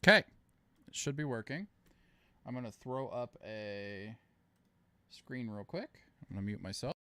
Okay. It should be working. I'm going to throw up a screen real quick. I'm going to mute myself.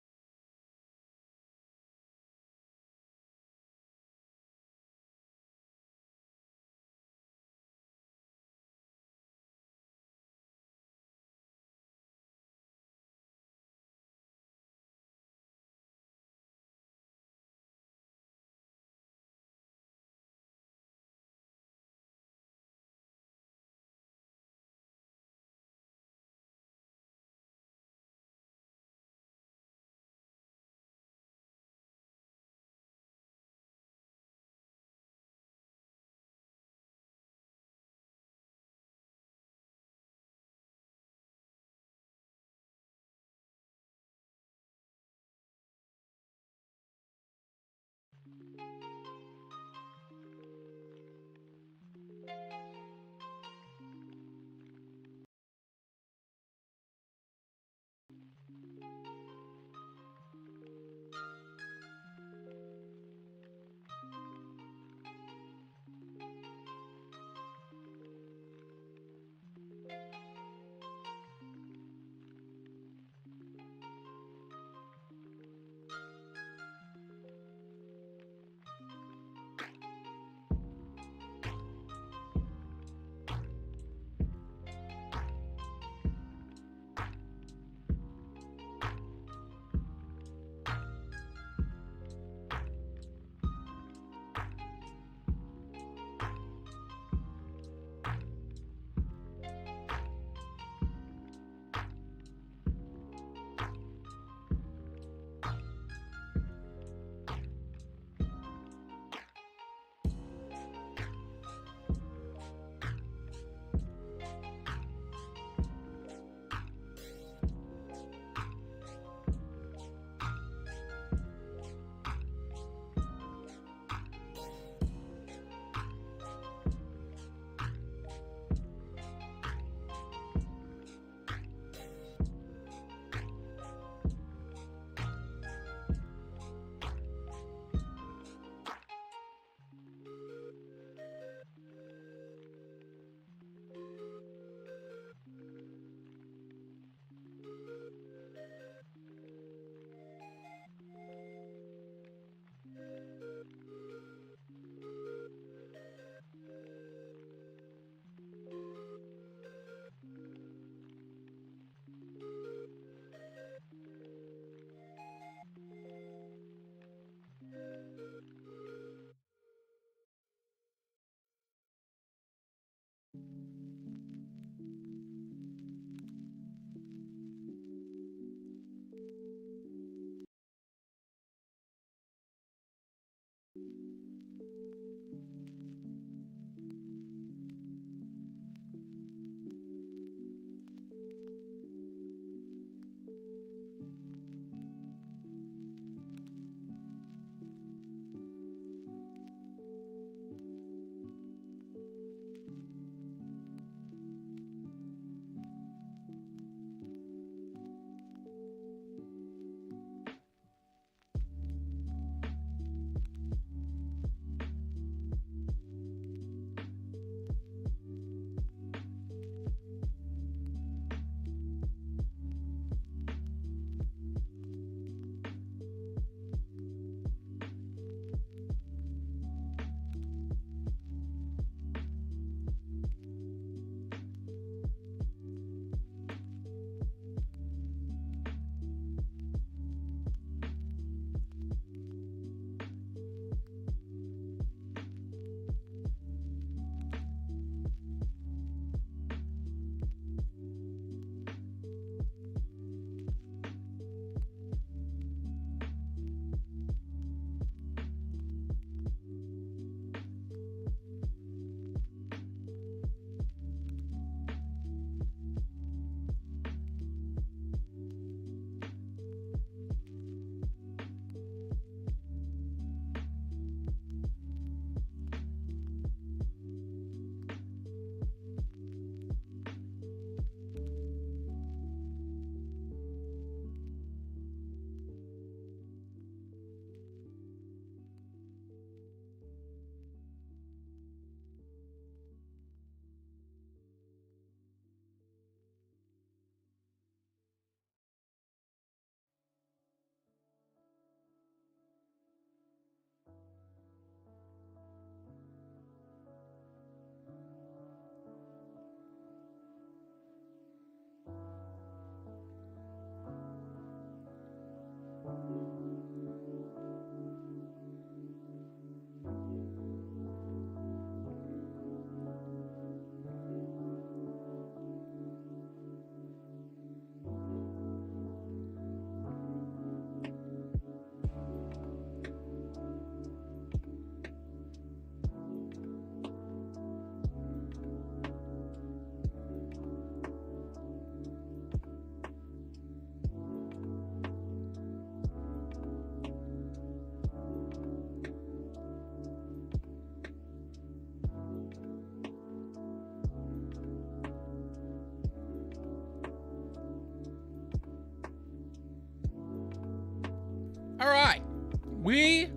We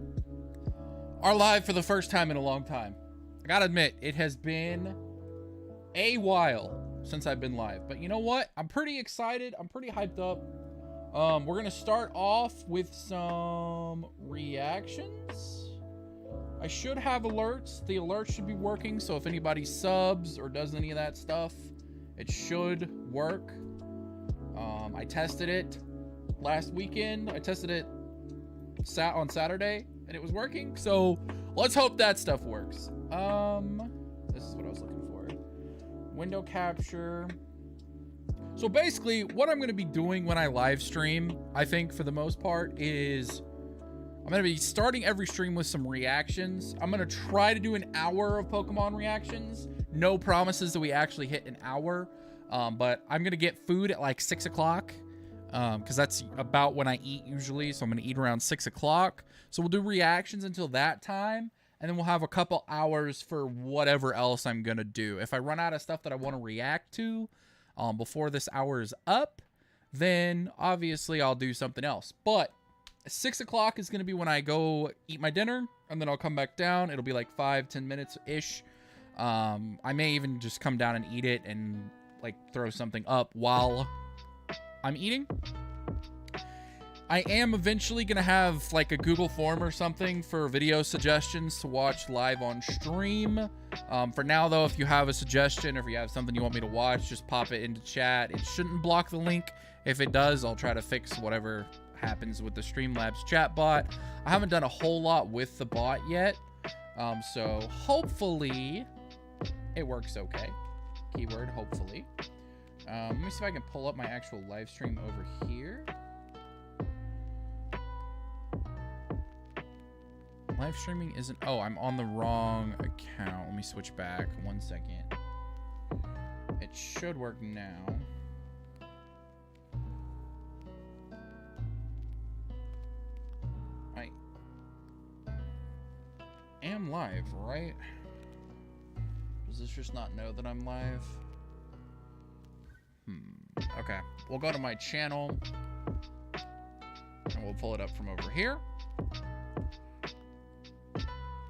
are live for the first time in a long time. I gotta admit, it has been a while since I've been live, but you know what? I'm pretty excited. I'm pretty hyped up. We're gonna start off with some reactions. I should have alerts. The alerts should be working, so if anybody subs or does any of that stuff, it should work. I tested it last weekend. I tested it on Saturday, and it was working, so let's hope that stuff works. This is what I was looking for. Window capture. So basically, what I'm going to be doing when I live stream, I think for the most part, is I'm going to be starting every stream with some reactions. I'm going to try to do an hour of Pokemon reactions. No promises that we actually hit an hour, but I'm going to get food at like 6 o'clock. Because that's about when I eat usually, so I'm gonna eat around 6 o'clock. So we'll do reactions until that time, and then we'll have a couple hours for whatever else I'm gonna do. If I run out of stuff that I want to react to before this hour is up, then obviously I'll do something else. But 6 o'clock is gonna be when I go eat my dinner, and then I'll come back down. It'll be like 5-10 minutes ish. I may even just come down and eat it and like throw something up while I'm eating. I am eventually gonna have like a Google form or something for video suggestions to watch live on stream. For now though, if you have a suggestion or if you have something you want me to watch, just pop it into chat. It shouldn't block the link. If it does, I'll try to fix whatever happens with the Streamlabs chat bot. I haven't done a whole lot with the bot yet, so hopefully it works okay. Keyword hopefully. Let me see if I can pull up my actual live stream over here. Live streaming isn't... Oh, I'm on the wrong account. Let me switch back. 1 second. It should work now. I am live, right? Does this just not know that I'm live? Okay, we'll go to my channel and we'll pull it up from over here.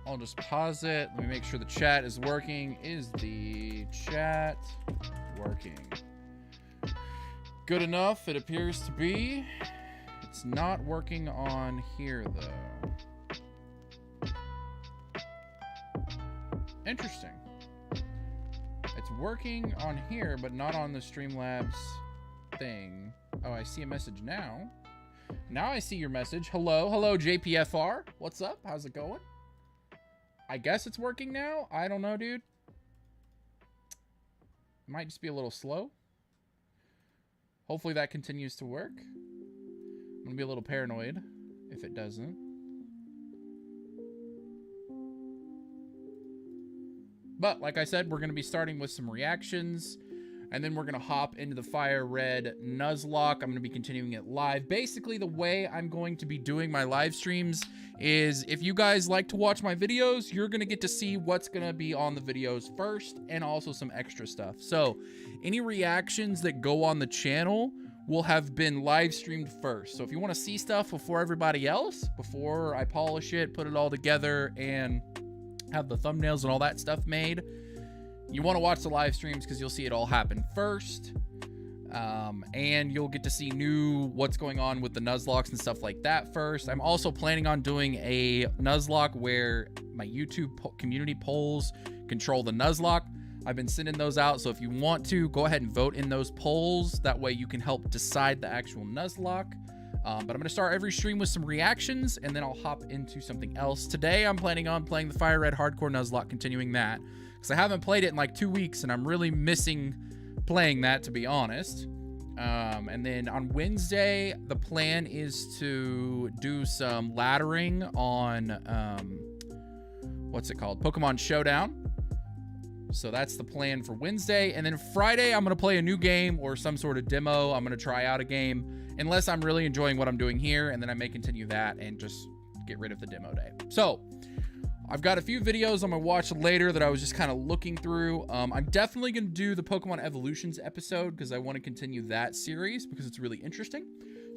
I'll just pause it. Let me make sure the chat is working. Is the chat working? Good enough, it appears to be. It's not working on here though. Interesting. It's working on here, but not on the Streamlabs thing. Oh, I see a message now. Now I see your message. Hello, JPFR. What's up? How's it going? I guess it's working now. I don't know, dude. It might just be a little slow. Hopefully that continues to work. I'm gonna be a little paranoid if it doesn't. But like I said, we're going to be starting with some reactions, and then we're going to hop into the FireRed Nuzlocke. I'm going to be continuing it live. Basically, the way I'm going to be doing my live streams is if you guys like to watch my videos, you're going to get to see what's going to be on the videos first and also some extra stuff. So any reactions that go on the channel will have been live streamed first. So if you want to see stuff before everybody else, before I polish it, put it all together, and have the thumbnails and all that stuff made, you want to watch the live streams because you'll see it all happen first, and you'll get to see what's going on with the Nuzlocks and stuff like that first. I'm also planning on doing a Nuzlocke where my YouTube community polls control the Nuzlocke. I've been sending those out, so if you want to, go ahead and vote in those polls. That way you can help decide the actual Nuzlocke. But I'm going to start every stream with some reactions, and then I'll hop into something else. Today, I'm planning on playing the FireRed Hardcore Nuzlocke, continuing that, because I haven't played it in like 2 weeks, and I'm really missing playing that, to be honest. And then on Wednesday, the plan is to do some laddering on, what's it called? Pokemon Showdown. So that's the plan for Wednesday. And then Friday, I'm going to play a new game or some sort of demo. I'm going to try out a game, unless I'm really enjoying what I'm doing here, and then I may continue that and just get rid of the demo day. So I've got a few videos I'm going to watch later that I was just kind of looking through. I'm definitely going to do the Pokemon Evolutions episode because I want to continue that series because it's really interesting.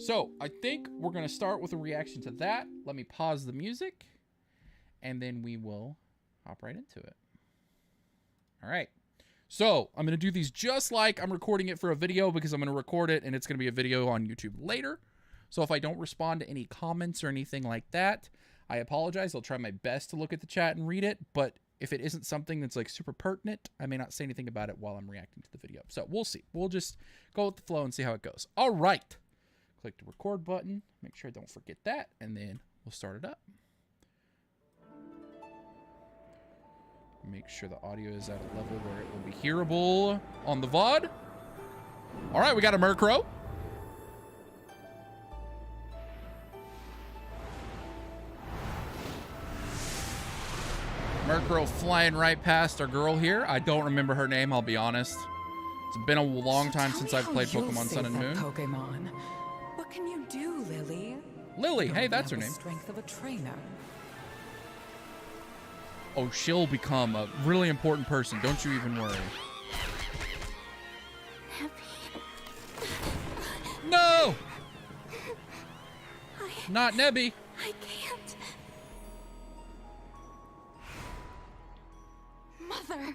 So I think we're going to start with a reaction to that. Let me pause the music, and then we will hop right into it. All right. So I'm going to do these just like I'm recording it for a video, because I'm going to record it and it's going to be a video on YouTube later. So if I don't respond to any comments or anything like that, I apologize. I'll try my best to look at the chat and read it, but if it isn't something that's like super pertinent, I may not say anything about it while I'm reacting to the video. So we'll see. We'll just go with the flow and see how it goes. All right. Click the record button. Make sure I don't forget that, and then we'll start it up. Make sure the audio is at a level where it will be hearable on the VOD. All right, we got a Murkrow. Murkrow flying right past our girl here. I don't remember her name, I'll be honest. It's been a long time since I've played Pokemon Sun and Moon. Pokemon. What can you do, Lily? Lily, hey, that's her name. Strength of a trainer. Oh, she'll become a really important person. Don't you even worry. No! Not Nebby. I can't. Mother.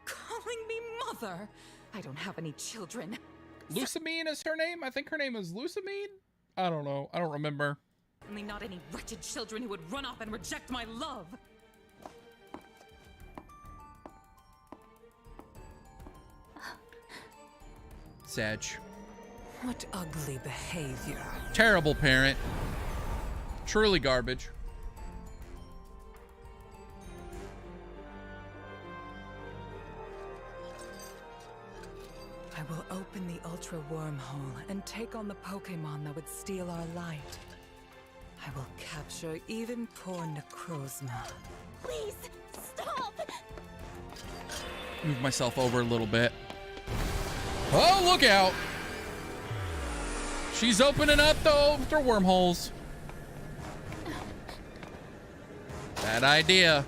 Calling me mother? I don't have any children. Lusamine is her name? I think her name is Lusamine? I don't know. I don't remember. Only not any wretched children who would run off and reject my love. Sag. What ugly behavior. Terrible parent. Truly garbage. I will open the Ultra Wormhole and take on the Pokemon that would steal our light. I will capture even poor Necrozma. Please, stop! Move myself over a little bit. Oh, look out! She's opening up the wormholes. Bad idea.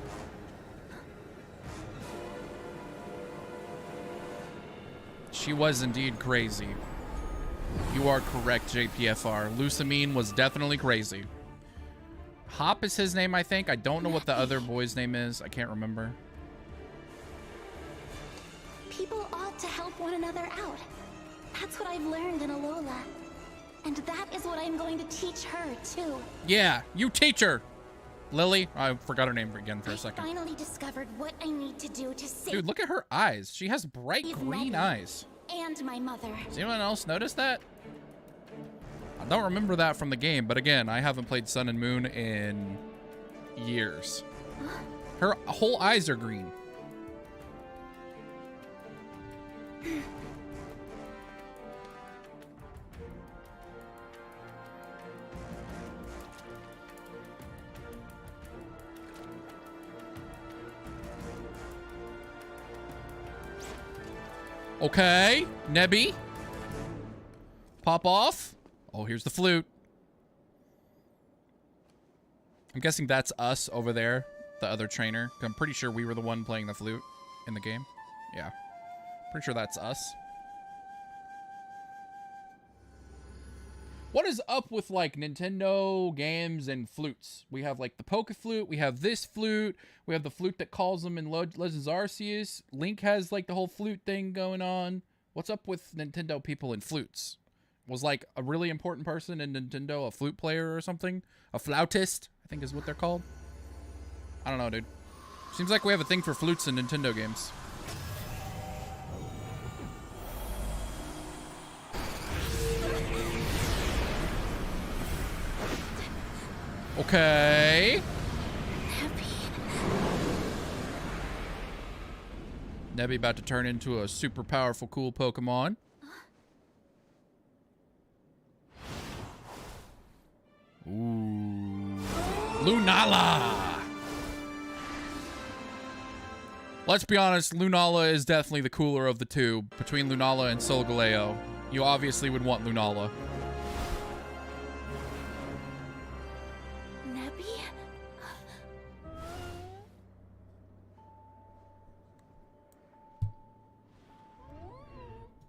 She was indeed crazy. You are correct, JPFR. Lusamine was definitely crazy. Hop is his name, I think. I don't know what the other boy's name is. I can't remember. People ought to help one another out. That's what I've learned in Alola. And that is what I'm going to teach her, too. Yeah, you teach her. Lily? I forgot her name again for a second. I finally discovered what I need to do to save... Dude, look at her eyes. She has bright green eyes. And my mother. Does anyone else notice that? I don't remember that from the game, but again, I haven't played Sun and Moon in years. Her whole eyes are green. Okay, Nebby. Pop off. Oh, here's the flute. I'm guessing that's us over there, the other trainer. I'm pretty sure we were the one playing the flute in the game. Yeah, pretty sure that's us. What is up with like Nintendo games and flutes? We have like the Poke Flute, we have this flute, we have the flute that calls them in Legends Arceus. Link has like the whole flute thing going on. What's up with Nintendo people and flutes? Was like a really important person in Nintendo a flute player or something? A flautist, I think is what they're called. I don't know, dude. Seems like we have a thing for flutes in Nintendo games. Okay. Nebby about to turn into a super powerful, cool Pokemon. Ooh. Lunala! Let's be honest, Lunala is definitely the cooler of the two. Between Lunala and Solgaleo, you obviously would want Lunala.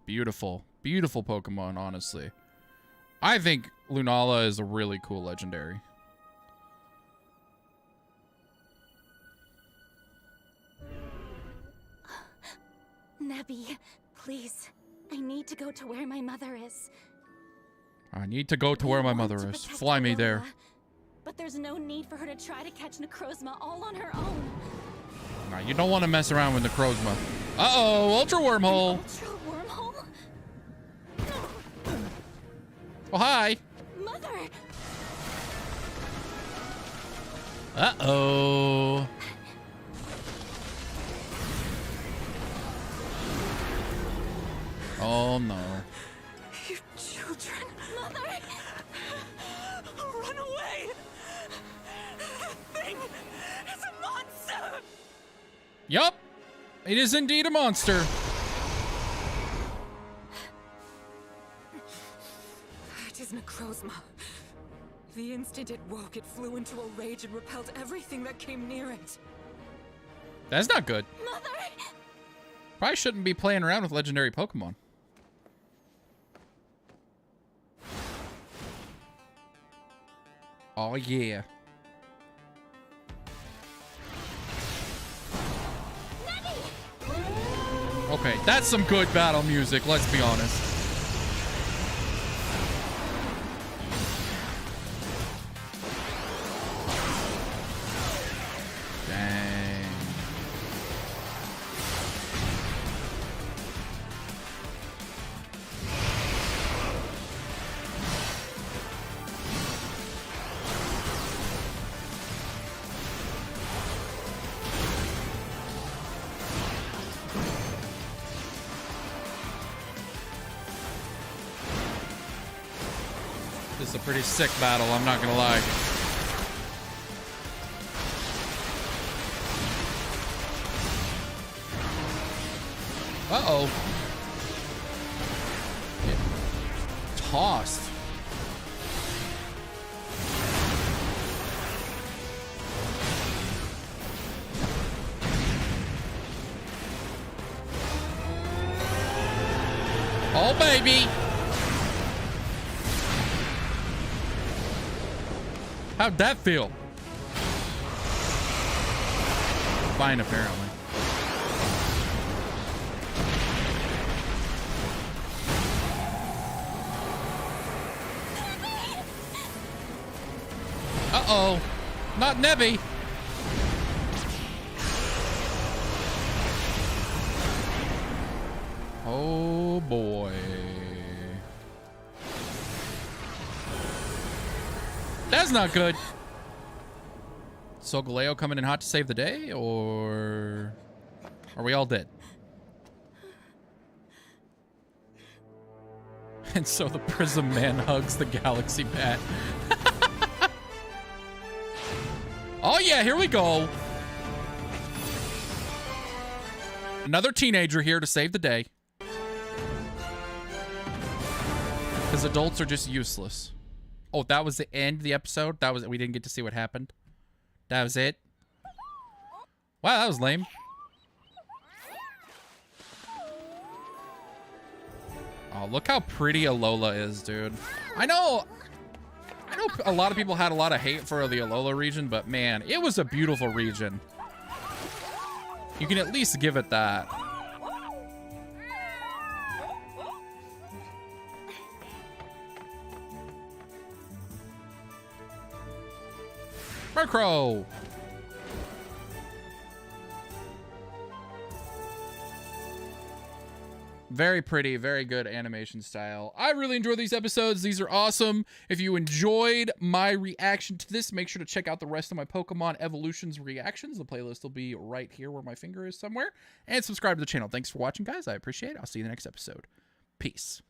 Beautiful. Beautiful Pokemon, honestly. I think Lunala is a really cool legendary. Nebby, please. I need to go to where my mother is. I need to go to where my mother is. Fly me there. But there's no need for her to try to catch Necrozma all on her own. Nah, you don't want to mess around with Necrozma. Uh-oh, Ultra Wormhole. Ultra Wormhole? Oh, hi. Mother! Uh-oh. Oh, no. You children. Mother! Run away! That thing is a monster! Yup. It is indeed a monster. That is Necrozma. The instant it woke, it flew into a rage and repelled everything that came near it. That's not good. Mother! Probably shouldn't be playing around with legendary Pokemon. Oh, yeah. Okay, that's some good battle music, let's be honest. Dang. This is a pretty sick battle, I'm not gonna lie. Uh-oh. Get tossed. Oh, baby. How'd that feel? Fine, apparently. Uh-oh. Not Nebby. Oh, boy. That's not good. So Galeo coming in hot to save the day, or are we all dead? And so the Prism Man hugs the Galaxy Bat. Oh yeah, here we go. Another teenager here to save the day. Because adults are just useless. Oh, that was the end of the episode? That was it. We didn't get to see what happened. That was it. Wow, that was lame. Oh, look how pretty Alola is, dude. I know a lot of people had a lot of hate for the Alola region, but man, it was a beautiful region. You can at least give it that. Murkrow! Very pretty, very good animation style. I really enjoy these episodes. These are awesome. If you enjoyed my reaction to this, make sure to check out the rest of my Pokemon Evolutions reactions. The playlist will be right here where my finger is somewhere. And subscribe to the channel. Thanks for watching, guys. I appreciate it. I'll see you in the next episode. Peace.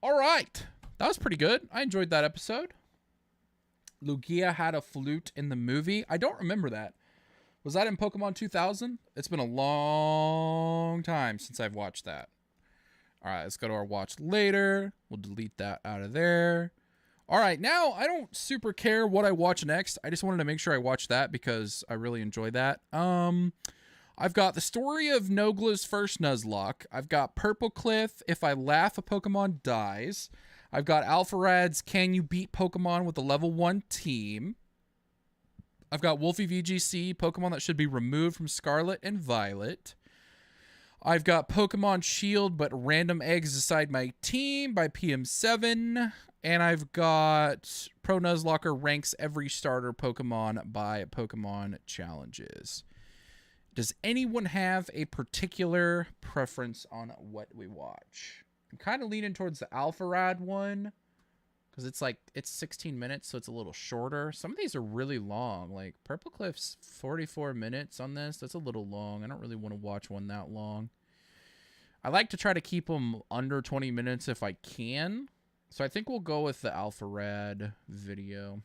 All right. That was pretty good. I enjoyed that episode. Lugia had a flute in the movie. I don't remember that. Was that in Pokemon 2000? It's been a long time since I've watched that. All right, let's go to our watch later. We'll delete that out of there. All right, now I don't super care what I watch next. I just wanted to make sure I watch that because I really enjoy that. I've got the story of Nogla's first Nuzlocke. I've got Purple Cliff, if I laugh, a Pokemon dies. I've got FireRed's Can You Beat Pokemon with a level 1 team. I've got Wolfie VGC, Pokemon that should be removed from Scarlet and Violet. I've got Pokemon Shield, but random eggs decide my team by PM7. And I've got Pro Nuzlocker ranks every starter Pokemon by Pokemon challenges. Does anyone have a particular preference on what we watch? I'm kind of leaning towards the FireRed one because it's 16 minutes, so it's a little shorter. Some of these are really long. Like Purple Cliff's 44 minutes on this. That's a little long. I don't really want to watch one that long. I like to try to keep them under 20 minutes if I can. So I think we'll go with the FireRed video.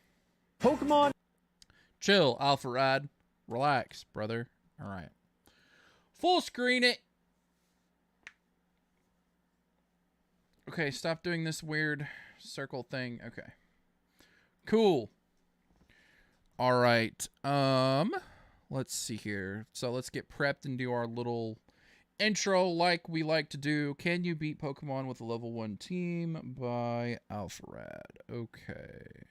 Pokemon. Chill, FireRed. Relax, brother. All right. Full screen it. Okay, stop doing this weird circle thing. Okay. Cool. All right. Let's see here. So let's get prepped and do our little intro like we like to do. Can you beat Pokemon with a level 1 team by FireRed? Okay.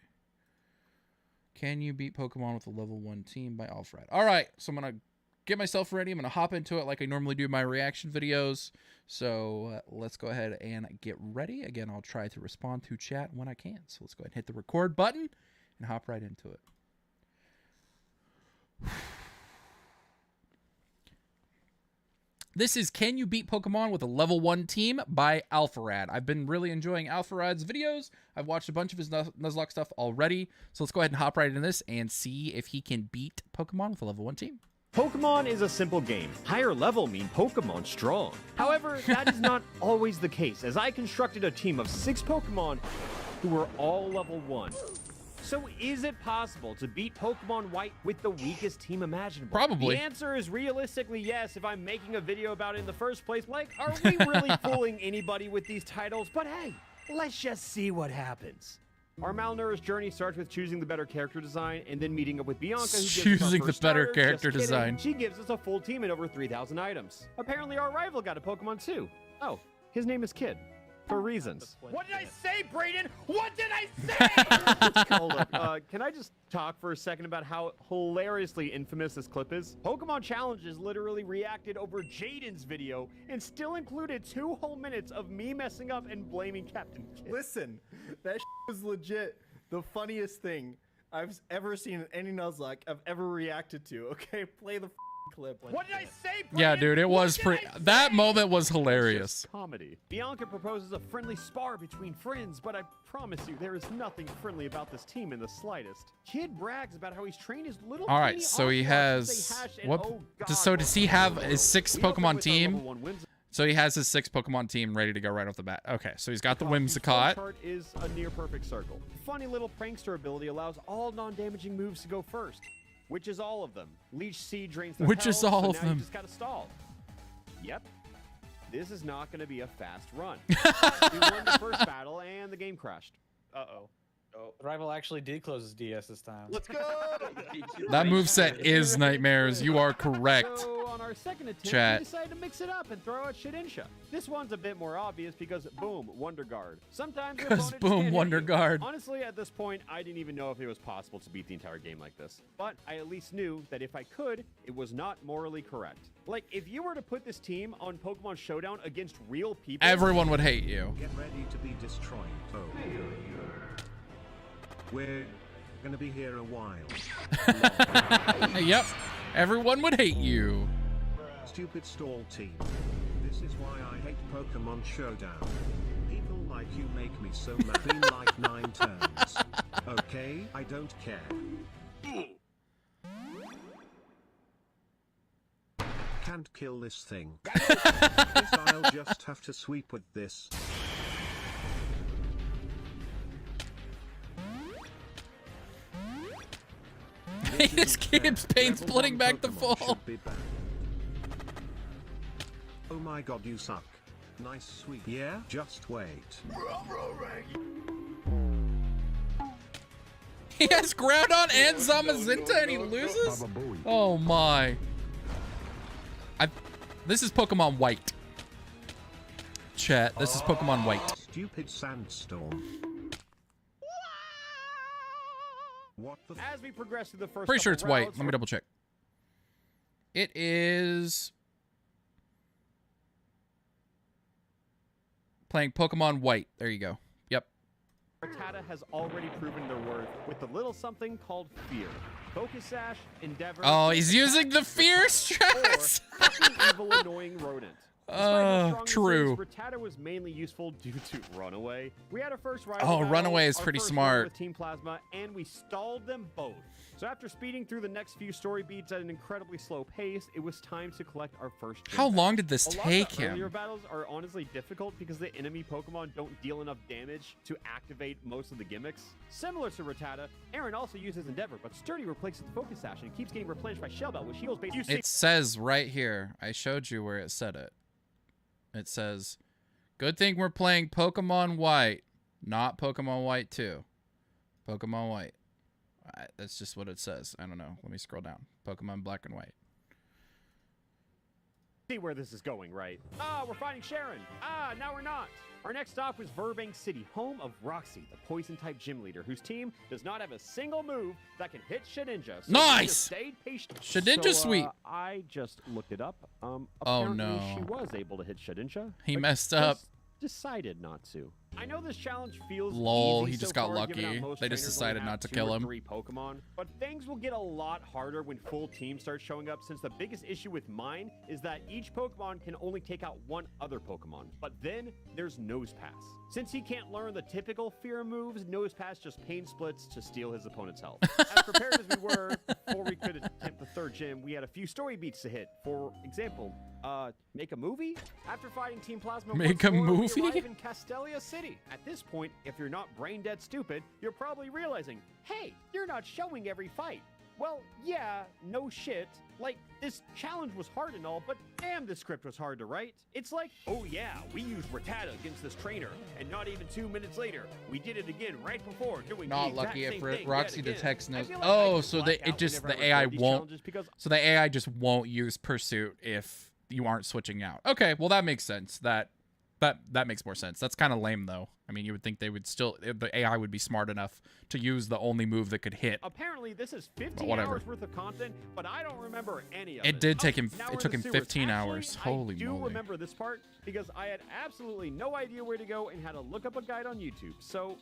Can you beat Pokemon with a level 1 team by FireRed? All right. So I'm going to get myself ready. I'm going to hop into it like I normally do my reaction videos. So let's go ahead and get ready. Again, I'll try to respond to chat when I can. So let's go ahead and hit the record button and hop right into it. This is Can You Beat Pokemon with a Level 1 Team by FireRed. I've been really enjoying FireRed's videos. I've watched a bunch of his Nuzlocke stuff already. So let's go ahead and hop right into this and see if he can beat Pokemon with a Level 1 Team. Pokemon is a simple game. Higher level mean Pokemon strong. However, that is not always the case, as I constructed a team of 6 Pokemon who were all level 1. So is it possible to beat Pokemon White with the weakest team imaginable? Probably. The answer is realistically yes if I'm making a video about it in the first place. Like, are we really fooling anybody with these titles? But hey, let's just see what happens. Our malnourished journey starts with choosing the better character design and then meeting up with Bianca, who gives us our Choosing the first better starter. character Just kidding. design. She gives us a full team and over 3,000 items. Apparently our rival got a Pokemon too. Oh, his name is Kid. For reasons. What did I say, Brayden? What did I say? Hold up. Can I just talk for a second about how hilariously infamous this clip is? Pokemon Challenges literally reacted over Jaden's video and still included 2 whole minutes of me messing up and blaming Captain Kid. Listen, that was legit the funniest thing I've ever seen in any Nuzlocke I've ever reacted to. Okay, play the clip. What did I say, Brayden? Yeah, dude, it was pretty. That moment was It's hilarious. just comedy. Bianca proposes a friendly spar between friends, but I promise you there is nothing friendly about this team in the slightest. Kid brags about how he's trained his little All right, tiny so he Ocelot to has stay hatched and what? oh God, So does he have his 6 we open Pokemon with our level team? 1 wins. So he has his 6 Pokemon team ready to go right off the bat. Okay, so he's got the Whimsicott. chart is a near perfect circle. Funny little prankster ability allows all non-damaging moves to go first, which is all of them. Leech Seed drains their Which is health, all so of now them. You just gotta stall. Yep. This is not going to be a fast run. We won the first battle and the game crashed. Uh-oh. Oh, the rival actually did close his DS this time. Let's go! That moveset is nightmares. You are correct. So on our second attempt, Chat. we decided to mix it up and throw out Shedinja. This one's a bit more obvious because boom, Wonder Guard. Sometimes your 'Cause opponent just boom, can't hit Wonder you. Guard. Honestly, at this point, I didn't even know if it was possible to beat the entire game like this. But I at least knew that if I could, it was not morally correct. Like, if you were to put this team on Pokemon Showdown against real people, Everyone would hate you. Get ready to be destroyed. Oh. We're gonna be here a while. Yep. Everyone would hate you. Stupid stall team. This is why I hate Pokemon Showdown. People like you make me so mad. Been like 9 turns. Okay, I don't care. Can't kill this thing. Guess I'll just have to sweep with this. He just keeps pain splitting back the fall. Should be banned. Oh my god, you suck. Nice sweep. Yeah? Just wait. He has Groudon and Zamazinta and he loses? Oh my. This is Pokemon White. Chat, this is Pokemon White. Stupid sandstorm. What the As we progress through the first Pretty sure couple it's white. routes, Let me double check. It is playing Pokemon White. There you go. Yep. Rattata has already proven their worth with the little something called fear. Focus Sash, Endeavor. Oh, he's using the fear stress. Or fucking evil, annoying rodent. True. Rattata was mainly useful due to Runaway. We had our first rival Oh, battle, Runaway is our pretty first smart. one with Team Plasma, and we stalled them both. So after speeding through the next few story beats at an incredibly slow pace, it was time to collect our first gym How badge. long did this A lot take of the earlier him? battles are honestly difficult because the enemy Pokemon don't deal enough damage to activate most of the gimmicks. Similar to Rattata, Aaron also uses Endeavor, but Sturdy replaces the Focus Sash and keeps getting replenished by Shell Bell, which heals based. It says right here. I showed you where it said it. It says, good thing we're playing Pokemon White, not Pokemon White 2. Pokemon White. That's just what it says. I don't know. Let me scroll down. Pokemon Black and White. See where this is going, right? Ah, we're finding Sharon. Ah, now we're not. Our next stop was Burbank City, home of Roxy, the poison-type gym leader, whose team does not have a single move that can hit Shedinja. So Nice! we just stayed patient. Shedinja sweep. I just looked it up. Oh, Apparently no. she was able to hit Shedinja. He but messed up. just decided not to. I know this challenge feels Lol, easy he just so got far, given lucky. how most They just trainers decided only not have to 2 kill or him. 3 Pokemon, but things will get a lot harder when full teams start showing up, since the biggest issue with mine is that each Pokemon can only take out one other Pokemon. But then there's Nose Pass. Since he can't learn the typical fear moves, Nose Pass just pain splits to steal his opponent's health. As prepared as we were, before we could attempt the 3rd gym, we had a few story beats to hit. For example, make a movie? After fighting Team Plasma Make once a more, we movie? arrive in Castelia City. At this point, if you're not brain dead stupid, you're probably realizing, hey, you're not showing every fight. Well, yeah, no shit. Like, this challenge was hard and all, but damn, this script was hard to write. It's like, oh yeah, we used Rattata against this trainer, and not even 2 minutes later, we did it again right before doing the Not exact lucky same if thing Roxy yet again. detects I Nose. feel like I Oh, just so black it out just whenever the I AI record these won't. challenges because So the AI just won't use Pursuit if you aren't switching out. Okay, well that makes sense. That makes more sense. That's kind of lame though. I mean, you would think they would still, the AI would be smart enough to use the only move that could hit. apparently this is 15 whatever. hours worth of content, but I don't remember any of it. It did take him. Now we're It in took the him sewers. 15 Actually, hours. Holy I do moly! remember this part because I had absolutely no idea where to go and had to look up a guide on YouTube. So,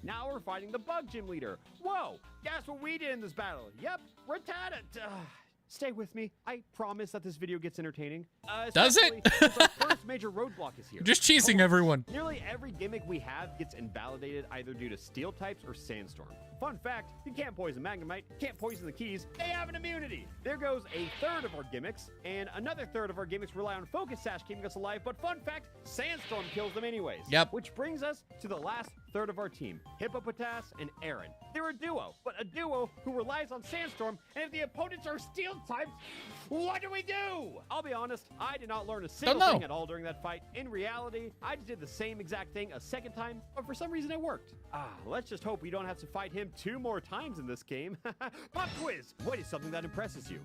now we're fighting the bug gym leader. Whoa, guess what we did in this battle? Yep, Rattata. Stay with me. I promise that this video gets entertaining. Does it? especially since our first major roadblock is here. Just cheesing everyone. Nearly every gimmick we have gets invalidated either due to steel types or sandstorm. Fun fact, you can't poison Magnemite, can't poison the keys, they have an immunity. There goes a third of our gimmicks, and another third of our gimmicks rely on Focus Sash keeping us alive, but fun fact, Sandstorm kills them anyways. Yep. Which brings us to the last third of our team, Hippopotas and Aaron. They're a duo, but a duo who relies on Sandstorm, and if the opponents are steel types, what do we do? I'll be honest, I did not learn a single know. thing at all during that fight. In reality, I just did the same exact thing a second time, but for some reason it worked. Let's just hope we don't have to fight him 2 more times in this game. Pop quiz! What is something that impresses you?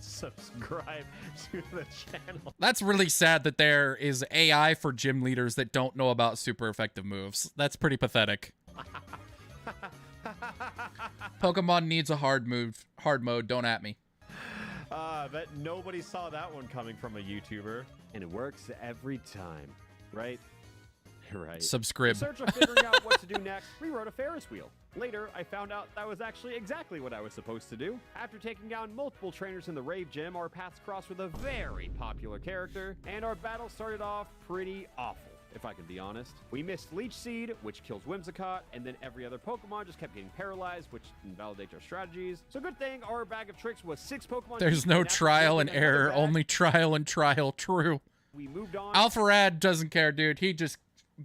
Subscribe to the channel. That's really sad that there is AI for gym leaders that don't know about super effective moves. That's pretty pathetic. Pokemon needs a hard mode. Don't at me. Bet nobody saw that one coming from a YouTuber. And it works every time, right? Right. Subscribe. In search of figuring out what to do next, we rode a Ferris wheel. Later, I found out that was actually exactly what I was supposed to do. After taking down multiple trainers in the rave gym, our paths crossed with a very popular character, and our battle started off pretty awful, if I can be honest. We missed Leech Seed, which kills Whimsicott, and then every other Pokemon just kept getting paralyzed, which invalidates our strategies. So good thing our bag of tricks was 6 Pokemon. There's deep, no and after trial and taking another error, bag, only trial and trial. True. we moved on. FireRed doesn't care, dude. He just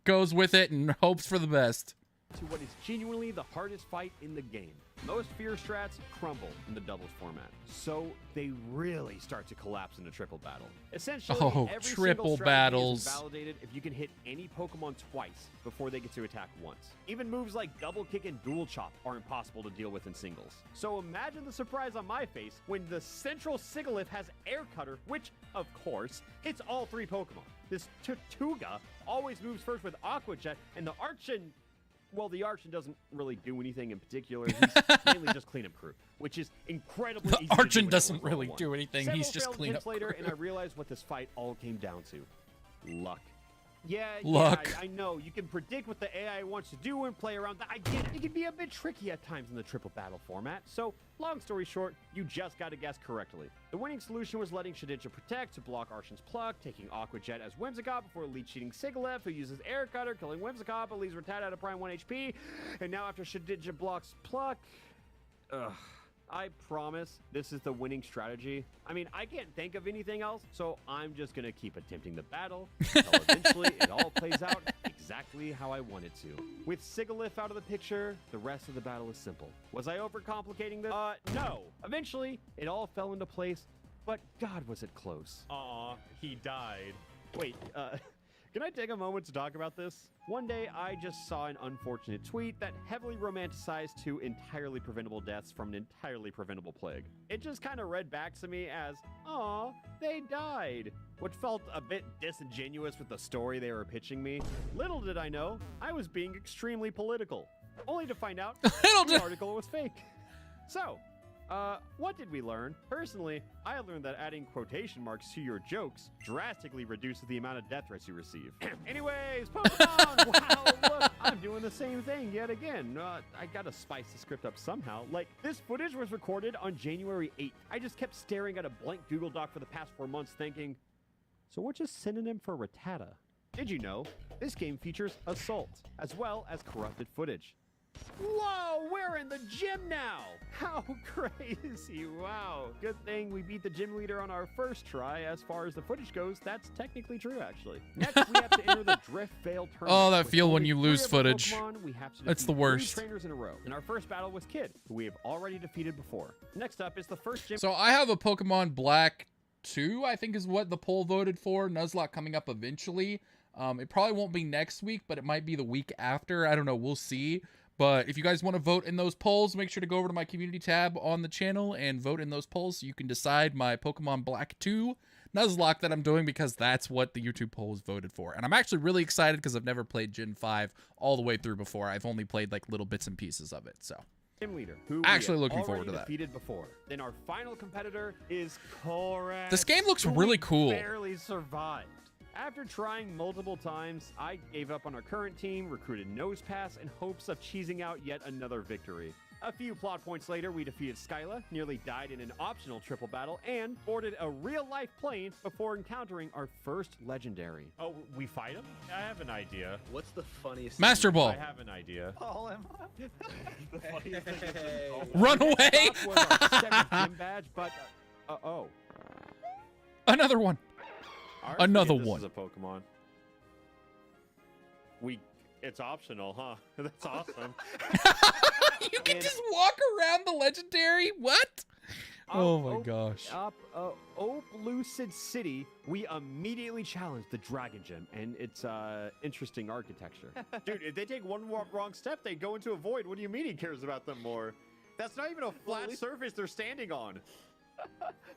goes with it and hopes for the best. to what is genuinely the hardest fight in the game. Most fear strats crumble in the doubles format, so they really start to collapse in a triple battle. Essentially, every triple single strategy battles. is invalidated if you can hit any Pokemon twice before they get to attack once. Even moves like double kick and dual chop are impossible to deal with in singles. So imagine the surprise on my face when the central Sigilyph has Air Cutter, which, of course, hits all 3 Pokemon. This Tortuga always moves first with Aqua Jet, and the Archon, well, the Archon doesn't really do anything in particular. He's mainly just cleanup crew, which is incredibly easy to do Archon in doesn't Everyone's really Level do 1. anything. Several He's just failed cleanup attempts later, crew. and I realized what this fight all came down to. Luck. Yeah, Luck. I know. You can predict what the AI wants to do and play around that. I get it. It can be a bit tricky at times in the triple battle format. So, long story short, you just got to guess correctly. The winning solution was letting Shedinja protect to block Archon's Pluck, taking Aqua Jet as Whimsicott before lead-cheating Sigilyph, who uses Air Cutter, killing Whimsicott, but leaves Rattata at prime 1 HP. And now after Shedinja blocks Pluck... Ugh. I promise this is the winning strategy. I mean, I can't think of anything else, so I'm just gonna keep attempting the battle until eventually it all plays out exactly how I want it to. With Sigilyph out of the picture, the rest of the battle is simple. Was I overcomplicating this? No. Eventually, it all fell into place, but God, was it close. Aw, he died. Wait, can I take a moment to talk about this? One day, I just saw an unfortunate tweet that heavily romanticized 2 entirely preventable deaths from an entirely preventable plague. It just kind of read back to me as, "Aw, they died," which felt a bit disingenuous with the story they were pitching me. Little did I know, I was being extremely political, only to find out the article was fake. So, what did we learn? Personally, I learned that adding quotation marks to your jokes drastically reduces the amount of death threats you receive. Anyways, Pokemon! Wow, look, I'm doing the same thing yet again. I gotta spice the script up somehow. Like, this footage was recorded on January 8th. I just kept staring at a blank Google Doc for the past 4 months thinking, so what's a synonym for Rattata? Did you know, this game features Assault, as well as corrupted footage. Whoa, we're in the gym now! How crazy, wow. Good thing we beat the gym leader on our first try. As far as the footage goes, that's technically true, actually. Next, we have to enter the Drift Fail tournament. Oh, that With feel when only you 3 lose of the footage. Pokemon, we have to That's the defeat worst. 3 trainers in a row. And our first battle was Kid, who we have already defeated before. Next up is the first gym. So I have a Pokemon Black 2, I think is what the poll voted for. Nuzlocke coming up eventually. It probably won't be next week, but it might be the week after. I don't know. We'll see. But if you guys want to vote in those polls, make sure to go over to my community tab on the channel and vote in those polls so you can decide my Pokemon Black 2 Nuzlocke that I'm doing, because that's what the YouTube polls voted for. And I'm actually really excited because I've never played Gen 5 all the way through before. I've only played like little bits and pieces of it. So Gym leader, who actually we have looking forward already to that. defeated before. Then our final competitor is Korax. This game looks who really we cool. Barely survived. After trying multiple times, I gave up on our current team, recruited Nosepass in hopes of cheesing out yet another victory. A few plot points later, we defeated Skyla, nearly died in an optional triple battle, and boarded a real-life plane before encountering our first legendary. Oh, we fight him? I have an idea. What's the funniest? Master Ball. I have an idea. Call him. The funniest thing is Hey. Run away! That was our seventh gym badge, but Another one. I already Another forget one. This is a Pokemon. It's optional, huh? That's awesome. You can just walk around the legendary? What? Oh my gosh. Lucid City, we immediately challenged the Dragon Gym and its interesting architecture. Dude, if they take one wrong step, they go into a void. What do you mean he cares about them more? That's not even a flat surface they're standing on.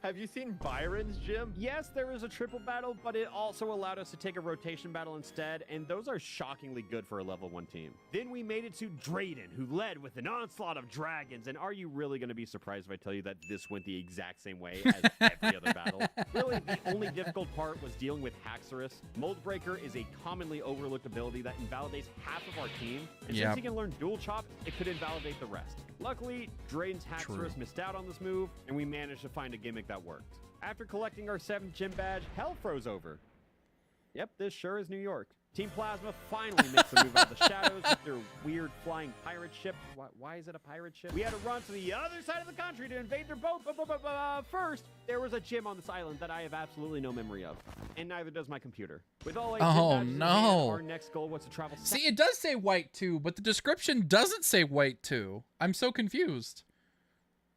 Have you seen Byron's gym? Yes, there was a triple battle, but it also allowed us to take a rotation battle instead, and those are shockingly good for a level 1 team. Then we made it to Drayden, who led with an onslaught of dragons, and are you really going to be surprised if I tell you that this went the exact same way as every other battle? Really, the only difficult part was dealing with Haxorus. Mold Breaker is a commonly overlooked ability that invalidates half of our team, and since he can learn Dual Chop, it could invalidate the rest. Luckily, Drayden's Haxorus missed out on this move, and we managed to find a gimmick that worked. After collecting our 7th gym badge, hell froze over. Yep, this sure is New York. Team Plasma finally makes a move out of the shadows with their weird flying pirate ship. Why is it a pirate ship? We had to run to the other side of the country to invade their boat. But first, there was a gym on this island that I have absolutely no memory of. And neither does my computer. With all 8 Oh, in no. hand, our next goal was to travel See, it does say white 2, but the description doesn't say white 2. I'm so confused.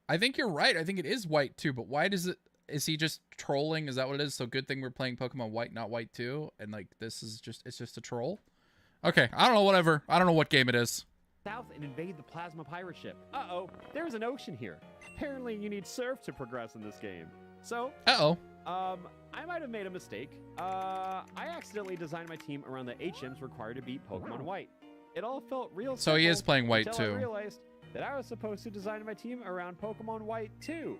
I think you're right. I think it is white 2, but why does it... Is he just trolling? Is that what it is? So good thing we're playing Pokemon White, not White 2, and like this is just it's just a troll. Okay, I don't know. Whatever. I don't know what game it is. south and invade the Plasma pirate ship. Uh-oh, there's an ocean here. Apparently, you need surf to progress in this game. So, I might have made a mistake. I accidentally designed my team around the HMs required to beat Pokemon White. It all felt real. So he is playing White until too. I realized that I was supposed to design my team around Pokemon White too.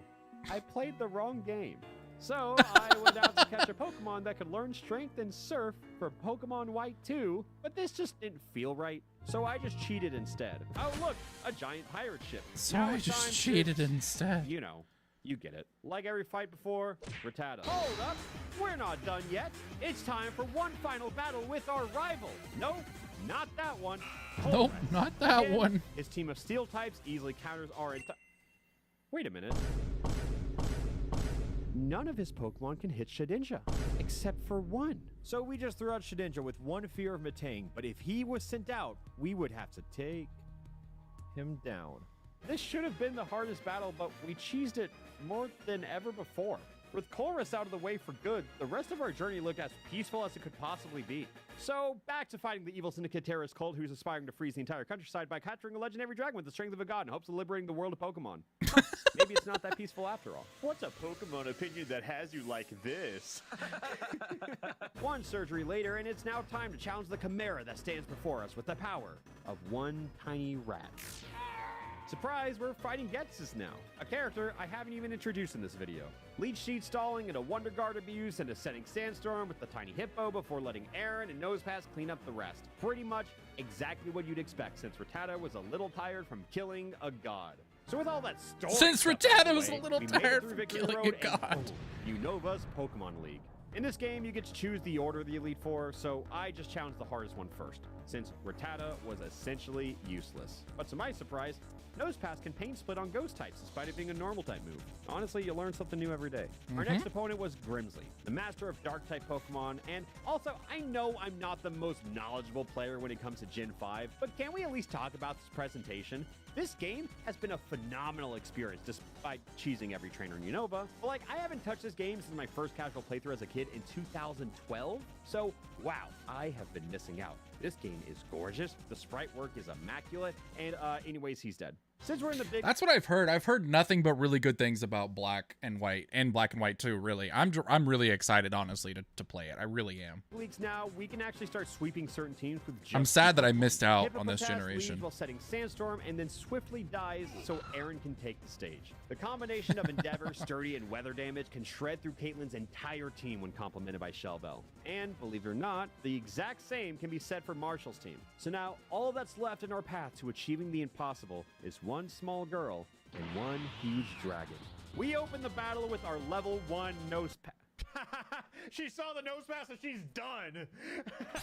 I played the wrong game. So I went out to catch a Pokemon that could learn Strength and Surf for Pokemon White 2, but this just didn't feel right. So I just cheated instead. Oh look, a giant pirate ship. So Now I it's just time cheated to, instead. You know, you get it. Like every fight before, Rattata. Hold up, we're not done yet. It's time for one final battle with our rival. Nope, not that one. Nope, not that Again, one. His team of steel types easily counters our Wait a minute. None of his Pokemon can hit Shedinja, except for one. So we just threw out Shedinja with one fear of Metang, but if he was sent out, we would have to take him down. This should have been the hardest battle, but we cheesed it more than ever before. With Colress out of the way for good, the rest of our journey looked as peaceful as it could possibly be. So, back to fighting the evil syndicate terrorist cult who's aspiring to freeze the entire countryside by capturing a legendary dragon with the strength of a god in hopes of liberating the world of Pokemon. Maybe it's not that peaceful after all. What's a Pokemon opinion that has you like this? One surgery later, and it's now time to challenge the Chimera that stands before us with the power of one tiny rat. Surprise, we're fighting Getsus now, a character I haven't even introduced in this video. Leech Seed stalling and a Wonder Guard abuse and a setting Sandstorm with the tiny Hippo before letting Aaron and Nosepass clean up the rest. Pretty much exactly what you'd expect since Rattata was a little tired from killing a god. So with all that storm Since stuff Rattata out of the was a way, little we made it tired through from Victory killing a Road and god. boom, Unova's Pokemon League. In this game, you get to choose the order of the Elite Four, so I just challenged the hardest one first, since Rattata was essentially useless. But to my surprise, Nosepass can Pain Split on Ghost types, despite it being a normal type move. Honestly, you learn something new every day. Our next opponent was Grimsley, the master of Dark type Pokemon, and also, I know I'm not the most knowledgeable player when it comes to Gen 5, but can we at least talk about this presentation? This game has been a phenomenal experience, despite cheesing every trainer in Unova. But like, I haven't touched this game since my first casual playthrough as a kid in 2012, so wow, I have been missing out. This game is gorgeous, the sprite work is immaculate, and anyways, he's dead. Since we're in the big... That's what I've heard. I've heard nothing but really good things about Black and White, and Black and White too, really. I'm really excited, honestly, to play it. I really am. Leagues now, we can actually start sweeping certain teams with just... I'm sad that I missed out on this Hippopotas generation. leads while setting Sandstorm and then swiftly dies so Aaron can take the stage. The combination of Endeavor, Sturdy, and Weather damage can shred through Caitlyn's entire team when complemented by Shellbell. And, believe it or not, the exact same can be said for Marshall's team. So now, all that's left in our path to achieving the impossible is one small girl and one huge dragon. We open the battle with our level 1 Nosepass. She saw the Nosepass and she's done.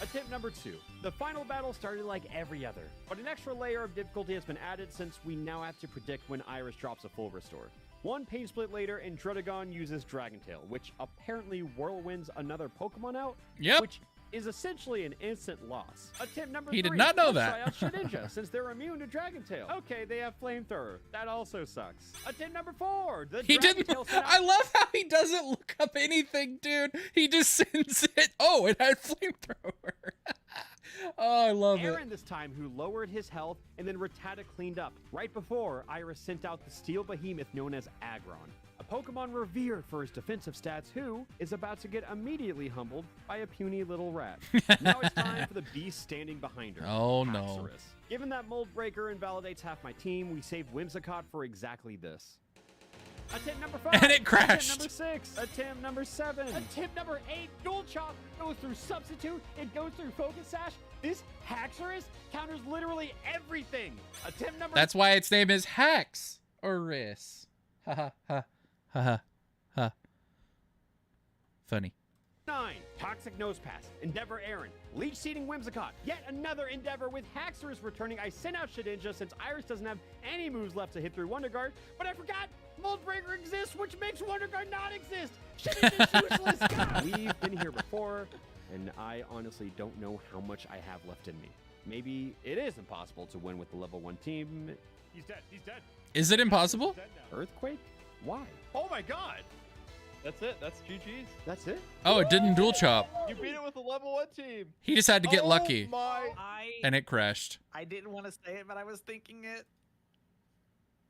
Attempt number 2. The final battle started like every other, but an extra layer of difficulty has been added since we now have to predict when Iris drops a full restore. One Pain Split later, and Drudagon uses Dragon Tail, which apparently whirlwinds another Pokemon out. Yep. Which is essentially an instant loss. Attempt number 3. He did not know let's that. Try out Shedinja, since they're immune to Dragon Tail. Okay, they have Flamethrower. That also sucks. Attempt number 4. He didn't. I love how he doesn't look up anything, dude. He just sends it. Oh, it had Flamethrower. Oh, I love Aaron it. this time, who lowered his health, and then Rattata cleaned up. Right before, Iris sent out the steel behemoth known as Aggron, a Pokemon revered for his defensive stats who is about to get immediately humbled by a puny little rat. Now it's time for the beast standing behind her. Oh, no. Haxorus. Given that Mold Breaker invalidates half my team, we saved Whimsicott for exactly this. Attempt number 5. And it crashed. Attempt number 6. Attempt number 7. Attempt number 8. Dual Chop goes through Substitute. It goes through Focus Sash. This Haxorus counters literally everything. Attempt number... That's why its name is Haxorus. Ha ha ha ha ha ha. Funny. 9. Toxic Nosepass, Endeavor Aaron, Leech Seeding Whimsicott, yet another Endeavor with Haxorus returning. I sent out Shedinja since Iris doesn't have any moves left to hit through Wonder Guard, but I forgot Moldbreaker exists, which makes Wonder Guard not exist. Shedinja's useless. God. We've been here before, and I honestly don't know how much I have left in me. Maybe it is impossible to win with the level 1 team. He's dead. He's dead. Is it impossible? He's dead now. Earthquake? Why? Oh my god. That's it. That's GG's. That's it? Oh, it didn't dual chop. You beat it with a level 1 team. He just had to get lucky, I and it crashed. didn't want to say it, but I was thinking it.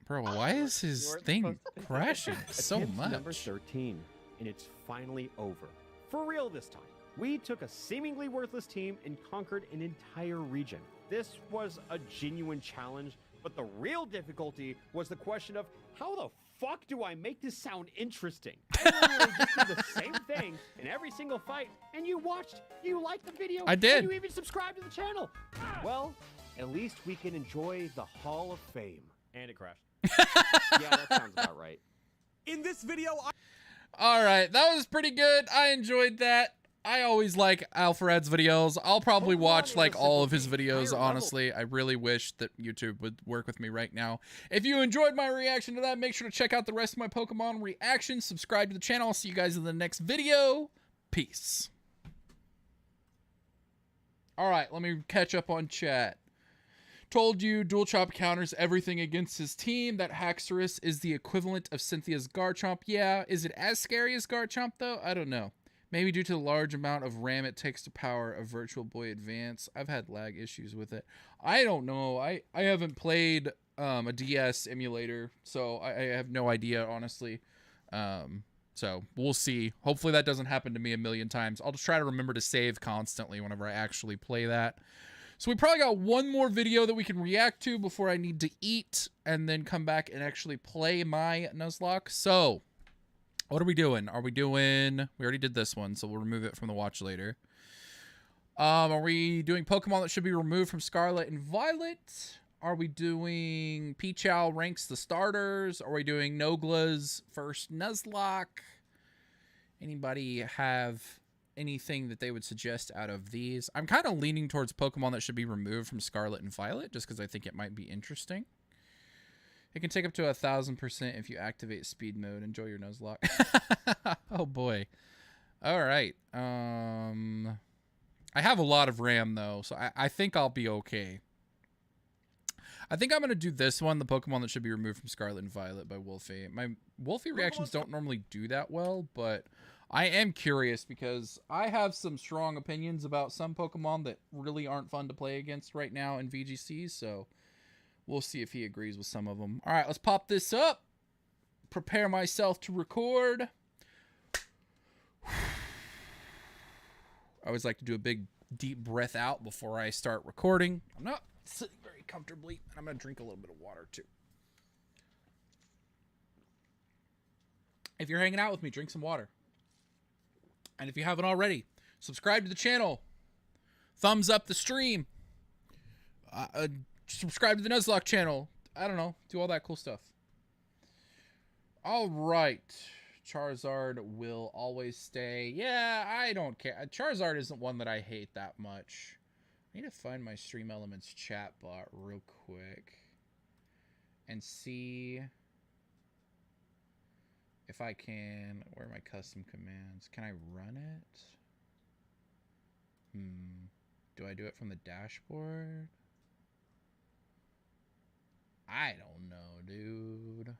Bro, why is his weren't thing supposed to. crashing so Attempt much? Number 13, and it's finally over. For real this time. We took a seemingly worthless team and conquered an entire region. This was a genuine challenge, but the real difficulty was the question of how the fuck do I make this sound interesting? I literally just did the same thing in every single fight, and you watched, you liked the video, I did. and you even subscribed to the channel. Well, at least we can enjoy the Hall of Fame. And it crashed. Yeah, that sounds about right. In this video, All right, that was pretty good. I enjoyed that. I always like FireRed's videos. I'll probably watch like all of his videos, honestly. I really wish that YouTube would work with me right now. If you enjoyed my reaction to that, make sure to check out the rest of my Pokemon reactions. Subscribe to the channel. I'll see you guys in the next video. Peace. All right, let me catch up on chat. Told you Dual Chop counters everything against his team. That Haxorus is the equivalent of Cynthia's Garchomp. Yeah, is it as scary as Garchomp though? I don't know. Maybe due to the large amount of RAM it takes to power a Virtual Boy Advance. I've had lag issues with it. I don't know. I haven't played a DS emulator, so I have no idea, honestly. So we'll see. Hopefully that doesn't happen to me a million times. I'll just try to remember to save constantly whenever I actually play that. So we probably got one more video that we can react to before I need to eat and then come back and actually play my Nuzlocke. So what are we doing? We already did this one, so we'll remove it from the watch later. Are we doing Pokemon that should be removed from Scarlet and Violet? Are we doing Pichao ranks the starters? Are we doing Nogla's first Nuzlocke? Anybody have anything that they would suggest out of these? I'm kind of leaning towards Pokemon that should be removed from Scarlet and Violet, just because I think it might be interesting. It can take up to 1,000% if you activate speed mode. Enjoy your Nuzlocke. Oh boy. All right. I have a lot of RAM though, so I think I'll be okay. I think I'm going to do this one, the Pokemon that should be removed from Scarlet and Violet by Wolfie. My Wolfie reactions don't normally do that well, but I am curious because I have some strong opinions about some Pokemon that really aren't fun to play against right now in VGC, so we'll see if he agrees with some of them. All right, let's pop this up. Prepare myself to record. I always like to do a big, deep breath out before I start recording. I'm not sitting very comfortably, and I'm going to drink a little bit of water, too. If you're hanging out with me, drink some water. And if you haven't already, subscribe to the channel. Thumbs up the stream. Subscribe to the Nuzlocke channel. I don't know. Do all that cool stuff. All right. Charizard will always stay. Yeah, I don't care. Charizard isn't one that I hate that much. I need to find my Stream Elements chat bot real quick and see if I can. Where are my custom commands? Can I run it? Do I do it from the dashboard? I don't know, dude.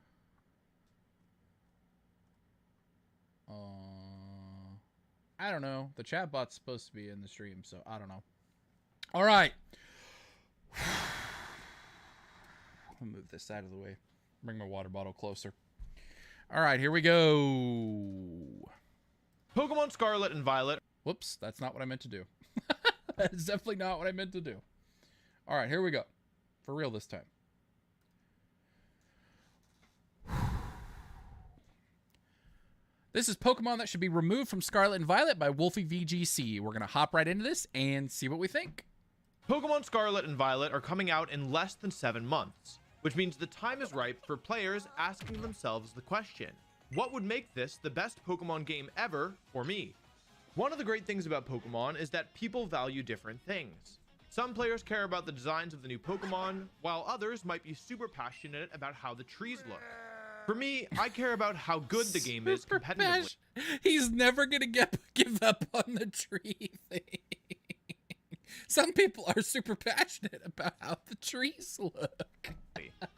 I don't know. The chatbot's supposed to be in the stream, so I don't know. All right. I'll move this out of the way. Bring my water bottle closer. All right, here we go. Pokemon Scarlet and Violet. Whoops, that's not what I meant to do. That is definitely not what I meant to do. All right, here we go. For real this time. This is Pokemon that should be removed from Scarlet and Violet by Wolfie VGC. We're going to hop right into this and see what we think. Pokemon Scarlet and Violet are coming out in less than 7 months, which means the time is ripe for players asking themselves the question, what would make this the best Pokemon game ever for me? One of the great things about Pokemon is that people value different things. Some players care about the designs of the new Pokemon, while others might be super passionate about how the trees look. For me, I care about how good the game is competitively. He's never gonna give up on the tree thing. Some people are super passionate about how the trees look.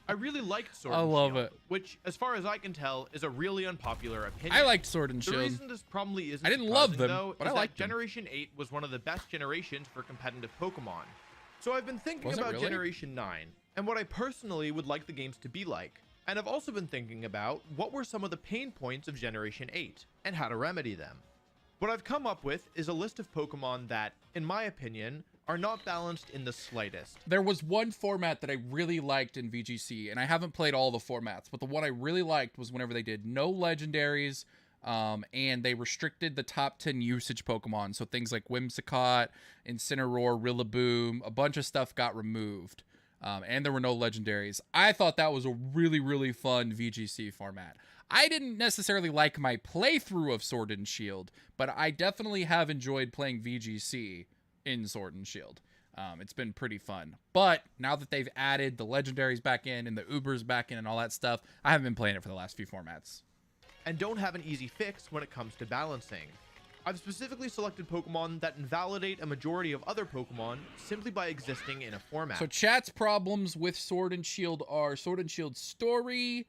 I really liked Sword I and love Shield, it. which, as far as I can tell, is a really unpopular opinion. I liked Sword and The Shield. reason this probably isn't I didn't love surprising, them, though, but is I that liked them. Generation 8 was one of the best generations for competitive Pokemon. So I've been thinking Was it about really? Generation 9 and what I personally would like the games to be like. And I've also been thinking about what were some of the pain points of Generation 8 and how to remedy them. What I've come up with is a list of Pokemon that, in my opinion, are not balanced in the slightest. There was one format that I really liked in VGC, and I haven't played all the formats, but the one I really liked was whenever they did no legendaries, and they restricted the top 10 usage Pokemon. So things like Whimsicott, Incineroar, Rillaboom, a bunch of stuff got removed, and there were no legendaries. I thought that was a really, really fun VGC format. I didn't necessarily like my playthrough of Sword and Shield, but I definitely have enjoyed playing VGC in Sword and Shield. It's been pretty fun. But now that they've added the legendaries back in and the Ubers back in and all that stuff, I haven't been playing it for the last few formats. And don't have an easy fix when it comes to balancing. I've specifically selected Pokemon that invalidate a majority of other Pokemon simply by existing in a format. So chat's problems with Sword and Shield are Sword and Shield story,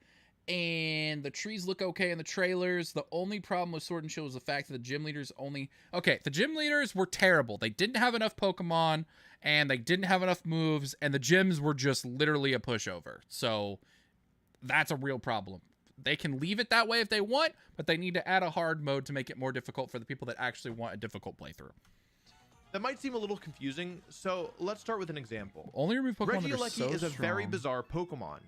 and the trees look okay in the trailers. The only problem with Sword and Shield is the fact that the gym leaders only... Okay, the gym leaders were terrible. They didn't have enough Pokemon, and they didn't have enough moves, and the gyms were just literally a pushover. So that's a real problem. They can leave it that way if they want, but they need to add a hard mode to make it more difficult for the people that actually want a difficult playthrough. That might seem a little confusing, so let's start with an example. Only remove Pokemon that are Regieleki so is a very strong. bizarre Pokemon.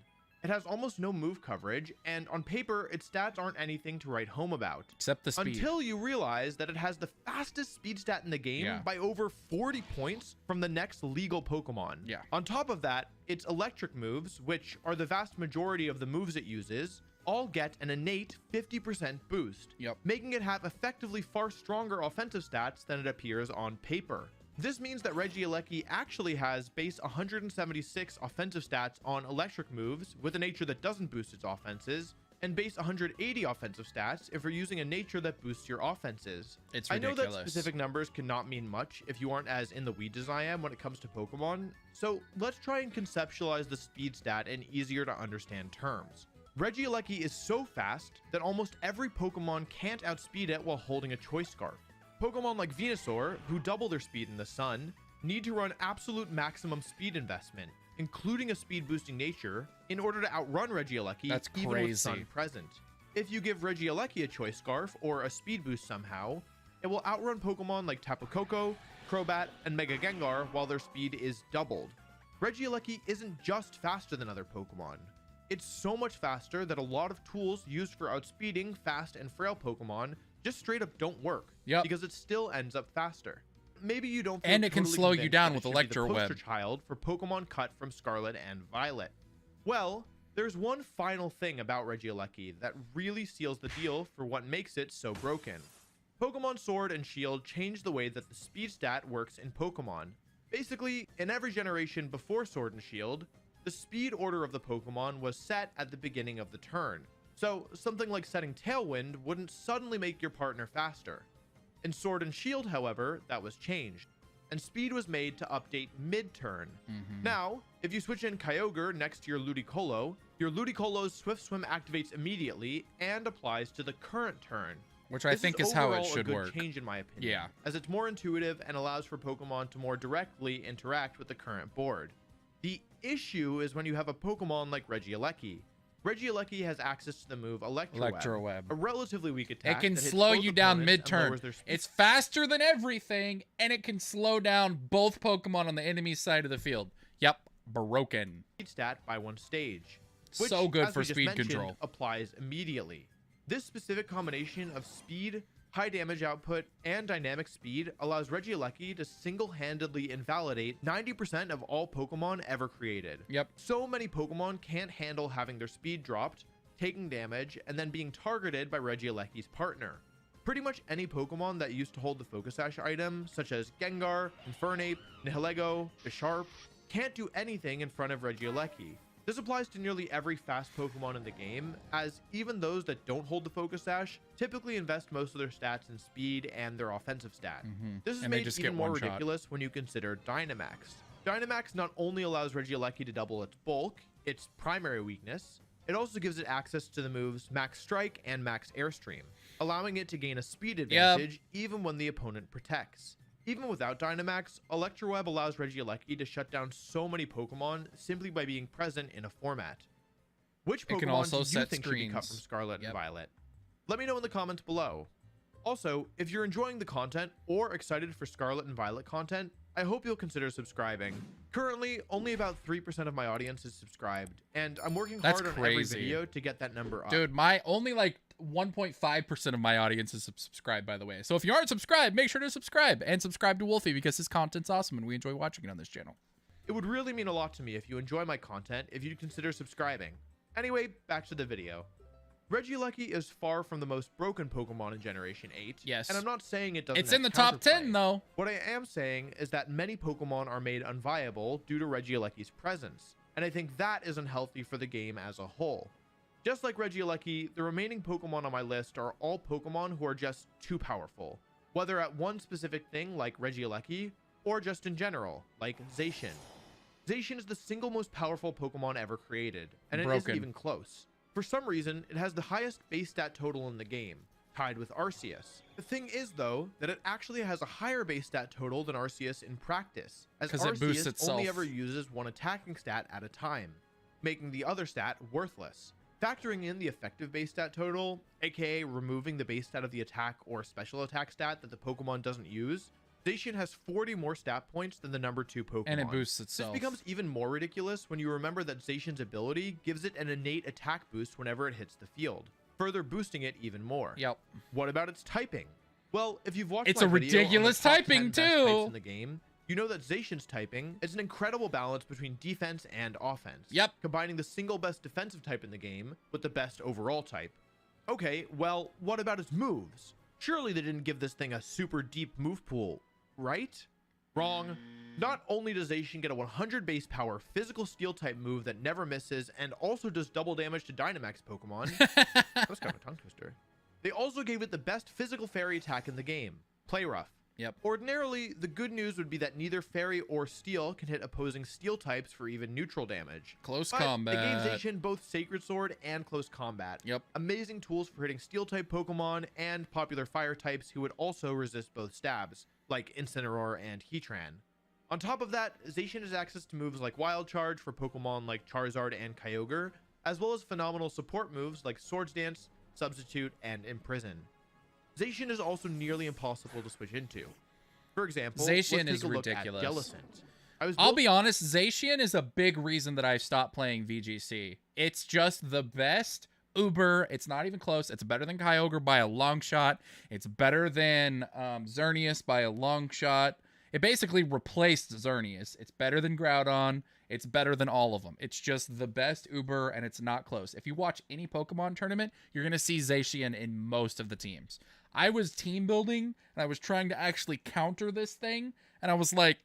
It has almost no move coverage, and on paper, its stats aren't anything to write home about. Except the speed. Until you realize that it has the fastest speed stat in the game Yeah. by over 40 points from the next legal Pokemon. Yeah. On top of that, its electric moves, which are the vast majority of the moves it uses, all get an innate 50% boost, making it have effectively far stronger offensive stats than it appears on paper. This means that Regieleki actually has base 176 offensive stats on electric moves with a nature that doesn't boost its offenses, and base 180 offensive stats if you're using a nature that boosts your offenses. It's I know ridiculous. that specific numbers cannot mean much if you aren't as in the weeds as I am when it comes to Pokemon, so let's try and conceptualize the speed stat in easier to understand terms. Regieleki is so fast that almost every Pokemon can't outspeed it while holding a Choice Scarf. Pokemon like Venusaur, who double their speed in the sun, need to run absolute maximum speed investment, including a speed boosting nature, in order to outrun Regieleki. That's even with crazy. sun present. If you give Regieleki a Choice Scarf or a speed boost somehow, it will outrun Pokemon like Tapu Koko, Crobat, and Mega Gengar while their speed is doubled. Regieleki isn't just faster than other Pokemon. It's so much faster that a lot of tools used for outspeeding fast and frail Pokemon just straight up don't work, because it still ends up faster. Maybe you don't feel And it can totally slow you convinced down that with it should be the Electro poster Web. child for Pokemon cut from Scarlet and Violet. Well, there's one final thing about Regieleki that really seals the deal for what makes it so broken. Pokemon Sword and Shield changed the way that the speed stat works in Pokemon. Basically, in every generation before Sword and Shield, the speed order of the Pokemon was set at the beginning of the turn. So something like setting Tailwind wouldn't suddenly make your partner faster. In Sword and Shield, however, that was changed, and speed was made to update mid-turn. Now, if you switch in Kyogre next to your Ludicolo's Swift Swim activates immediately and applies to the current turn. Which I This think is how it overall a should good work. change in my opinion, Yeah. as it's more intuitive and allows for Pokemon to more directly interact with the current board. The issue is when you have a Pokemon like Regieleki. Regieleki has access to the move Electro Web, a relatively weak attack. It can that hits slow both you down opponents and mid-turn. lowers their speed. It's faster than everything, and it can slow down both Pokemon on the enemy side of the field. Yep, broken. Stat by one stage, which, So good as for we just speed mentioned, control. applies immediately. This specific combination of speed, high damage output, and dynamic speed allows Regieleki to single-handedly invalidate 90% of all Pokemon ever created. Yep. So many Pokemon can't handle having their speed dropped, taking damage, and then being targeted by Regieleki's partner. Pretty much any Pokemon that used to hold the Focus Sash item, such as Gengar, Infernape, Nihilego, Bisharp, can't do anything in front of Regieleki. This applies to nearly every fast Pokemon in the game, as even those that don't hold the Focus Sash typically invest most of their stats in speed and their offensive stat. This is made even more ridiculous when you consider Dynamax. Dynamax not only allows Regieleki to double its bulk, its primary weakness, it also gives it access to the moves Max Strike and Max Airstream, allowing it to gain a speed advantage even when the opponent protects. Even without Dynamax, Electroweb allows Regieleki to shut down so many Pokemon simply by being present in a format. Which Pokemon do you think should be cut from Scarlet and Violet? Let me know in the comments below. Also, if you're enjoying the content or excited for Scarlet and Violet content, I hope you'll consider subscribing. Currently, only about 3% of my audience is subscribed, and I'm working hard on every video to get that number up. Dude, my only like 1.5% of my audience is subscribed, by the way. So if you aren't subscribed, make sure to subscribe and subscribe to Wolfie because his content's awesome and we enjoy watching it on this channel. It would really mean a lot to me if you enjoy my content if you'd consider subscribing. Anyway, back to the video. Regieleki is far from the most broken Pokemon in Generation 8. Yes. And I'm not saying it doesn't It's in the top 10, though. What I am saying is that many Pokemon are made unviable due to Regieleki's presence. And I think that is unhealthy for the game as a whole. Just like Regieleki, the remaining Pokemon on my list are all Pokemon who are just too powerful. Whether at one specific thing like Regieleki, or just in general, like Zacian. Zacian is the single most powerful Pokemon ever created, and it isn't even close. For some reason, it has the highest base stat total in the game, tied with Arceus. The thing is, though, that it actually has a higher base stat total than Arceus in practice, as Arceus only ever uses one attacking stat at a time, making the other stat worthless. Factoring in the effective base stat total, aka removing the base stat of the attack or special attack stat that the Pokemon doesn't use, Zacian has 40 more stat points than the number 2 Pokemon. And it boosts itself. This becomes even more ridiculous when you remember that Zacian's ability gives it an innate attack boost whenever it hits the field, further boosting it even more. Yep. What about its typing? Well, if you've watched it's a ridiculous typing too in the game, you know that Zacian's typing is an incredible balance between defense and offense. Yep. Combining the single best defensive type in the game with the best overall type. Okay, well, what about its moves? Surely they didn't give this thing a super deep move pool, right? Wrong. Not only does Zacian get a 100 base power physical steel type move that never misses and also does double damage to Dynamax Pokemon. That was kind of a tongue twister. They also gave it the best physical fairy attack in the game, Play Rough. Yep. Ordinarily, the good news would be that neither Fairy or Steel can hit opposing Steel types for even neutral damage. Close but combat. They gave Zacian both Sacred Sword and Close Combat. Yep. Amazing tools for hitting Steel type Pokemon and popular Fire types who would also resist both stabs, like Incineroar and Heatran. On top of that, Zacian has access to moves like Wild Charge for Pokemon like Charizard and Kyogre, as well as phenomenal support moves like Swords Dance, Substitute, and Imprison. Zacian is also nearly impossible to switch into. For example, Zacian is ridiculous. I'll be honest, Zacian is a big reason that I stopped playing VGC. It's just the best Uber. It's not even close. It's better than Kyogre by a long shot. It's better than Xerneas by a long shot. It basically replaced Xerneas. It's better than Groudon. It's better than all of them. It's just the best Uber, and it's not close. If you watch any Pokemon tournament, you're going to see Zacian in most of the teams. I was team building, and I was trying to actually counter this thing, and I was like,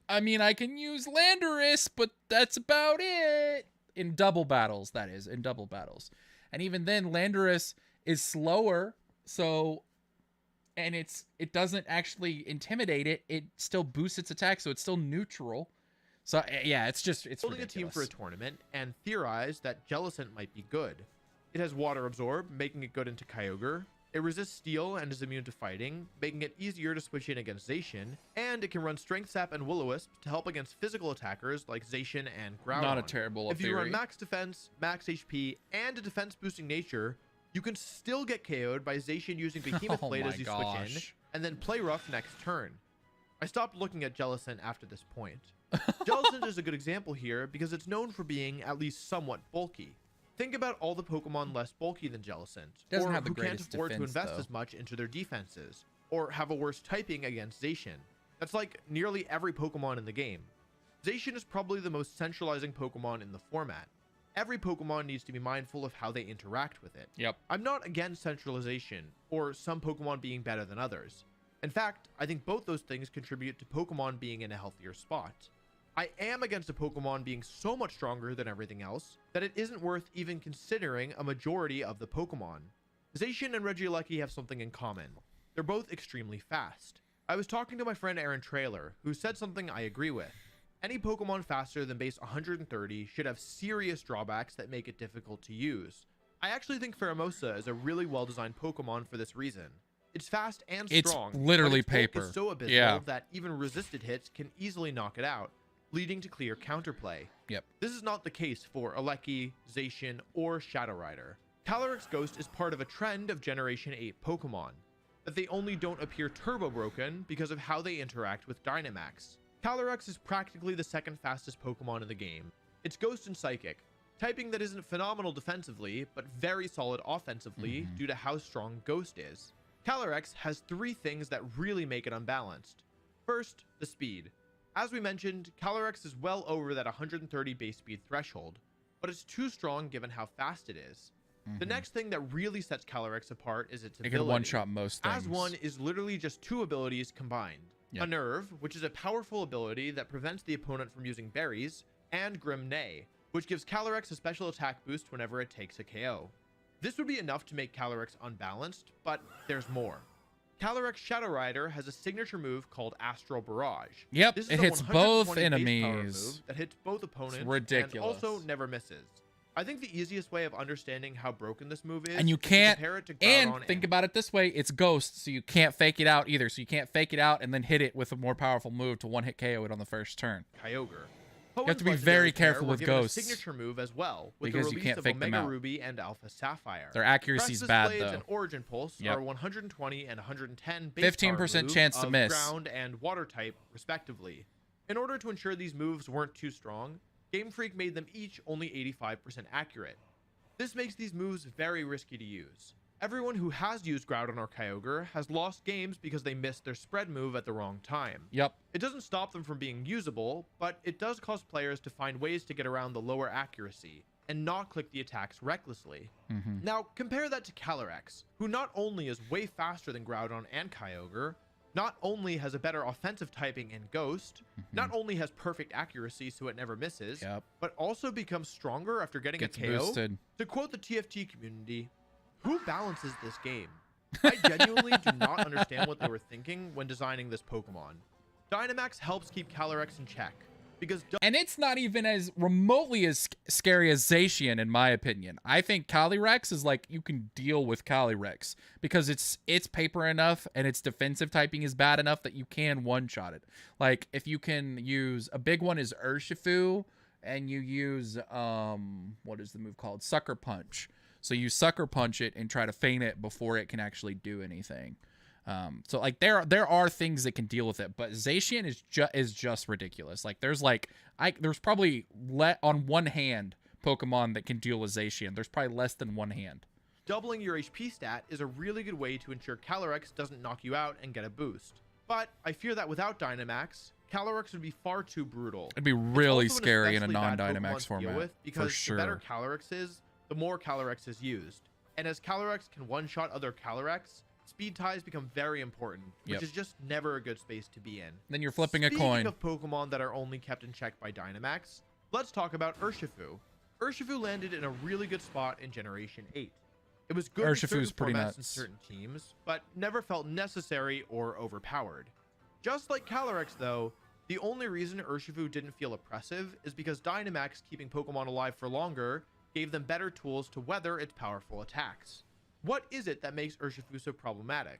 I mean, I can use Landorus, but that's about it. In double battles, that is, in double battles. And even then, Landorus is slower, so... and it doesn't actually intimidate it. It still boosts its attack, so it's still neutral. So yeah, it's building a team for a tournament and theorized that Jellicent might be good. It has Water Absorb, making it good into Kyogre. It resists Steel and is immune to fighting, making it easier to switch in against Zacian. And it can run Strength Sap and Will-O-Wisp to help against physical attackers like Zacian and Groudon. Not a terrible If you run max defense, max HP, and a defense boosting nature, you can still get KO'd by Zacian using Behemoth Blade as you switch in, and then Play Rough next turn. I stopped looking at Jellicent after this point. Jellicent is a good example here because it's known for being at least somewhat bulky. Think about all the Pokemon less bulky than Jellicent, or who can't afford to invest as much into their defenses, or have a worse typing against Zacian. That's like nearly every Pokemon in the game. Zacian is probably the most centralizing Pokemon in the format. every Pokemon needs to be mindful of how they interact with it. Yep. I'm not against centralization or some Pokemon being better than others. In fact, I think both those things contribute to Pokemon being in a healthier spot. I am against a Pokemon being so much stronger than everything else that it isn't worth even considering a majority of the Pokemon. Zacian and Regieleki have something in common. They're both extremely fast. I was talking to my friend Aaron Trailer, who said something I agree with. Any Pokemon faster than base 130 should have serious drawbacks that make it difficult to use. I actually think Pheromosa is a really well-designed Pokemon for this reason. It's fast and strong. It's literally but its bulk paper. is so abysmal that even resisted hits can easily knock it out, leading to clear counterplay. Yep. This is not the case for Aleki, Zacian, or Shadow Rider. Calyrex Ghost is part of a trend of Generation 8 Pokemon, that they only don't appear turbo broken because of how they interact with Dynamax. Calyrex is practically the second fastest Pokemon in the game. It's Ghost and Psychic, typing that isn't phenomenal defensively, but very solid offensively due to how strong Ghost is. Calyrex has 3 things that really make it unbalanced. First, the speed. As we mentioned, Calyrex is well over that 130 base speed threshold, but it's too strong given how fast it is. The next thing that really sets Calyrex apart is its ability. It can one-shot most things. As one is literally just 2 abilities combined. Yep. A Nerve, which is a powerful ability that prevents the opponent from using berries, and Grim Neigh, which gives Calyrex a special attack boost whenever it takes a KO. This would be enough to make Calyrex unbalanced, but there's more. Calyrex Shadow Rider has a signature move called Astral Barrage. Yep, This is it a hits 120 both base power enemies. move that hits both opponents ridiculous. and also never misses. I think the easiest way of understanding how broken this move is, And you is to can't, compare it to and Groudon think about it this way, it's Ghost, so you can't fake it out either. So you can't fake it out and then hit it with a more powerful move to one-hit KO it on the first turn. Kyogre. You have to be Poems very legendary pair careful were with given a Ghosts. signature move as well, with Because the you release can't of fake them Omega out. Ruby and Alpha Sapphire. Their accuracy's Precipice bad, Blades though. and Origin Pulse Yep. are 120 and 110 base 15% power move chance to of miss. ground and water type, respectively. In order to ensure these moves weren't too strong, Game Freak made them each only 85% accurate. This makes these moves very risky to use. Everyone who has used Groudon or Kyogre has lost games because they missed their spread move at the wrong time. Yep. It doesn't stop them from being usable, but it does cause players to find ways to get around the lower accuracy and not click the attacks recklessly. Now, compare that to Calyrex, who not only is way faster than Groudon and Kyogre, not only has a better offensive typing in Ghost, not only has perfect accuracy so it never misses, Yep. but also becomes stronger after getting Gets a KO. boosted. To quote the TFT community, who balances this game? I genuinely do not understand what they were thinking when designing this Pokemon. Dynamax helps keep Calyrex in check, because And it's not even as remotely as scary as Zacian, in my opinion. I think Calyrex is like, you can deal with Calyrex because it's paper enough and its defensive typing is bad enough that you can one-shot it. Like, if you can use, a big one is Urshifu, and you use, what is the move called? Sucker Punch. So you Sucker Punch it and try to feint it before it can actually do anything. So like there are things that can deal with it, but Zacian is just ridiculous. Like there's probably on one hand Pokemon that can deal with Zacian. There's probably less than one hand. doubling your HP stat is a really good way to ensure Calyrex doesn't knock you out and get a boost. But I fear that without Dynamax, Calyrex would be far too brutal. It'd be really It's also an scary in a especially bad non-Dynamax Pokemon to deal format, with because for sure. the better Calyrex is, the more Calyrex is used. And as Calyrex can one-shot other Calyrex, speed ties become very important, which Yep. is just never a good space to be in. Then you're flipping a Speaking coin. of Pokemon that are only kept in check by Dynamax, let's talk about Urshifu. Urshifu landed in a really good spot in Generation 8. It was good in Urshifu's certain pretty formats and nuts. certain teams, but never felt necessary or overpowered. Just like Calyrex, though, the only reason Urshifu didn't feel oppressive is because Dynamax keeping Pokemon alive for longer gave them better tools to weather its powerful attacks. What is it that makes Urshifu so problematic?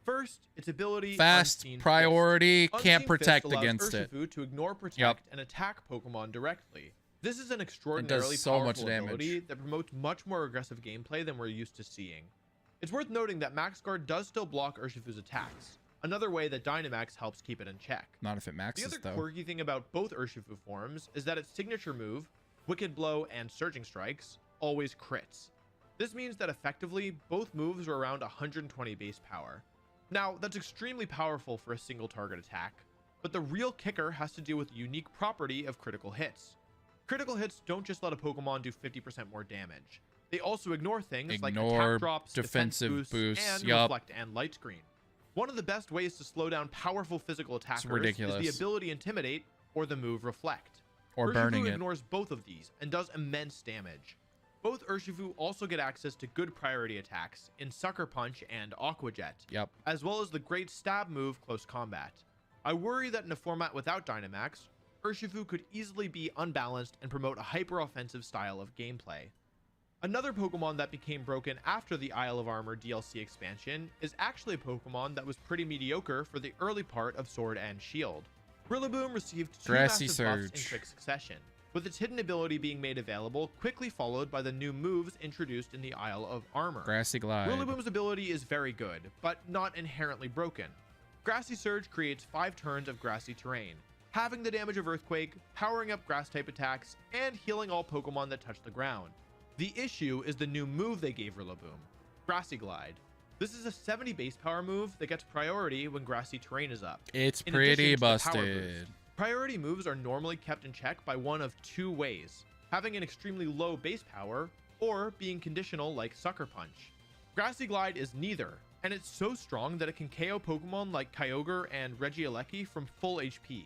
First, its ability Fast, Unseen Fist. priority, can't Unseen Fist protect allows against it. Urshifu to ignore, protect, Yep. and attack Pokemon directly. This is an extraordinarily so much powerful damage. ability that promotes much more aggressive gameplay than we're used to seeing. It's worth noting that Max Guard does still block Urshifu's attacks, another way that Dynamax helps keep it in check. Not if it The maxes, other though. quirky thing about both Urshifu forms is that its signature move, Wicked Blow and Surging Strikes, always crits. This means that effectively, both moves are around 120 base power. Now, that's extremely powerful for a single target attack, but the real kicker has to do with the unique property of critical hits. Critical hits don't just let a Pokemon do 50% more damage. They also ignore things like Ignore attack drops, defensive boosts, and yup. reflect and light screen. One of the best ways to slow down powerful physical attackers is ridiculous. the ability Intimidate or the move Reflect. Or Urshifu burning it. ignores both of these and does immense damage. Both Urshifu also get access to good priority attacks in Sucker Punch and Aqua Jet, Yep. as well as the great stab move Close Combat. I worry that in a format without Dynamax, Urshifu could easily be unbalanced and promote a hyper-offensive style of gameplay. Another Pokemon that became broken after the Isle of Armor DLC expansion is actually a Pokemon that was pretty mediocre for the early part of Sword and Shield. Rillaboom received 2 Grassy massive buffs in Surge. quick succession, with its hidden ability being made available, quickly followed by the new moves introduced in the Isle of Armor. Grassy Glide. Rillaboom's ability is very good, but not inherently broken. Grassy Surge creates 5 turns of grassy terrain, having the damage of Earthquake, powering up grass-type attacks, and healing all Pokemon that touch the ground. The issue is the new move they gave Rillaboom, Grassy Glide. This is a 70 base power move that gets priority when grassy terrain is up. It's In pretty addition to the power busted. boost. Priority moves are normally kept in check by one of 2 ways, having an extremely low base power or being conditional like Sucker Punch. Grassy Glide is neither, and it's so strong that it can KO Pokemon like Kyogre and Regieleki from full HP.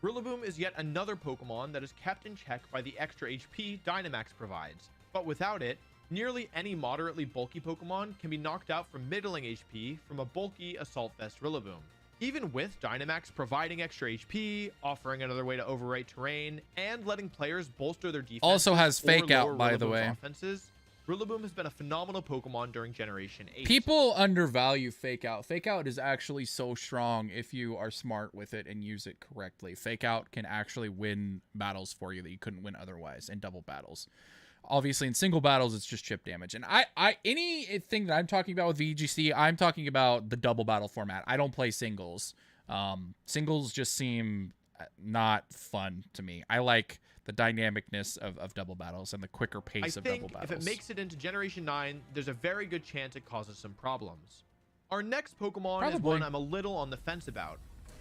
Rillaboom is yet another Pokemon that is kept in check by the extra HP Dynamax provides, but without it, nearly any moderately bulky Pokemon can be knocked out from middling HP from a bulky Assault Vest Rillaboom. Even with Dynamax providing extra HP, offering another way to overwrite terrain, and letting players bolster their defense, Also has Fake Out, by the way. offenses, Rillaboom has been a phenomenal Pokemon during Generation 8. People undervalue Fake Out. Fake Out is actually so strong if you are smart with it and use it correctly. Fake Out can actually win battles for you that you couldn't win otherwise in double battles. Obviously, in single battles, it's just chip damage. And anything that I'm talking about with VGC, I'm talking about the double battle format. I don't play singles. Singles just seem not fun to me. I like the dynamicness of double battles and the quicker pace of double battles. If it makes it into Generation 9, there's a very good chance it causes some problems. Our next Pokemon is one I'm a little on the fence about.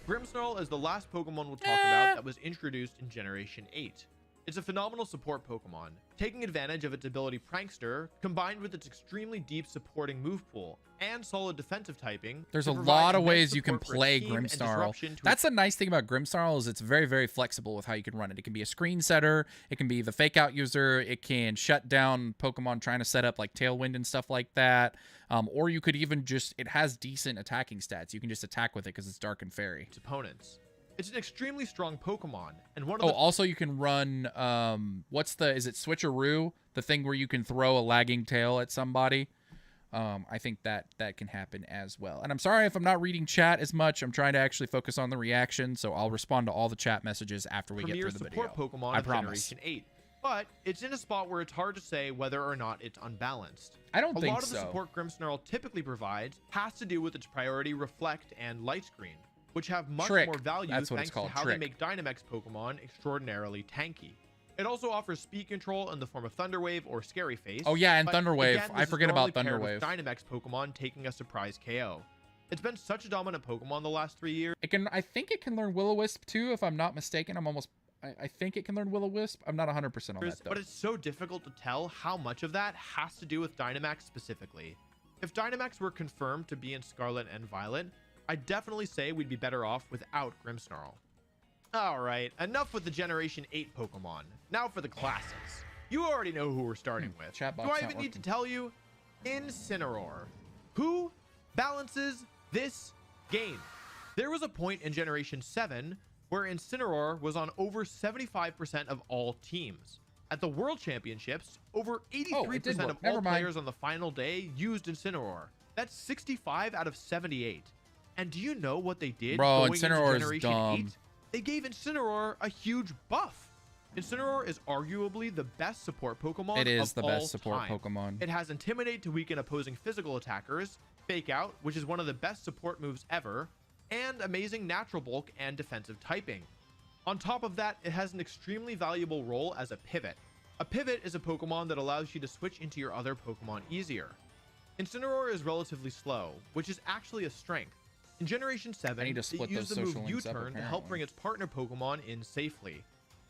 Grimmsnarl is the last Pokemon we'll talk about that was introduced in Generation 8. It's a phenomenal support Pokemon, taking advantage of its ability Prankster, combined with its extremely deep supporting move pool and solid defensive typing. There's to a provide lot of immense ways you can support for its play team and Grimmsnarl. disruption to That's the nice thing about Grimmsnarl is it's very, very flexible with how you can run it. It can be a screen setter. It can be the Fake Out user. It can shut down Pokemon trying to set up like Tailwind and stuff like that. Or you could even just, it has decent attacking stats. You can just attack with it because it's Dark and Fairy. its opponents. It's an extremely strong Pokemon, and one of the Also you can run, is it Switcheroo? The thing where you can throw a lagging tail at somebody. I think that can happen as well. And I'm sorry if I'm not reading chat as much. I'm trying to actually focus on the reaction, so I'll respond to all the chat messages after we get premier through the video. support Pokemon I of promise. Generation 8. But it's in a spot where it's hard to say whether or not it's unbalanced. I don't think A lot of the so. support Grimmsnarl typically provides has to do with its priority Reflect and Light Screen, which have much Trick. more value That's what thanks it's called, to how Trick. they make Dynamax Pokemon extraordinarily tanky. It also offers speed control in the form of Thunder Wave or Scary Face. Oh, yeah, and but Thunder Wave. again, I this is forget about normally paired Thunder with Wave. Dynamax Pokemon taking a surprise KO. It's been such a dominant Pokemon the last 3 years. I think it can learn Will-O-Wisp too, if I'm not mistaken. I think it can learn Will-O-Wisp. I'm not 100% on that though. But it's so difficult to tell how much of that has to do with Dynamax specifically. If Dynamax were confirmed to be in Scarlet and Violet, I'd definitely say we'd be better off without Grimmsnarl. Alright, enough with the Generation 8 Pokemon. Now for the classics. You already know who we're starting with. Chat Do box I not even need to working. tell you? Incineroar. Who balances this game? There was a point in Generation 7 where Incineroar was on over 75% of all teams. At the World Championships, over 83% work. of Never all mind. players on the final day used Incineroar. That's 65 out of 78. And do you know what they did Bro, going into Incineroar is Generation dumb. 8? They gave Incineroar a huge buff. Incineroar is arguably the best support Pokemon It is of the all best support time. Pokemon. It has Intimidate to weaken opposing physical attackers, Fake Out, which is one of the best support moves ever, and amazing Natural Bulk and defensive typing. On top of that, it has an extremely valuable role as a pivot. A pivot is a Pokemon that allows you to switch into your other Pokemon easier. Incineroar is relatively slow, which is actually a strength. In Generation 7, need to it split used those the move social links up, U-turn to help apparently. bring its partner Pokemon in safely.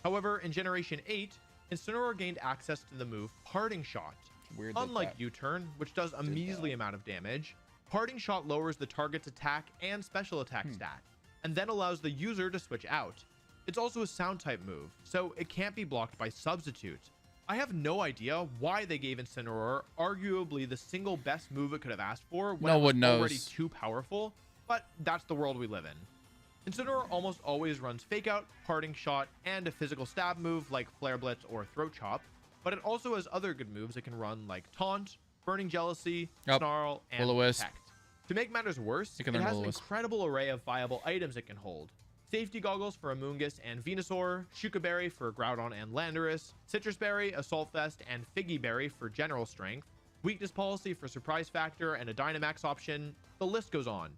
However, in Generation 8, Incineroar gained access to the move Parting Shot. Weird that Unlike that U-Turn, which does a measly amount of damage, Parting Shot lowers the target's attack and special attack stat, and then allows the user to switch out. It's also a sound type move, so it can't be blocked by Substitute. I have no idea why they gave Incineroar arguably the single best move it could have asked for when No it was one knows. already too powerful, but that's the world we live in. Incineroar almost always runs Fake Out, Parting Shot, and a physical stab move like Flare Blitz or Throat Chop, but it also has other good moves it can run like Taunt, Burning Jealousy, Yep. Snarl, and Will-O-Wisp. Protect. To make matters worse, You it can learn has an Will-O-Wisp. incredible array of viable items it can hold. Safety Goggles for Amoonguss and Venusaur, Shuka Berry for Groudon and Landorus, Citrus Berry, Assault Vest, and Figgy Berry for General Strength, Weakness Policy for Surprise Factor and a Dynamax option, the list goes on.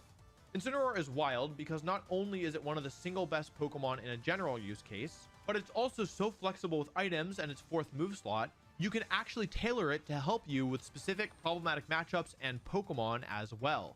Incineroar is wild because not only is it one of the single best Pokemon in a general use case, but it's also so flexible with items and its 4th move slot, you can actually tailor it to help you with specific problematic matchups and Pokemon as well.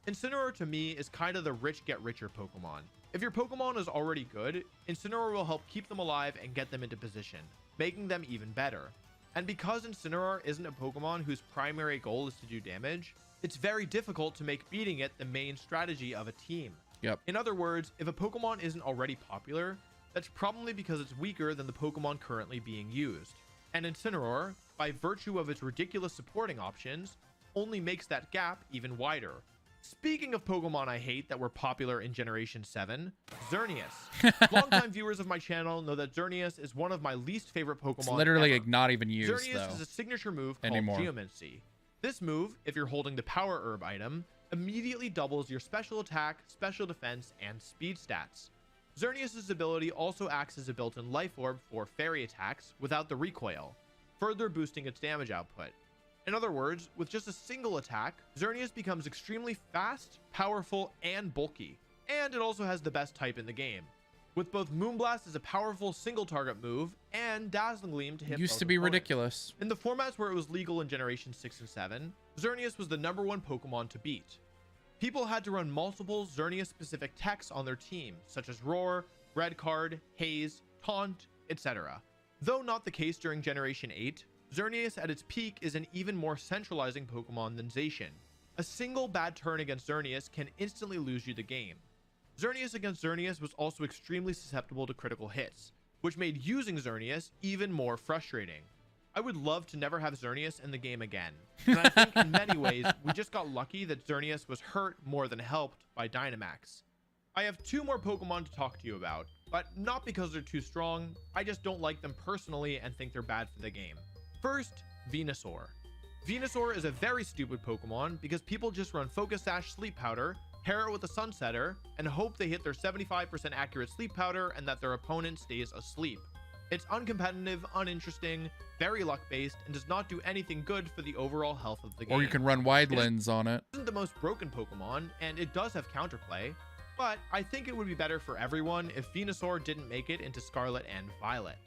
Incineroar to me is kind of the rich get richer Pokemon. If your Pokemon is already good, Incineroar will help keep them alive and get them into position, making them even better. And because Incineroar isn't a Pokemon whose primary goal is to do damage, it's very difficult to make beating it the main strategy of a team. Yep. In other words, if a Pokemon isn't already popular, that's probably because it's weaker than the Pokemon currently being used. And Incineroar, by virtue of its ridiculous supporting options, only makes that gap even wider. Speaking of Pokemon I hate that were popular in Generation 7, Xerneas. Longtime viewers of my channel know that Xerneas is one of my least favorite Pokemon It's literally ever. not even used Xerneas though. is a signature move called Anymore. Geomancy. This move, if you're holding the Power Herb item, immediately doubles your special attack, special defense, and speed stats. Xerneas' ability also acts as a built-in life orb for fairy attacks without the recoil, further boosting its damage output. In other words, with just a single attack, Xerneas becomes extremely fast, powerful, and bulky, and it also has the best type in the game, with both Moonblast as a powerful single target move and Dazzling Gleam to hit Used both to be opponents. ridiculous. In the formats where it was legal in Generation 6 and 7, Xerneas was the #1 Pokemon to beat. People had to run multiple Xerneas-specific techs on their team, such as Roar, Red Card, Haze, Taunt, etc. Though not the case during Generation 8, Xerneas at its peak is an even more centralizing Pokemon than Zacian. A single bad turn against Xerneas can instantly lose you the game. Xerneas against Xerneas was also extremely susceptible to critical hits, which made using Xerneas even more frustrating. I would love to never have Xerneas in the game again, and I think in many ways we just got lucky that Xerneas was hurt more than helped by Dynamax. I have 2 more Pokemon to talk to you about, but not because they're too strong, I just don't like them personally and think they're bad for the game. First, Venusaur. Venusaur is a very stupid Pokemon because people just run Focus Sash Sleep Powder, pair it with a Sunsetter, and hope they hit their 75% accurate Sleep Powder and that their opponent stays asleep. It's uncompetitive, uninteresting, very luck-based, and does not do anything good for the overall health of the game. Or you can run Wide Lens on it. It isn't the most broken Pokemon, and it does have counterplay, but I think it would be better for everyone if Venusaur didn't make it into Scarlet and Violet.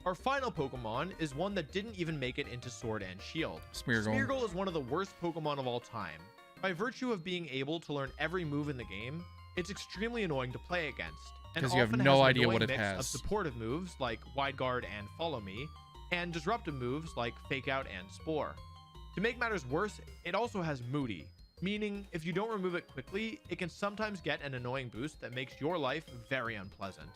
Our final Pokemon is one that didn't even make it into Sword and Shield. Smeargle. Smeargle is one of the worst Pokemon of all time. By virtue of being able to learn every move in the game, it's extremely annoying to play against. And 'Cause you have often no has an idea what annoying it mix has. Of supportive moves like Wide Guard and Follow Me, and disruptive moves like Fake Out and Spore. To make matters worse, it also has Moody, meaning if you don't remove it quickly, it can sometimes get an annoying boost that makes your life very unpleasant.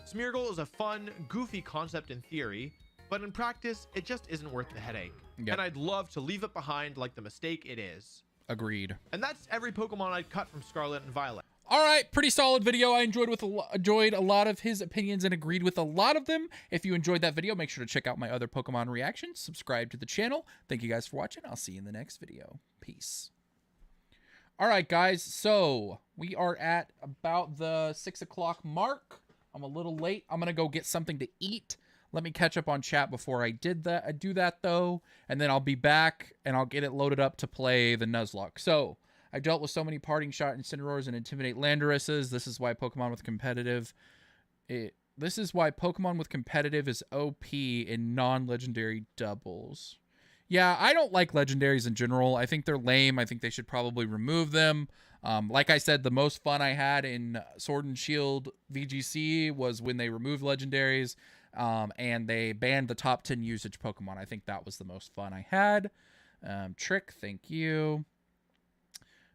Smeargle is a fun, goofy concept in theory, but in practice, it just isn't worth the headache. Yep. And I'd love to leave it behind like the mistake it is. Agreed. And that's every Pokemon I'd cut from Scarlet and Violet. All right, pretty solid video. I enjoyed a lot of his opinions and agreed with a lot of them. If you enjoyed that video, make sure to check out my other Pokemon reactions. Subscribe to the channel. Thank you guys for watching. I'll see you in the next video. Peace. All right, guys. So we are at about the 6 o'clock mark. I'm a little late. I'm gonna go get something to eat. Let me catch up on chat before I do that though, and then I'll be back and I'll get it loaded up to play the Nuzlocke. So I dealt with so many Parting Shot Incineroars and Intimidate Landoruses. This is why Pokemon with competitive is OP in non-legendary doubles. Yeah, I don't like legendaries in general. I think they're lame. I think they should probably remove them. Like I said, the most fun I had in Sword and Shield VGC was when they removed legendaries. and they banned the top 10 usage Pokemon. I think that was the most fun I had. Trick, thank you.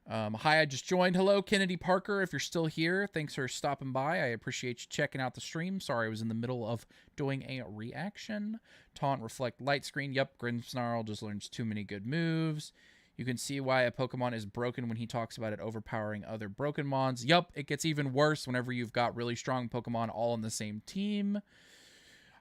Hi, I just joined. Hello, Kennedy Parker. If you're still here, thanks for stopping by. I appreciate you checking out the stream. Sorry, I was in the middle of doing a reaction. Taunt, Reflect, Light Screen. Yep, Grimmsnarl just learns too many good moves. You can see why a Pokemon is broken when he talks about it overpowering other broken mons. Yup, it gets even worse whenever you've got really strong Pokemon all on the same team.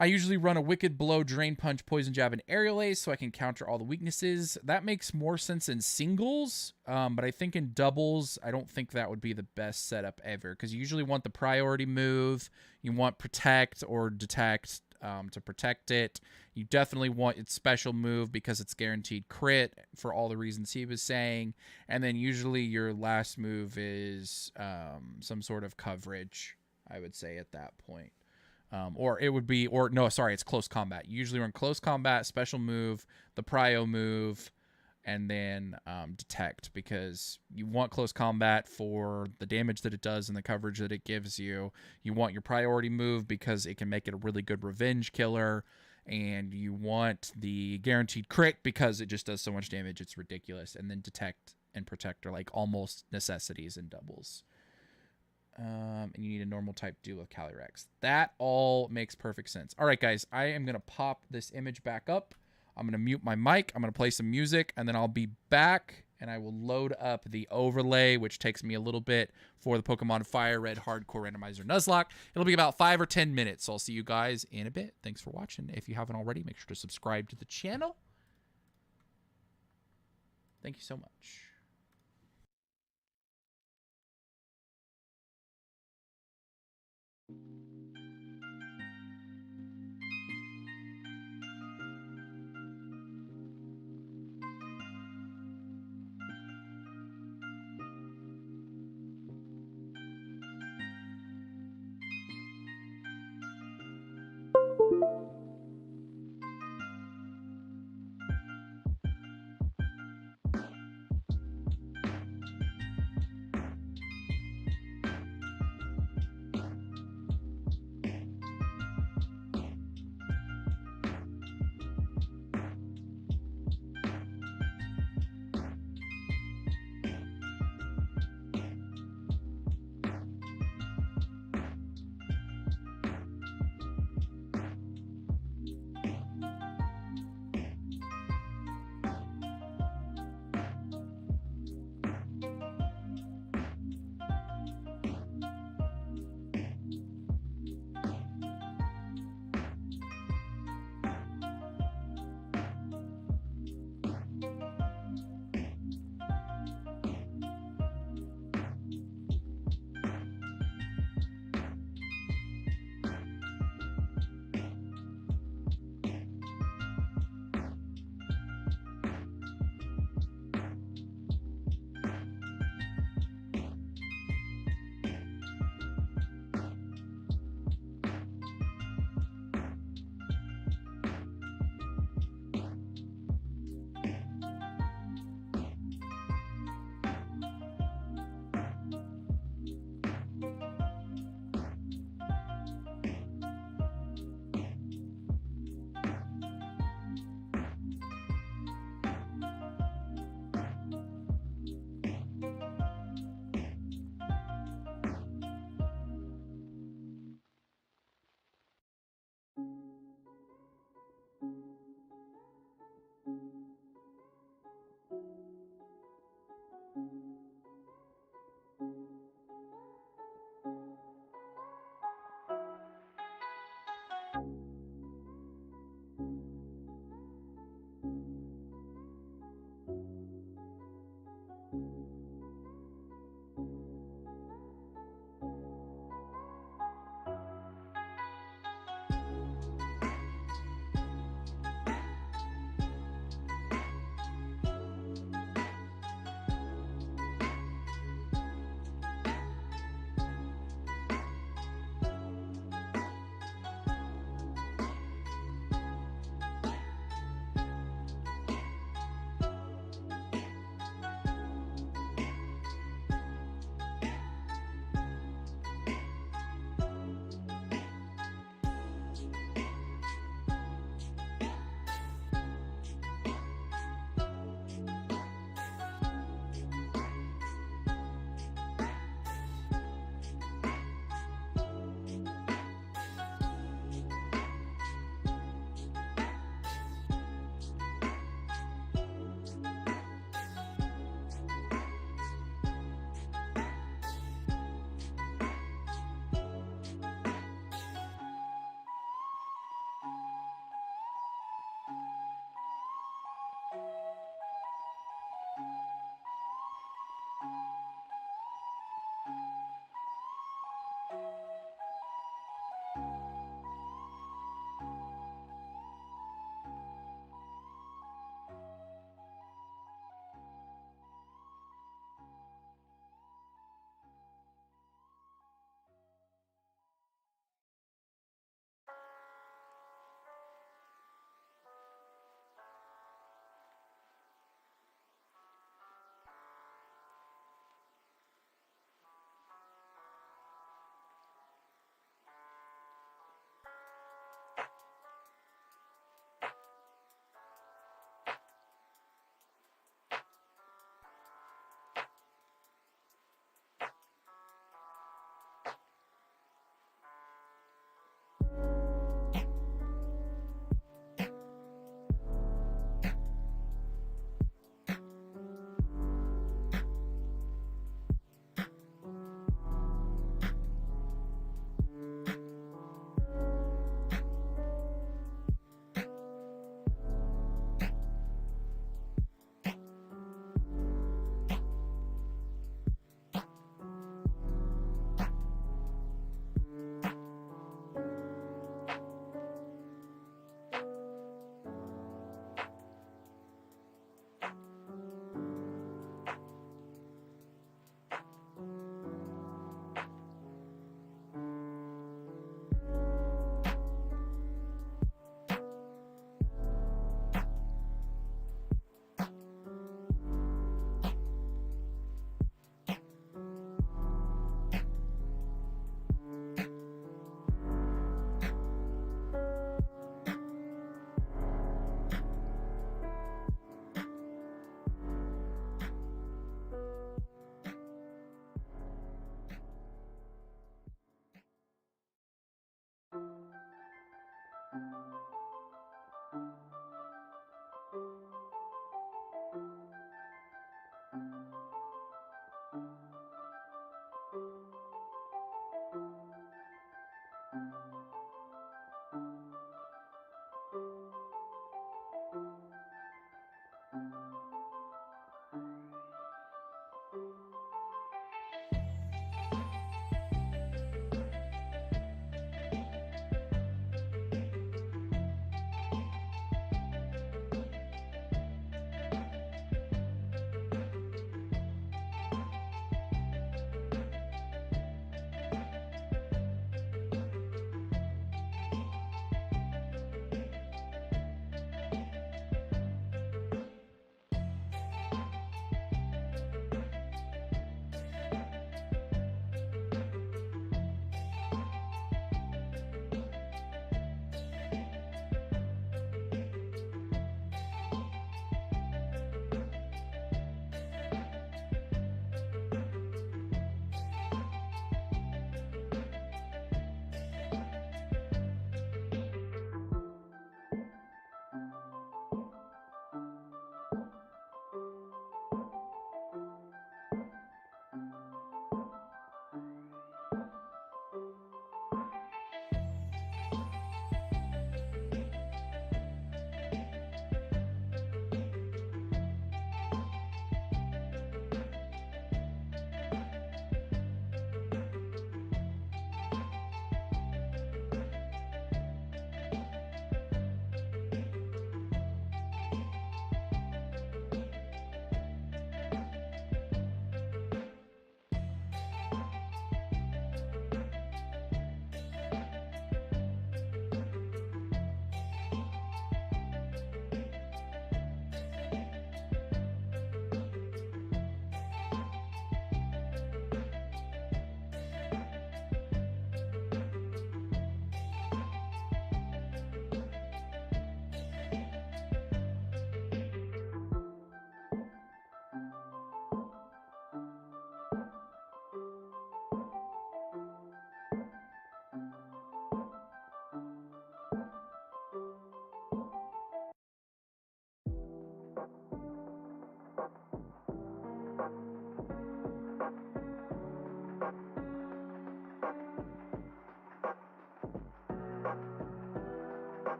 I usually run a Wicked Blow, Drain Punch, Poison Jab, and Aerial Ace so I can counter all the weaknesses. That makes more sense in singles, but I think in doubles, I don't think that would be the best setup ever, because you usually want the priority move. You want Protect or Detect to protect it. You definitely want its special move because it's guaranteed crit for all the reasons he was saying. And then usually your last move is some sort of coverage, I would say, at that point. Or it would be, or no, sorry, it's close combat. You usually run close combat, special move, the prio move, and then detect, because you want close combat for the damage that it does and the coverage that it gives you. You want your priority move because it can make it a really good revenge killer. And you want the guaranteed crit because it just does so much damage, it's ridiculous. And then detect and protect are like almost necessities in doubles. And you need a normal type duel with Calyrex. That all makes perfect sense. All right, guys, I am going to pop this image back up. I'm going to mute my mic. I'm going to play some music, and then I'll be back, and I will load up the overlay, which takes me a little bit for the Pokemon FireRed Hardcore Randomizer Nuzlocke. It'll be about 5 or 10 minutes, so I'll see you guys in a bit. Thanks for watching. If you haven't already, make sure to subscribe to the channel. Thank you so much.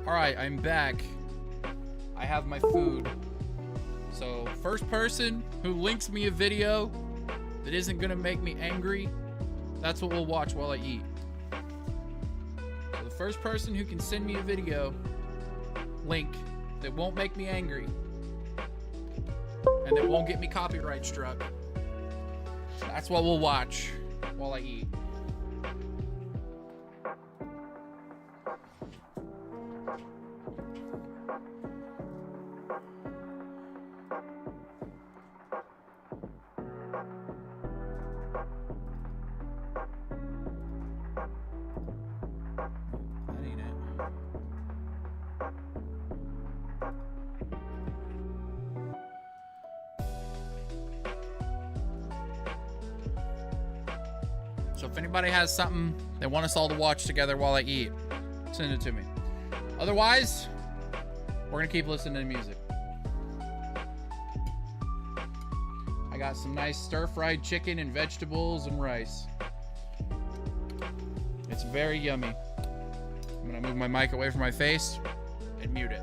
All right, I'm back. I have my food. So first person who links me a video that isn't gonna make me angry, that's what we'll watch while I eat. So the first person who can send me a video link that won't make me angry and that won't get me copyright struck, that's what we'll watch while I eat. That ain't it. So if anybody has something they want us all to watch together while I eat, send it to me. Otherwise, we're gonna keep listening to music. I got some nice stir-fried chicken and vegetables and rice. It's very yummy. I'm gonna move my mic away from my face and mute it.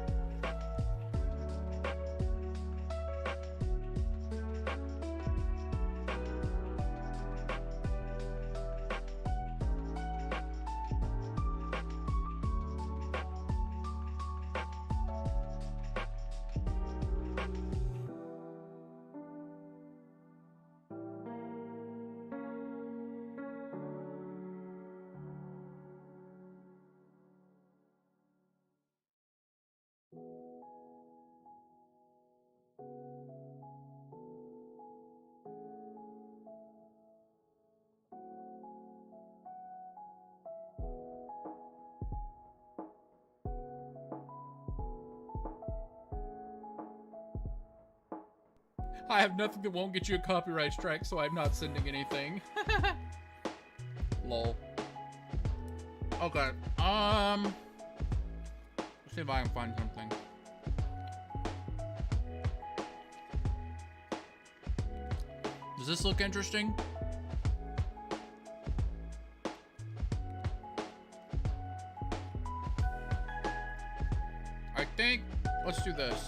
I have nothing that won't get you a copyright strike, so I'm not sending anything. Lol. Okay. Let's see if I can find something. Does this look interesting? I think let's do this.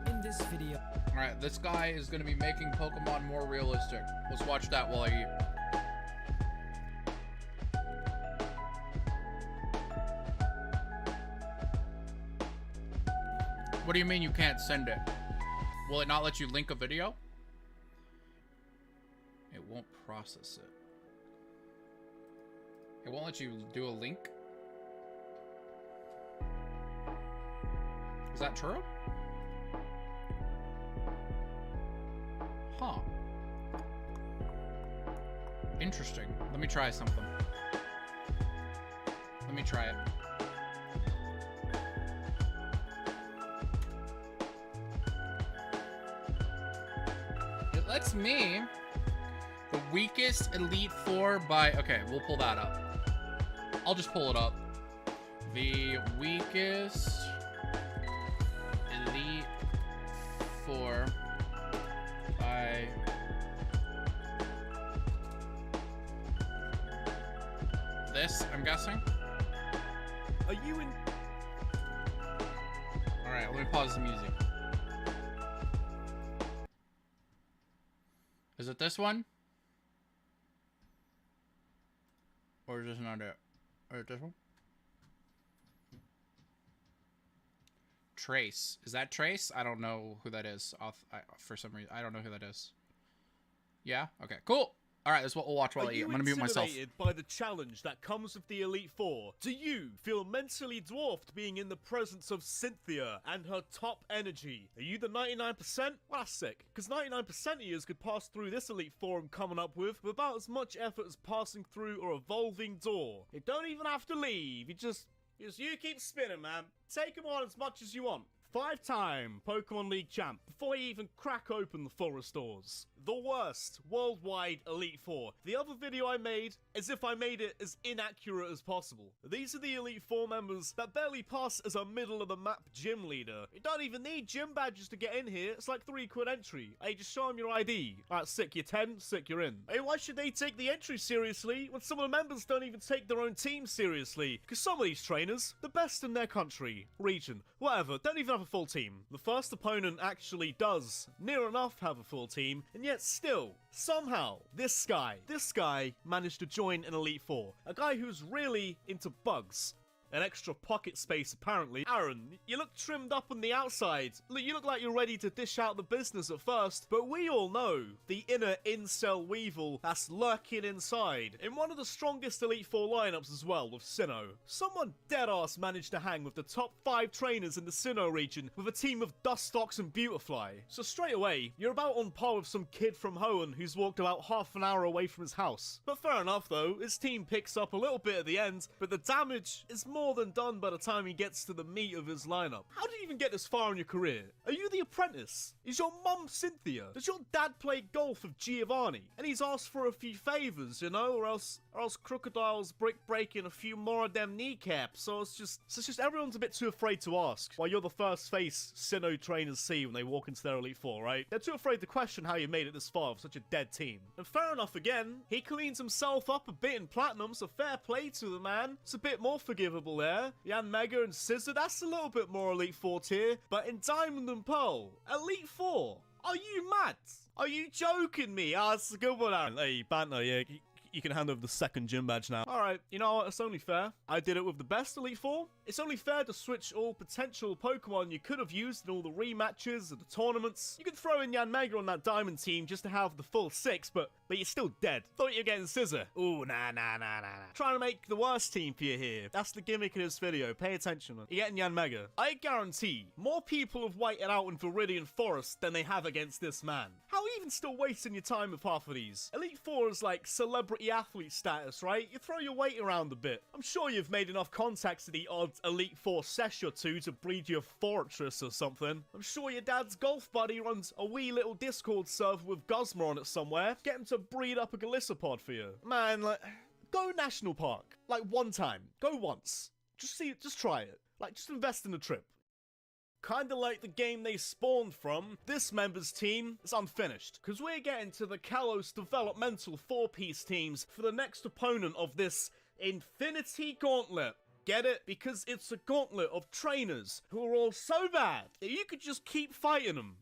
In this video. All right, this guy is going to be making Pokemon more realistic. Let's watch that while I eat. What do you mean you can't send it? Will it not let you link a video? It won't process it. It won't let you do a link? Is that true? Huh. Interesting. Let me try something. Let me try it. It lets me, the weakest Elite Four by, okay, we'll pull that up. I'll just pull it up. The weakest Elite Four by this, I'm guessing. Are you in? All right, let me pause the music. Is it this one? Or is this not it? Or this one? Trace. Is that Trace? I don't know who that is. For some reason, I don't know who that is. Yeah? Okay, cool. All right, that's what we'll watch while I eat. I'm going to mute myself. By the challenge that comes with the Elite Four? Do you feel mentally dwarfed being in the presence of Cynthia and her top energy? Are you the 99%? Well, that's sick, because 99% of you could pass through this Elite Four I'm coming up with about as much effort as passing through a revolving door. You don't even have to leave, you keep spinning, man. Take them on as much as you want. 5-time Pokemon League champ before you even crack open the forest doors. The worst worldwide Elite Four. The other video I made, as if I made it as inaccurate as possible. These are the Elite Four members that barely pass as a middle of the map gym leader. You don't even need gym badges to get in here. It's like £3 entry. Hey, just show them your ID. Alright, sick, you're 10, sick, you're in. Hey, why should they take the entry seriously when some of the members don't even take their own team seriously? Because some of these trainers, the best in their country, region, whatever, don't even have a full team. The first opponent actually does near enough have a full team, and yet still, somehow, this guy managed to join an Elite Four. A guy who's really into bugs. An extra pocket space, apparently. Aaron, you look trimmed up on the outside. You look like you're ready to dish out the business at first, but we all know the inner incel weevil that's lurking inside. In one of the strongest Elite Four lineups as well, with Sinnoh. Someone deadass managed to hang with the top 5 trainers in the Sinnoh region with a team of Dustox and Beautifly. So straight away, you're about on par with some kid from Hoenn who's walked about half an hour away from his house. But fair enough though, his team picks up a little bit at the end, but the damage is more than done by the time he gets to the meat of his lineup. How did you even get this far in your career? Are you the apprentice? Is your mum Cynthia? Does your dad play golf with Giovanni? And he's asked for a few favors, you know, or else Crocodile's breaking a few more of them kneecaps. So it's just everyone's a bit too afraid to ask. While you're the first face Sinnoh trainers see when they walk into their Elite Four, right? They're too afraid to question how you made it this far with such a dead team. And fair enough again, he cleans himself up a bit in Platinum, so fair play to the man. It's a bit more forgivable there. Yanmega and Scissor, that's a little bit more Elite Four tier. But in Diamond and Pearl, Elite Four? Are you mad? Are you joking me? Ah, it's a good one, Aaron. Hey, banter, yeah. You can hand over the second gym badge now. Alright, you know what? It's only fair. I did it with the best Elite Four. It's only fair to switch all potential Pokemon you could have used in all the rematches and the tournaments. You could throw in Yanmega on that Diamond team just to have the full 6, but you're still dead. Thought you were getting Scissor. Ooh, nah. Trying to make the worst team for you here. That's the gimmick of this video. Pay attention. You're getting Yanmega. I guarantee more people have waited out in Viridian Forest than they have against this man. How are you even still wasting your time with half of these? Elite Four is like celebrity your athlete status, right? You throw your weight around a bit. I'm sure you've made enough contacts to the odd Elite Four sesh or two to breed your fortress or something. I'm sure your dad's golf buddy runs a wee little Discord server with Gosma on it somewhere. Get him to breed up a Galissapod for you. Man, like, go National Park. Like, one time. Go once. Just try it. Like, just invest in the trip. Kinda like the game they spawned from, this member's team is unfinished, because we're getting to the Kalos developmental 4-piece teams for the next opponent of this Infinity Gauntlet. Get it? Because it's a gauntlet of trainers who are all so bad that you could just keep fighting them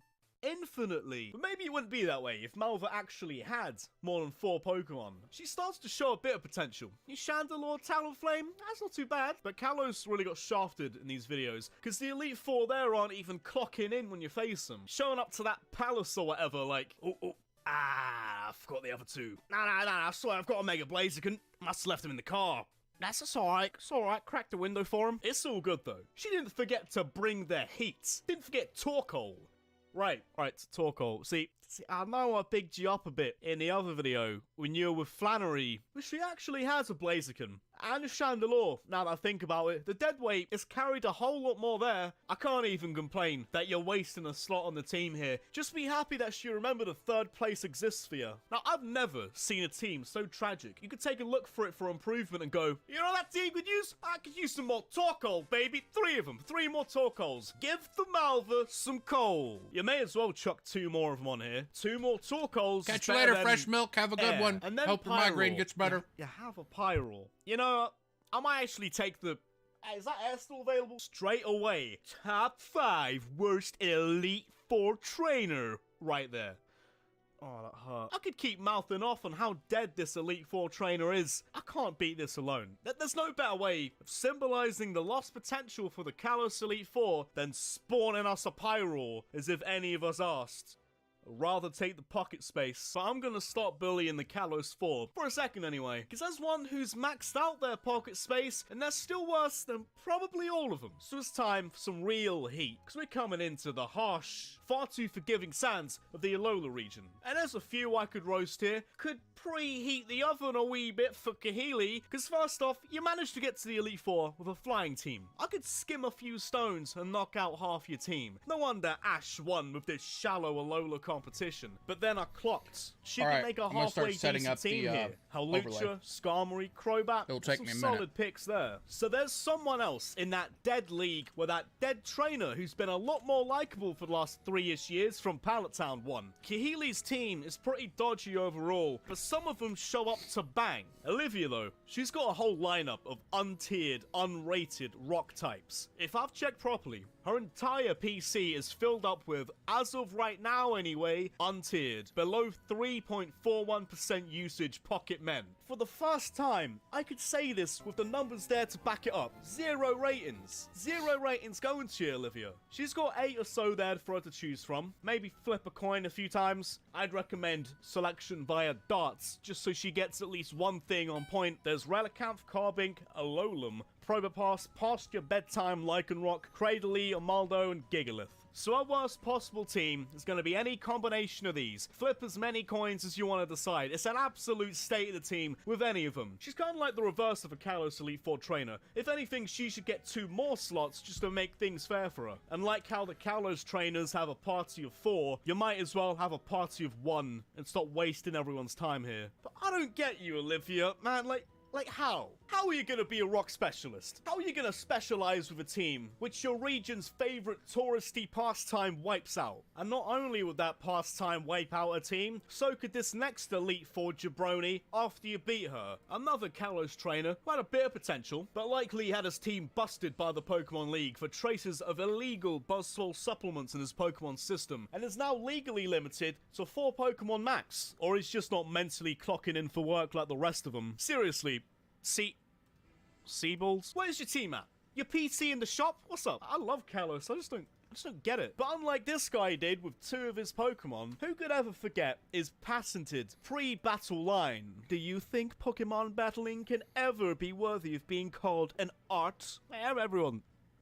infinitely. But maybe it wouldn't be that way if Malva actually had more than 4 Pokemon. She starts to show a bit of potential. You Chandelure, Talonflame, that's not too bad. But Kalos really got shafted in these videos, because the Elite Four there aren't even clocking in when you face them. Showing up to that palace or whatever, like, I forgot the other 2. Nah, I swear I've got a Mega Blaziken. Must have left him in the car. That's alright. It's alright. Crack the window for him. It's all good, though. She didn't forget to bring their heat. Didn't forget Torkoal. Right, Torkoal. See, I know I bigged you up a bit in the other video when you were with Flannery, but she actually has a Blaziken and a Chandelure. Now that I think about it, the dead weight is carried a whole lot more there. I can't even complain that you're wasting a slot on the team here. Just be happy that she remembered the 3rd place exists for you. Now, I've never seen a team so tragic. You could take a look for it for improvement and go, you know that team could use? I could use some more Torkoal, baby. 3 of them. 3 more Torkoals. Give the Malva some coal. You may as well chuck 2 more of them on here. 2 more Torkoals. Catch you later, Fresh Milk. Have a good one. And then Hope your migraine gets better. You have a Pyroar. You know, I might actually take the... Is that air still available? Straight away. Top 5 worst Elite Four trainer. Right there. Oh, that hurt. I could keep mouthing off on how dead this Elite Four trainer is. I can't beat this alone. There's no better way of symbolizing the lost potential for the Kalos Elite Four than spawning us a Pyroar, as if any of us asked. I'd rather take the pocket space, so I'm gonna stop bullying the Kalos 4, for a second anyway, because there's one who's maxed out their pocket space, and they're still worse than probably all of them. So it's time for some real heat, because we're coming into the harsh, far too forgiving sands of the Alola region. And there's a few I could roast here. Could preheat the oven a wee bit for Kahili, because first off, you managed to get to the Elite Four with a flying team. I could skim a few stones and knock out half your team. No wonder Ash won with this shallow Alola competition. But then I clocked. She can make a halfway decent team here. Hawlucha, Skarmory, Crobat. It'll take me a some minute. solid picks there. So there's someone else in that dead league with that dead trainer who's been a lot more likable for the last 3-ish years from Pallet Town 1. Kahili's team is pretty dodgy overall, but some of them show up to bang. Olivia though, she's got a whole lineup of untiered, unrated rock types. If I've checked properly, her entire PC is filled up with, as of right now anyway, untiered, below 3.41% usage pocket men. For the first time, I could say this with the numbers there to back it up. 0 ratings. 0 ratings going to you, Olivia. She's got 8 or so there for her to choose from. Maybe flip a coin a few times. I'd recommend selection via darts, just so she gets at least one thing on point. There's Relicanth, Carbink, Alolan, Probopass, Pasture, Bedtime, Lycanroc, Cradily, Amaldo, and Gigalith. So our worst possible team is going to be any combination of these. Flip as many coins as you want to decide. It's an absolute state of the team with any of them. She's kind of like the reverse of a Kalos Elite Four trainer. If anything, she should get 2 more slots just to make things fair for her. And like how the Kalos trainers have a party of 4, you might as well have a party of 1 and stop wasting everyone's time here. But I don't get you, Olivia. Man, like how? How are you gonna be a rock specialist? How are you gonna specialize with a team which your region's favorite touristy pastime wipes out? And not only would that pastime wipe out a team, so could this next Elite Four jabroni after you beat her. Another Kalos trainer who had a bit of potential, but likely had his team busted by the Pokemon League for traces of illegal Buzzsaw supplements in his Pokemon system, and is now legally limited to 4 Pokemon max. Or he's just not mentally clocking in for work like the rest of them. Seriously, Seaballs? Where's your team at? Your PC in the shop? What's up? I love Kalos, I just don't get it. But unlike this guy did with 2 of his Pokemon, who could ever forget his patented pre-battle line? Do you think Pokemon battling can ever be worthy of being called an art? Everyone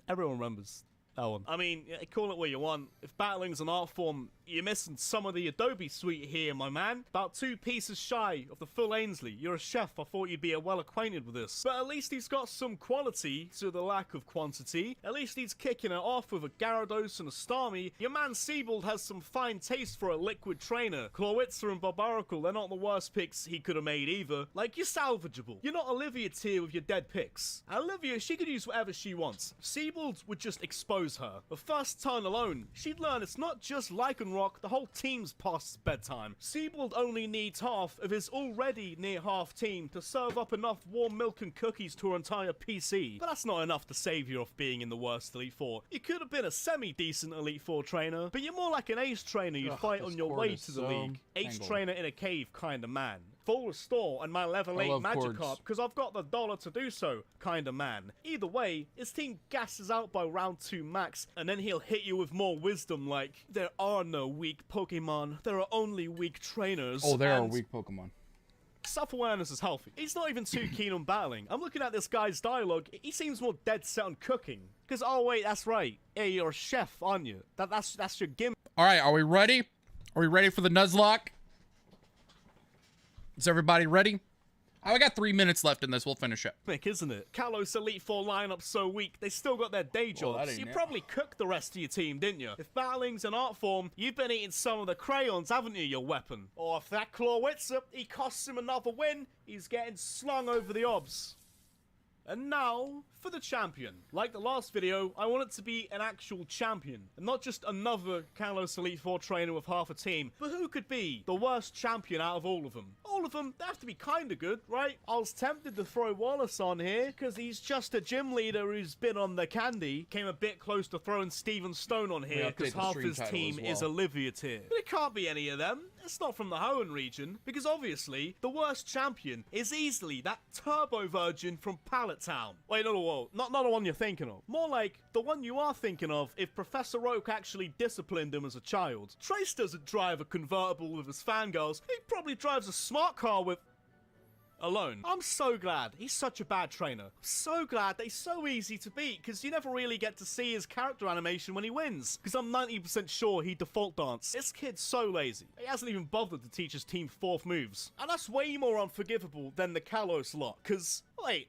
remembers that one. I mean, call it what you want. If battling's an art form, you're missing some of the Adobe suite here, my man. About 2 pieces shy of the full Ainsley. You're a chef, I thought you'd be well acquainted with this. But at least he's got some quality to the lack of quantity. At least he's kicking it off with a Gyarados and a Starmie. Your man Seabold has some fine taste for a liquid trainer. Clawitzer and Barbaracle, they're not the worst picks he could have made either. Like, you're salvageable. You're not Olivia tier with your dead picks. And Olivia, she could use whatever she wants. Seabold would just expose her. The first turn alone, she'd learn it's not just Lycanroc, the whole team's past its bedtime. Seabold only needs half of his already near half team to serve up enough warm milk and cookies to her entire PC. But that's not enough to save you off being in the worst Elite Four. You could have been a semi-decent Elite Four trainer, but you're more like an Ace trainer you'd fight on your way to the league. Ace trainer in a cave kind of man. Full restore and my level 8 Magikarp because I've got the dollar to do so kind of man. Either way, his team gasses out by round 2 max, and then he'll hit you with more wisdom like, there are no weak Pokemon, there are only weak trainers. Oh, there are weak Pokemon. Self-awareness is healthy. He's not even too keen on battling. I'm looking at this guy's dialogue. He seems more dead set on cooking. Because, oh wait, that's right. Hey, you're a chef, aren't you? That's your gimmick. Alright, are we ready? Are we ready for the Nuzlocke? Is everybody ready? I got 3 minutes left in this. We'll finish it. Isn't it? Kalos Elite Four lineup so weak, they still got their day jobs. You probably cooked the rest of your team, didn't you? If battling's an art form, you've been eating some of the crayons, haven't you, your weapon? Or if that Clawitzer, he costs him another win, he's getting slung over the obs. And now, for the champion. Like the last video, I want it to be an actual champion, and not just another Kalos Elite Four trainer with half a team. But who could be the worst champion out of all of them? All of them, they have to be kinda good, right? I was tempted to throw Wallace on here, because he's just a gym leader who's been on the candy. Came a bit close to throwing Steven Stone on here, because half his team is Olivia tier. But it can't be any of them. It's not from the Hoenn region, because obviously, the worst champion is easily that Turbo Virgin from Pallet Town. Wait, no, not the one you're thinking of. More like the one you are thinking of if Professor Oak actually disciplined him as a child. Trace doesn't drive a convertible with his fangirls. He probably drives a smart car with... alone. I'm so glad he's such a bad trainer. I'm so glad that he's so easy to beat, because you never really get to see his character animation when he wins, because I'm 90% sure he default dance. This kid's so lazy. He hasn't even bothered to teach his team 4th moves. And that's way more unforgivable than the Kalos lot, because... wait,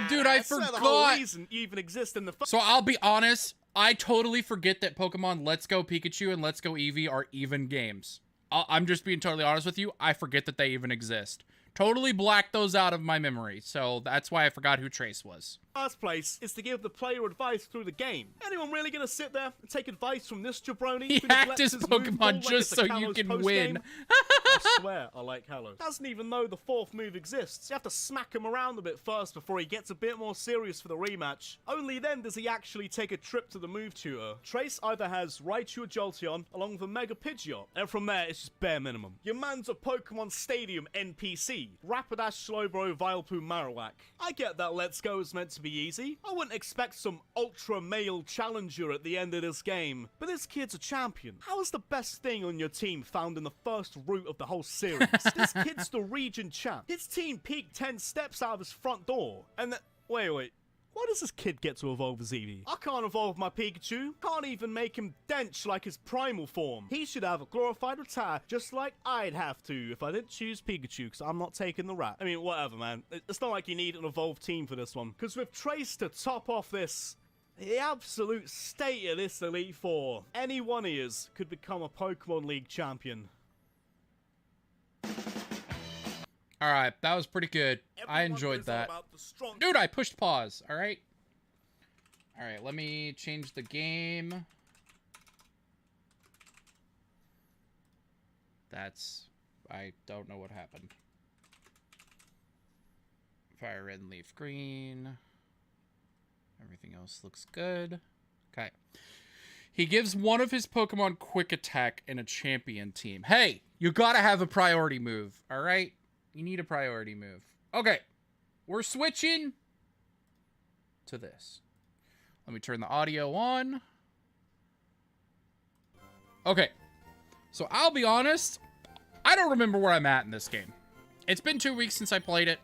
dude, I forgot. The whole reason you even exist in the... So I'll be honest, I totally forget that Pokemon Let's Go Pikachu and Let's Go Eevee are even games. I'm just being totally honest with you. I forget that they even exist. Totally blacked those out of my memory, so that's why I forgot who Trace was. First place is to give the player advice through the game. Anyone really gonna sit there and take advice from this jabroni? He hacked his Pokemon just so you can win. I swear I like Kalos. Doesn't even know the 4th move exists. You have to smack him around a bit first before he gets a bit more serious for the rematch. Only then does he actually take a trip to the move tutor. Trace either has Raichu or Jolteon along with a Mega Pidgeot, and from there it's just bare minimum. Your man's a Pokemon Stadium NPC. Rapidash, Slowbro, Vileplume, Marowak. I get that Let's Go is meant to be easy. I wouldn't expect some ultra male challenger at the end of this game, but this kid's a champion. How is the best thing on your team found in the first route of the whole series? This kid's the region champ. His team peaked 10 steps out of his front door, and wait. Why does this kid get to evolve as Eevee? I can't evolve my Pikachu. Can't even make him dench like his primal form. He should have a glorified retire, just like I'd have to if I didn't choose Pikachu, because I'm not taking the rat. I mean, whatever, man. It's not like you need an evolved team for this one. Because with Trace to top off this, the absolute state of this Elite Four, any one of yous could become a Pokemon League champion. Alright, that was pretty good. I enjoyed that. Dude, I pushed pause, alright? Alright, let me change the game. I don't know what happened. Fire red and leaf green. Everything else looks good. Okay. He gives one of his Pokemon quick attack in a champion team. Hey, you gotta have a priority move, alright? You need a priority move. Okay, we're switching to this. Let me turn the audio on. Okay, so I'll be honest, I don't remember where I'm at in this game. It's been 2 weeks since I played it.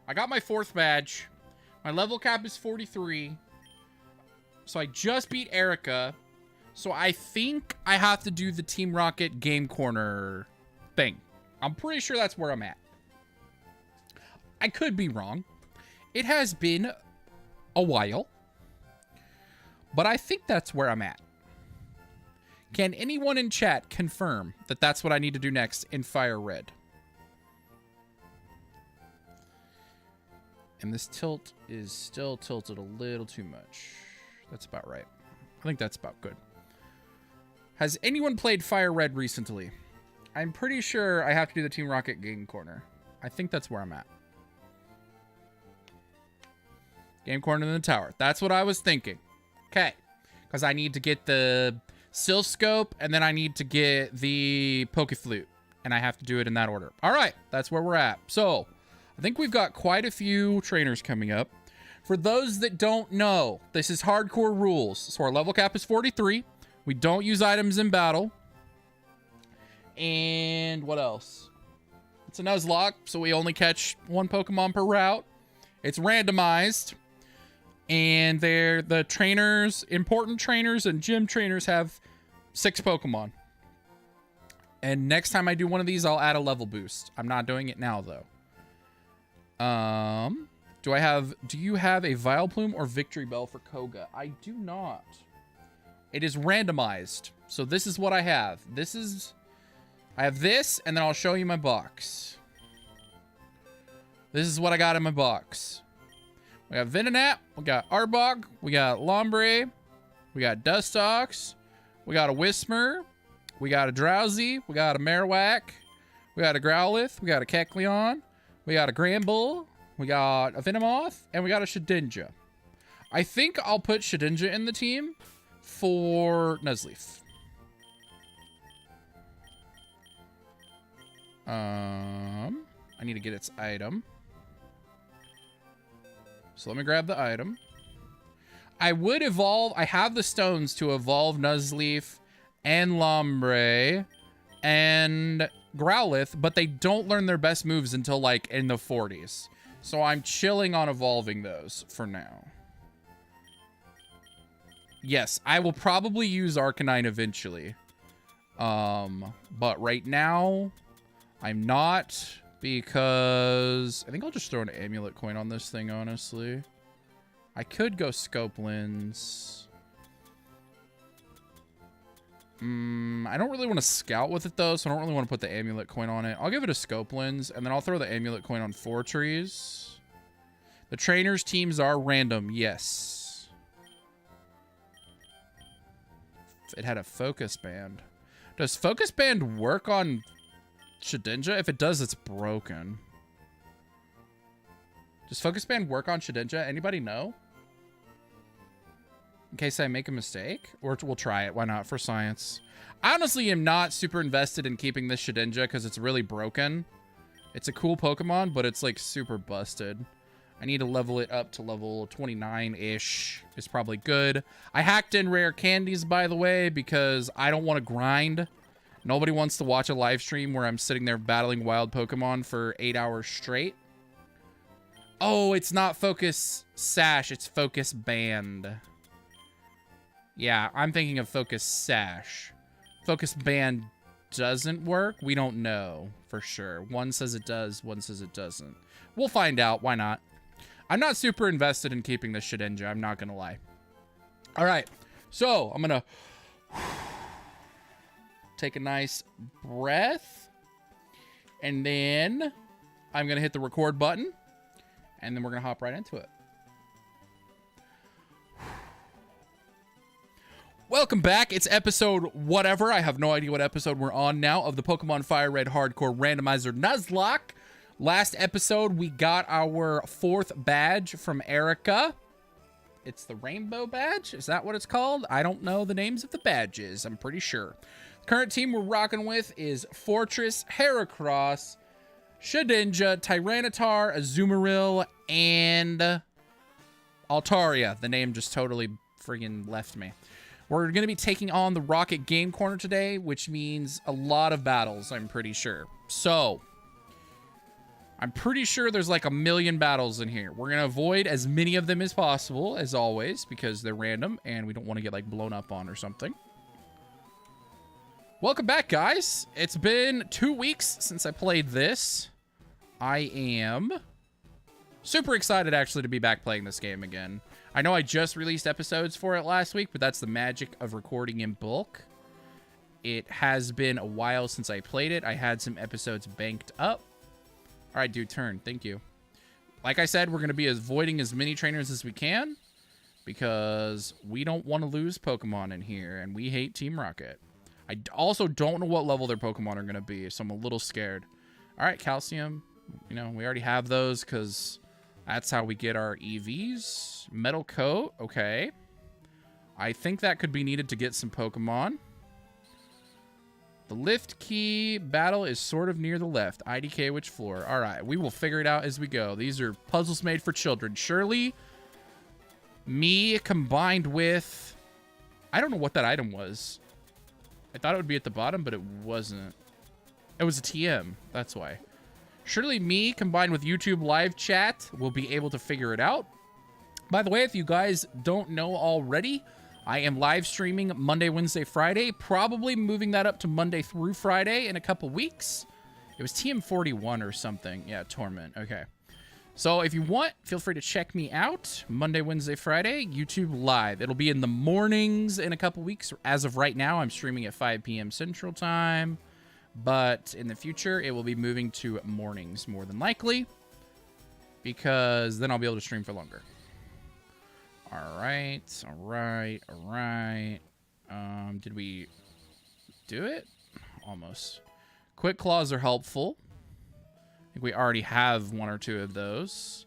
I got my 4th badge. My level cap is 43. So I just beat Erica. So I think I have to do the Team Rocket Game Corner thing. I'm pretty sure that's where I'm at. I could be wrong. It has been a while, but I think that's where I'm at. Can anyone in chat confirm that that's what I need to do next in FireRed? And this tilt is still tilted a little too much. That's about right. I think that's about good. Has anyone played FireRed recently? I'm pretty sure I have to do the Team Rocket Game Corner. I think that's where I'm at. Game Corner in the tower. That's what I was thinking. Okay. Because I need to get the Silscope, and then I need to get the Pokeflute. And I have to do it in that order. All right. That's where we're at. So, I think we've got quite a few trainers coming up. For those that don't know, this is hardcore rules. So our level cap is 43. We don't use items in battle. And what else? It's a Nuzlocke, so we only catch one Pokemon per route. It's randomized. And they're the trainers, important trainers and gym trainers have 6 Pokemon. And next time I do one of these, I'll add a level boost. I'm not doing it now, though. Do you have a Vileplume or Victory Bell for Koga? I do not. It is randomized. So this is what I have. I have this, and then I'll show you my box. This is what I got in my box. We got Venonat, we got Arbok, we got Lombre, we got Dustox, we got a Whismur, we got a Drowsy, we got a Marowak, we got a Growlithe, we got a Kecleon, we got a Granbull, we got a Venomoth, and we got a Shedinja. I think I'll put Shedinja in the team for Nuzleaf. I need to get its item. So let me grab the item. I would evolve. I have the stones to evolve Nuzleaf and Lombre and Growlithe, but they don't learn their best moves until like in the 40s. So I'm chilling on evolving those for now. Yes, I will probably use Arcanine eventually. But right now, I'm not, because I think I'll just throw an amulet coin on this thing, honestly. I could go scope lens. I don't really want to scout with it, though, so I don't really want to put the amulet coin on it. I'll give it a scope lens, and then I'll throw the amulet coin on 4 trees. The trainers' teams are random, yes. It had a focus band. Does focus band work on Shedinja? If it does, it's broken. Does focus band work on Shedinja? Anybody know? In case I make a mistake? Or we'll try it. Why not? For science. I honestly am not super invested in keeping this Shedinja because it's really broken. It's a cool Pokemon, but it's like super busted. I need to level it up to level 29-ish. It's probably good. I hacked in rare candies, by the way, because I don't want to grind. Nobody wants to watch a live stream where I'm sitting there battling wild Pokemon for 8 hours straight. Oh, it's not Focus Sash. It's Focus Band. Yeah, I'm thinking of Focus Sash. Focus Band doesn't work. We don't know for sure. One says it does. One says it doesn't. We'll find out. Why not? I'm not super invested in keeping this Shedinja. I'm not going to lie. All right. So I'm going to take a nice breath. And then I'm going to hit the record button. And then we're going to hop right into it. Welcome back. It's episode whatever. I have no idea what episode we're on now of the Pokemon FireRed Hardcore Randomizer Nuzlocke. Last episode, we got our 4th badge from Erica. It's the Rainbow Badge? Is that what it's called? I don't know the names of the badges. I'm pretty sure. The current team we're rocking with is Fortress, Heracross, Shedinja, Tyranitar, Azumarill, and Altaria. The name just totally friggin' left me. We're going to be taking on the Rocket Game Corner today, which means a lot of battles, I'm pretty sure. So, I'm pretty sure there's like 1 million battles in here. We're going to avoid as many of them as possible, as always, because they're random, and we don't want to get like blown up on or something. Welcome back, guys. It's been 2 weeks since I played this. I am super excited, actually, to be back playing this game again. I know I just released episodes for it last week, but that's the magic of recording in bulk. It has been a while since I played it. I had some episodes banked up. All right, dude, turn. Thank you. Like I said, we're going to be avoiding as many trainers as we can because we don't want to lose Pokemon in here, and we hate Team Rocket. I also don't know what level their Pokemon are going to be, so I'm a little scared. All right, Calcium. You know, we already have those because that's how we get our EVs. Metal Coat. Okay. I think that could be needed to get some Pokemon. The lift key battle is sort of near the left. IDK which floor? All right, we will figure it out as we go. These are puzzles made for children. Surely, me combined with... I don't know what that item was. I thought it would be at the bottom, but it wasn't. It was a TM. That's why. Surely me combined with YouTube live chat will be able to figure it out. By the way, if you guys don't know already, I am live streaming Monday, Wednesday, Friday. Probably moving that up to Monday through Friday in a couple weeks. It was TM41 or something. Yeah, Torment. Okay. So if you want, feel free to check me out. Monday, Wednesday, Friday, YouTube live. It'll be in the mornings in a couple weeks. As of right now, I'm streaming at 5 p.m. Central Time. But in the future, it will be moving to mornings more than likely. Because then I'll be able to stream for longer. All right. Did we do it? Almost. Quick Claws are helpful. I think we already have 1 or 2 of those.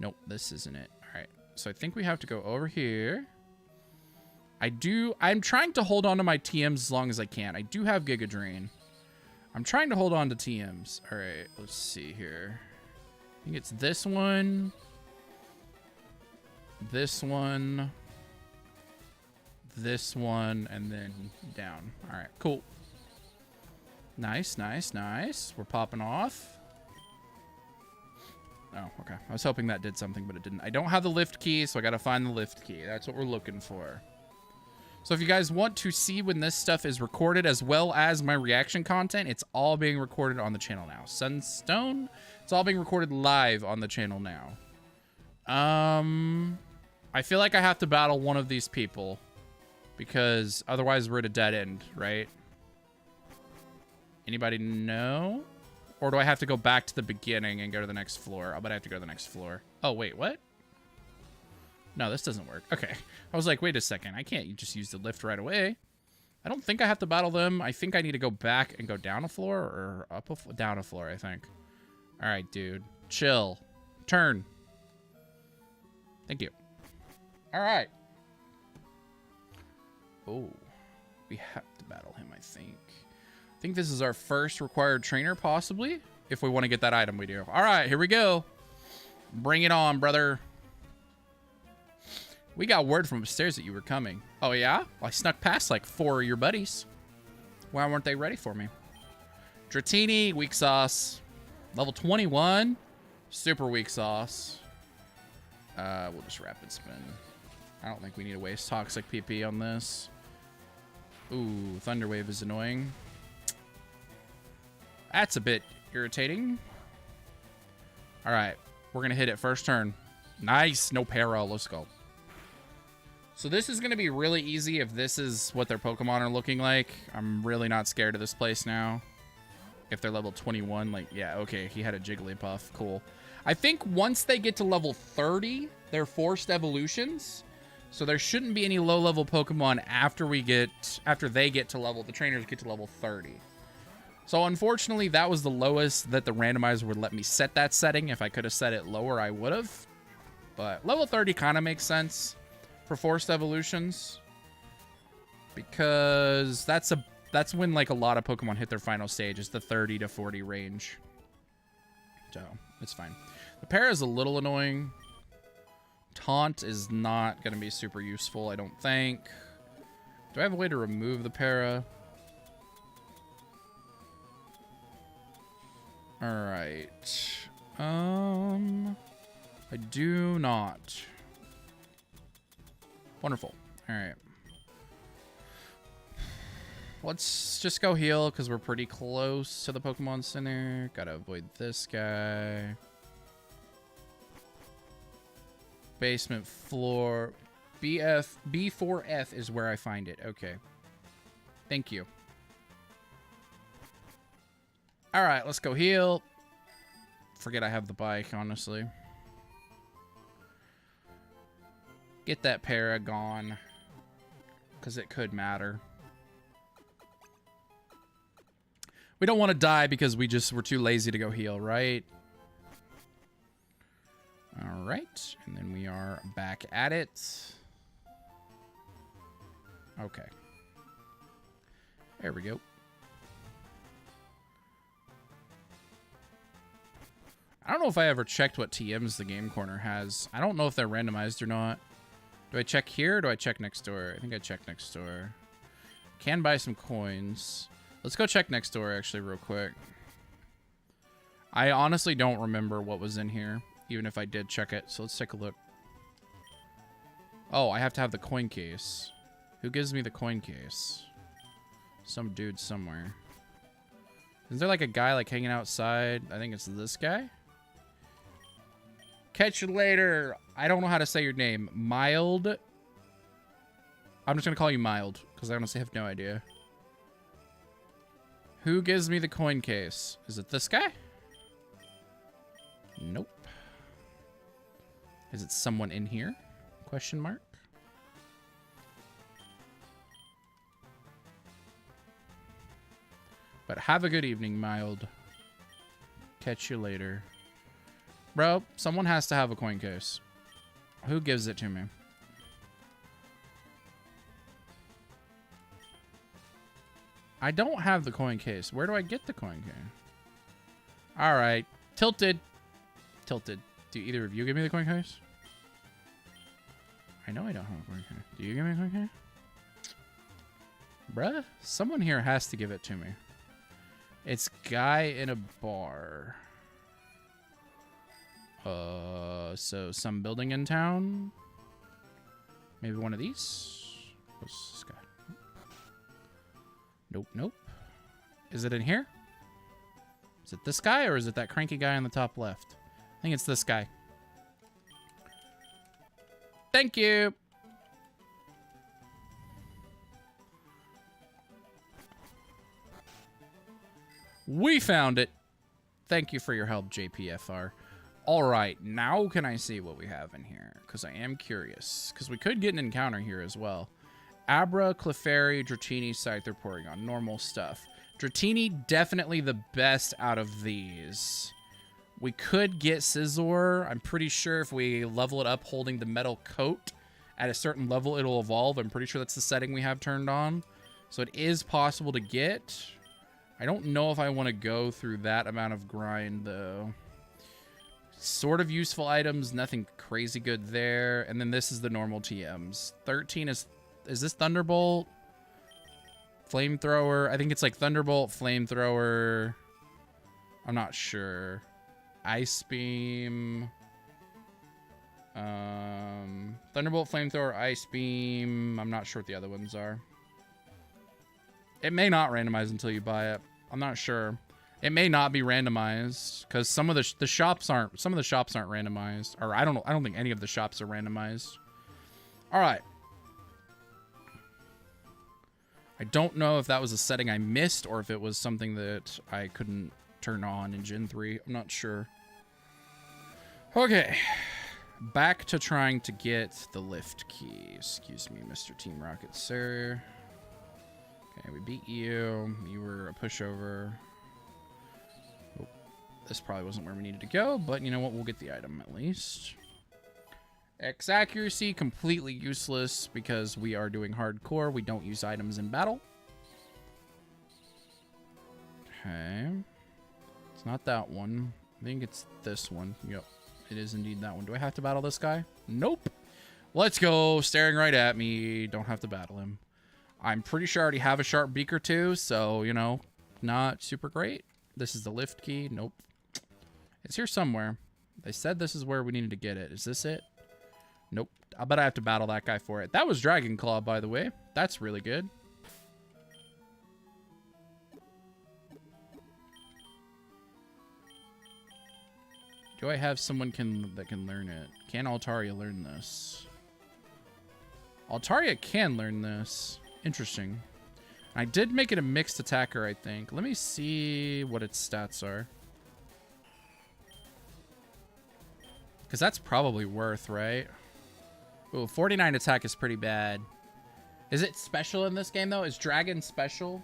Nope, this isn't it. All right, so I think we have to go over here. I'm trying to hold on to my TMs as long as I can. I do have Giga Drain. I'm trying to hold on to TMs. All right, let's see here. I think it's this one. This one. This one, and then down. All right, cool. Nice. We're popping off. Oh, okay. I was hoping that did something, but it didn't. I don't have the lift key, so I got to find the lift key. That's what we're looking for. So if you guys want to see when this stuff is recorded, as well as my reaction content, it's all being recorded on the channel now. Sunstone, it's all being recorded live on the channel now. I feel like I have to battle one of these people because otherwise we're at a dead end, right? Anybody know? Or do I have to go back to the beginning and go to the next floor? I bet I have to go to the next floor. Oh, wait, what? No, this doesn't work. Okay. I was like, wait a second. I can't just use the lift right away. I don't think I have to battle them. I think I need to go back and go down a floor or up a down a floor, I think. All right, dude. Chill. Turn. Thank you. All right. Oh, we have to battle him, I think. I think this is our first required trainer, possibly. If we want to get that item, we do. All right, here we go. Bring it on, brother. We got word from upstairs that you were coming. Oh, yeah? Well, I snuck past like 4 of your buddies. Why weren't they ready for me? Dratini, weak sauce. Level 21. Super weak sauce. We'll just rapid spin. I don't think we need to waste toxic PP on this. Ooh, Thunder Wave is annoying. That's a bit irritating. All right, we're going to hit it first turn. Nice, no para, let's go. So this is going to be really easy if this is what their Pokemon are looking like. I'm really not scared of this place now. If they're level 21, like, yeah, okay, he had a Jigglypuff, cool. I think once they get to level 30, they're forced evolutions. So there shouldn't be any low-level Pokemon after they get to level, the trainers get to level 30. So unfortunately, that was the lowest that the randomizer would let me set that setting. If I could have set it lower, I would have. But level 30 kind of makes sense for forced evolutions. Because that's when like a lot of Pokemon hit their final stage, is the 30 to 40 range. So it's fine. The para is a little annoying. Taunt is not going to be super useful, I don't think. Do I have a way to remove the para? All right. I do not. Wonderful. All right. let's just go heal because we're pretty close to the Pokemon Center. Gotta avoid this guy. Basement floor. B4F is where I find it. Okay. Thank you. All right, let's go heal. Forget I have the bike, honestly. Get that Paragon, because it could matter. We don't want to die because we're too lazy to go heal, right? All right, and then we are back at it. Okay. There we go. I don't know if I ever checked what TMs the Game Corner has. I don't know if they're randomized or not. Do I check here or do I check next door? I think I check next door. Can buy some coins. Let's go check next door actually real quick. I honestly don't remember what was in here, even if I did check it. So let's take a look. Oh, I have to have the coin case. Who gives me the coin case? Some dude somewhere. Is there like a guy like hanging outside? I think it's this guy. Catch you later. I don't know how to say your name. Mild. I'm just going to call you Mild because I honestly have no idea. Who gives me the coin case? Is it this guy? Nope. Is it someone in here? Question mark. But have a good evening, Mild. Catch you later. Bro, someone has to have a coin case. Who gives it to me? I don't have the coin case. Where do I get the coin case? All right. Tilted. Tilted. Do either of you give me the coin case? I know I don't have a coin case. Do you give me a coin case? Bruh, someone here has to give it to me. It's guy in a bar. So some building in town. Maybe one of these. What's this guy? Nope, nope. Is it in here? Is it this guy or is it that cranky guy on the top left? I think it's this guy. Thank you. We found it. Thank you for your help, JPFR. All right, now can I see what we have in here? Because I am curious. Because we could get an encounter here as well. Abra, Clefairy, Dratini, Scyther, Porygon. Normal stuff. Dratini, definitely the best out of these. We could get Scizor. I'm pretty sure if we level it up holding the metal coat at a certain level, it'll evolve. I'm pretty sure that's the setting we have turned on. So it is possible to get. I don't know if I want to go through that amount of grind, though. Sort of useful items, nothing crazy good there. And then this is the normal TMs. 13 is this Thunderbolt? Flamethrower? I think it's like Thunderbolt, Flamethrower. I'm not sure. Ice Beam. Thunderbolt, Flamethrower, Ice Beam. I'm not sure what the other ones are. It may not randomize until you buy it. I'm not sure. It may not be randomized because some of the shops aren't randomized. Or I don't think any of the shops are randomized. All right. I don't know if that was a setting I missed or if it was something that I couldn't turn on in Gen 3. I'm not sure. Okay. Back to trying to get the lift key. Excuse me, Mr. Team Rocket, sir. Okay, we beat you. You were a pushover. Oh, this probably wasn't where we needed to go, but you know what? We'll get the item at least. X accuracy, completely useless because we are doing hardcore. We don't use items in battle. Okay. It's not that one. I think it's this one. Yep. It is indeed that one. Do I have to battle this guy? Nope. Let's go. Staring right at me. Don't have to battle him. I'm pretty sure I already have a sharp beak or two, so, you know, not super great. This is the lift key. Nope. It's here somewhere. They said this is where we needed to get it. Is this it? Nope. I bet I have to battle that guy for it. That was Dragon Claw, by the way. That's really good. Do I have someone that can learn it? Can Altaria learn this? Altaria can learn this. Interesting. I did make it a mixed attacker, I think. Let me see what its stats are. Because that's probably worth, right? Ooh, 49 attack is pretty bad. Is it special in this game, though? Is Dragon special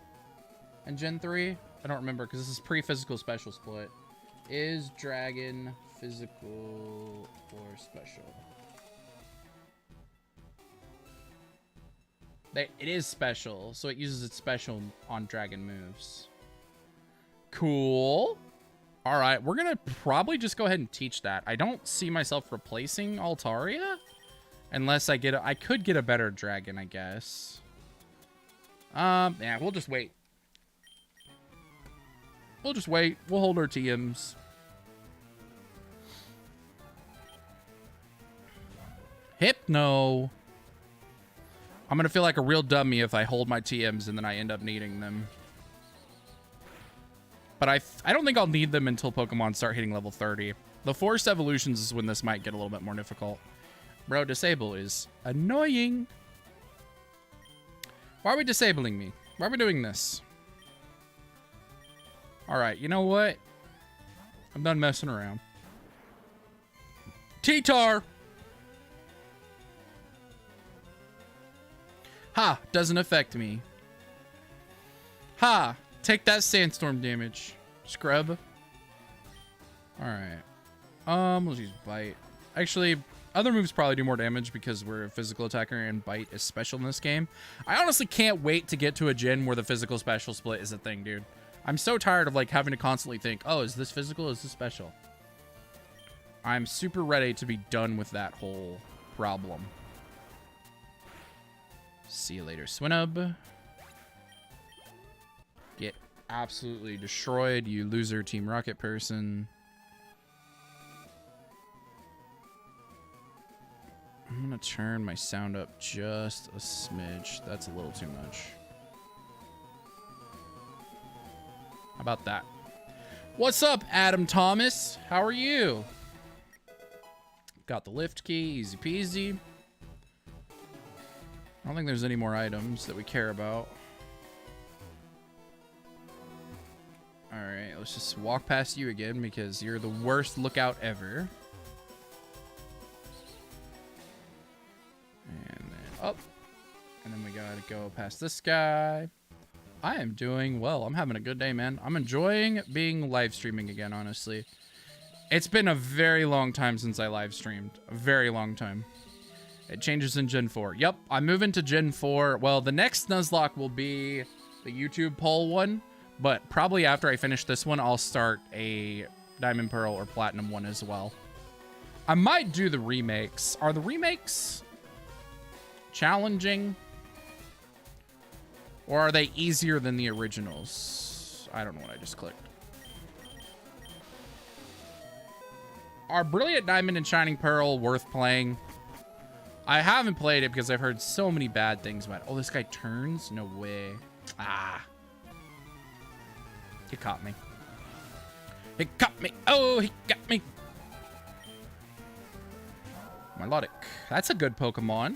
in Gen 3? I don't remember, because this is pre-physical special split. Is Dragon physical or special? It is special, so it uses its special on Dragon moves. Cool. All right, we're going to probably just go ahead and teach that. I don't see myself replacing Altaria. Unless I get I could get a better dragon, I guess. Yeah, we'll just wait. We'll just wait. We'll hold our TMs. Hypno. I'm gonna feel like a real dummy if I hold my TMs and then I end up needing them. But I don't think I'll need them until Pokemon start hitting level 30. The forced evolutions is when this might get a little bit more difficult. Bro, disable is annoying. Why are we disabling me? Why are we doing this? Alright, you know what? I'm done messing around. T-Tar! Ha! Doesn't affect me. Ha! Take that sandstorm damage. Scrub. Alright. Let's use Bite. Actually, other moves probably do more damage because we're a physical attacker and Bite is special in this game. I honestly can't wait to get to a gen where the physical special split is a thing, dude. I'm so tired of like having to constantly think, oh, is this physical? Is this special? I'm super ready to be done with that whole problem. See you later, Swinub. Get absolutely destroyed, you loser Team Rocket person. I'm gonna turn my sound up just a smidge. That's a little too much. How about that? What's up, Adam Thomas? How are you? Got the lift key, easy peasy. I don't think there's any more items that we care about. Alright, let's just walk past you again because you're the worst lookout ever. And then up. And then we gotta go past this guy. I am doing well. I'm having a good day, man. I'm enjoying being live streaming again, honestly. It's been a very long time since I live streamed. A very long time. It changes in Gen 4. Yep, I'm moving to Gen 4. Well, the next Nuzlocke will be the YouTube poll one, but probably after I finish this one, I'll start a Diamond Pearl or Platinum one as well. I might do the remakes. Are the remakes challenging? Or are they easier than the originals? I don't know what I just clicked. Are Brilliant Diamond and Shining Pearl worth playing? I haven't played it because I've heard so many bad things about it. Oh, this guy turns? No way. Ah. He caught me. He caught me. Oh, he got me. Milotic. That's a good Pokemon.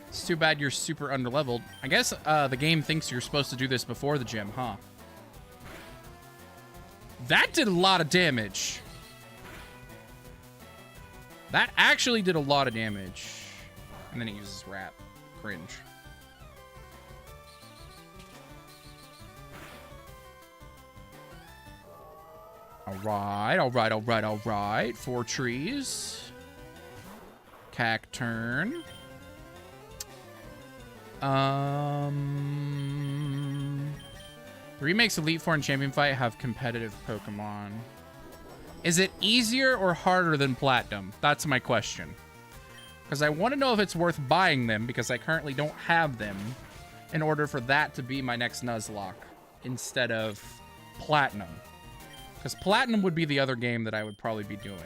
It's too bad you're super underleveled. I guess the game thinks you're supposed to do this before the gym, huh? That did a lot of damage. That actually did a lot of damage. And then he uses Wrap. Cringe. Alright, alright, alright, alright. 4 trees. Cacturn. The remakes Elite Four and Champion Fight have competitive Pokemon. Is it easier or harder than Platinum? That's my question. Because I want to know if it's worth buying them, because I currently don't have them, in order for that to be my next Nuzlocke instead of Platinum. Because Platinum would be the other game that I would probably be doing.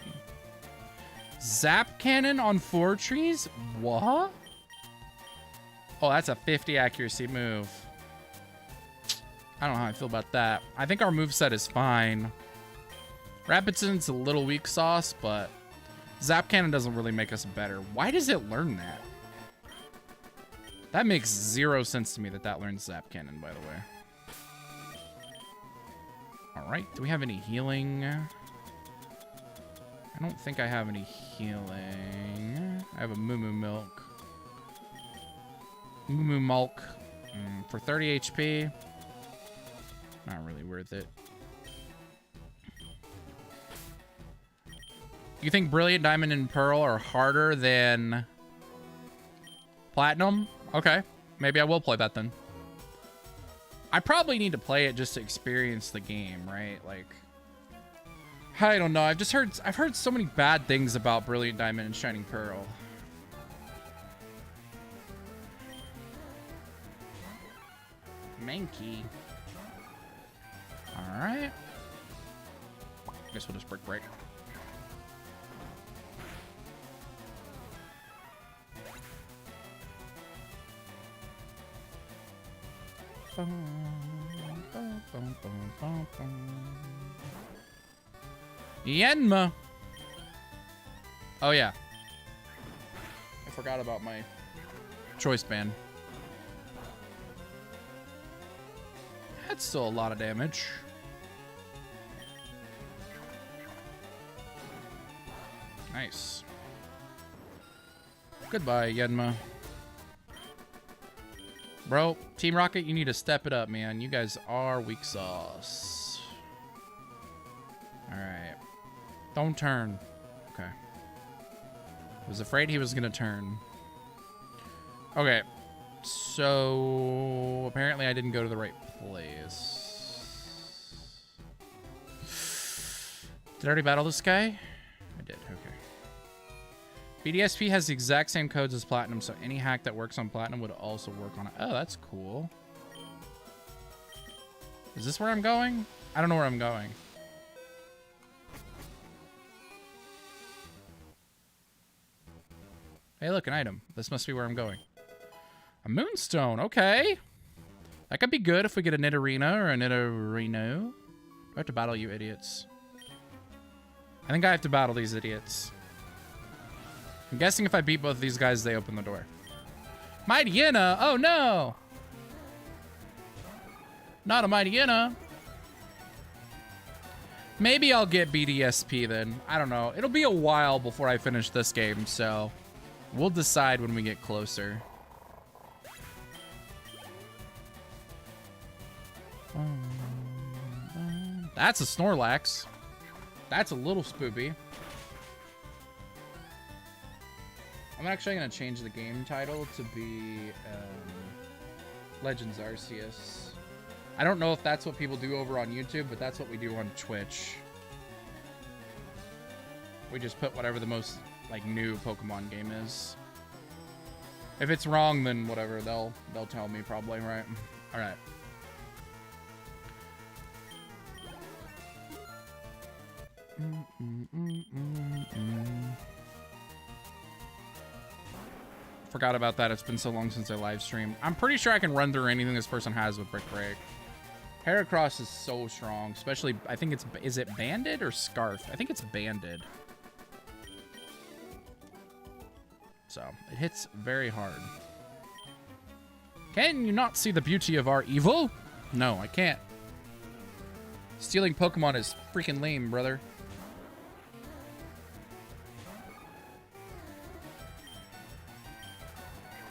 Zap Cannon on 4 trees? What? Oh, that's a 50 accuracy move. I don't know how I feel about that. I think our moveset is fine. Rapid's a little weak sauce, but Zap Cannon doesn't really make us better. Why does it learn that? That makes 0 sense to me that learns Zap Cannon, by the way. All right, do we have any healing? I don't think I have any healing. I have a Moo Moo Milk. Moo Moo Milk for 30 HP. Not really worth it. You think Brilliant Diamond and Pearl are harder than Platinum? Okay, maybe I will play that then. I probably need to play it just to experience the game, right? Like, I don't know. I've heard so many bad things about Brilliant Diamond and Shining Pearl. Mankey. All right. Guess we'll just break. Yenma. Oh yeah. I forgot about my choice band. That's still a lot of damage. Nice. Goodbye, Yenma. Bro, Team Rocket, you need to step it up, man. You guys are weak sauce. Alright. Don't turn. Okay. I was afraid he was gonna turn. Okay. So, apparently I didn't go to the right place. Did I already battle this guy? I did, okay. BDSP has the exact same codes as Platinum, so any hack that works on Platinum would also work on it. Oh, that's cool. Is this where I'm going? I don't know where I'm going. Hey, look, an item. This must be where I'm going. A Moonstone, okay. That could be good if we get a Nidorino or a Nidorino. Do I have to battle you idiots? I think I have to battle these idiots. I'm guessing if I beat both of these guys, they open the door. Mightyena! Oh no! Not a Mightyena. Maybe I'll get BDSP then. I don't know. It'll be a while before I finish this game, so we'll decide when we get closer. That's a Snorlax. That's a little spoopy. I'm actually going to change the game title to be Legends Arceus. I don't know if that's what people do over on YouTube, but that's what we do on Twitch. We just put whatever the most like new Pokemon game is. If it's wrong, then whatever, they'll tell me probably, right? All right. Forgot about that. It's been so long since I live streamed. I'm pretty sure I can run through anything this person has with Brick Break. Heracross is so strong, especially, I think it's, is it Banded or Scarf? I think it's Banded. So, it hits very hard. Can you not see the beauty of our evil? No, I can't. Stealing Pokemon is freaking lame, brother.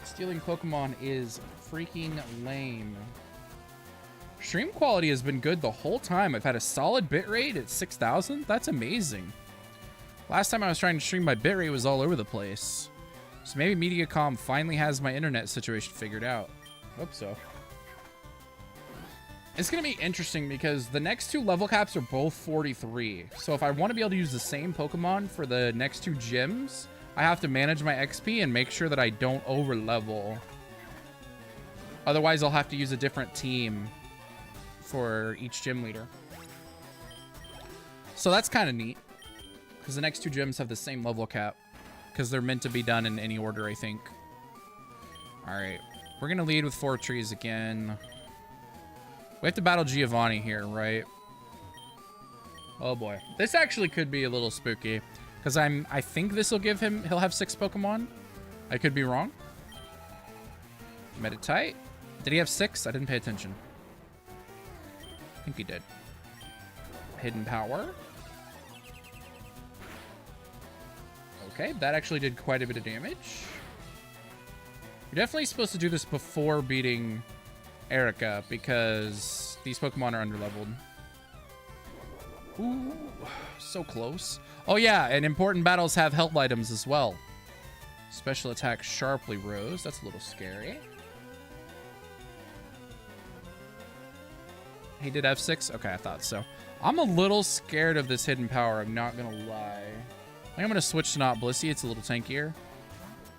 Stealing Pokemon is freaking lame. Stream quality has been good the whole time. I've had a solid bitrate at 6,000. That's amazing. Last time I was trying to stream, my bitrate was all over the place. So maybe Mediacom finally has my internet situation figured out. Hope so. It's going to be interesting because the next two level caps are both 43. So if I want to be able to use the same Pokemon for the next two gyms, I have to manage my XP and make sure that I don't over level. Otherwise, I'll have to use a different team for each gym leader. So that's kind of neat because the next two gyms have the same level cap because they're meant to be done in any order, I think. All right, we're going to lead with 4 trees again. We have to battle Giovanni here, right? Oh boy. This actually could be a little spooky. Because I think this will give him, he'll have 6 Pokemon. I could be wrong. Meditite. Did he have 6? I didn't pay attention. I think he did. Hidden Power. Okay, that actually did quite a bit of damage. You're definitely supposed to do this before beating Erica because these Pokemon are underleveled. Ooh, so close. Oh yeah, and important battles have health items as well. Special attack sharply rose. That's a little scary. He did F6? Okay, I thought so. I'm a little scared of this hidden power, I'm not gonna lie. I think I'm gonna switch to Not Blissey. It's a little tankier.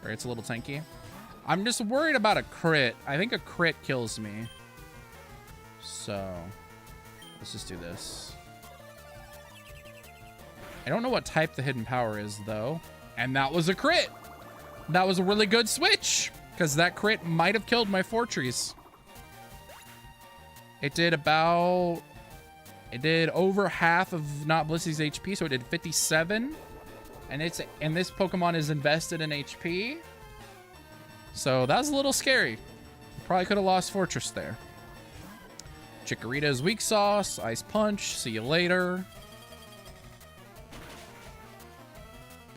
Or it's a little tanky. I'm just worried about a crit. I think a crit kills me. So, let's just do this. I don't know what type the hidden power is, though. And that was a crit. That was a really good switch. Because that crit might have killed my Fortress. It did about... It did over half of Not Blissey's HP, so it did 57. And this Pokemon is invested in HP. So that's a little scary. Probably could have lost Fortress there. Chikorita's Weak Sauce, Ice Punch, see you later.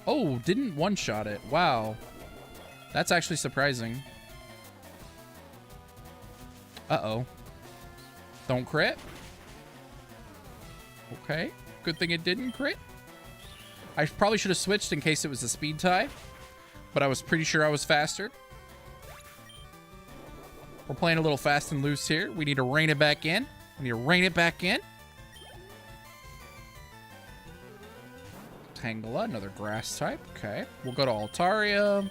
Oh, didn't one-shot it. Wow. That's actually surprising. Uh-oh. Don't crit. Okay. Good thing it didn't crit. I probably should have switched in case it was a speed tie. But I was pretty sure I was faster. We're playing a little fast and loose here. We need to rein it back in. We need to rein it back in. Tangela, another grass type. Okay. We'll go to Altaria.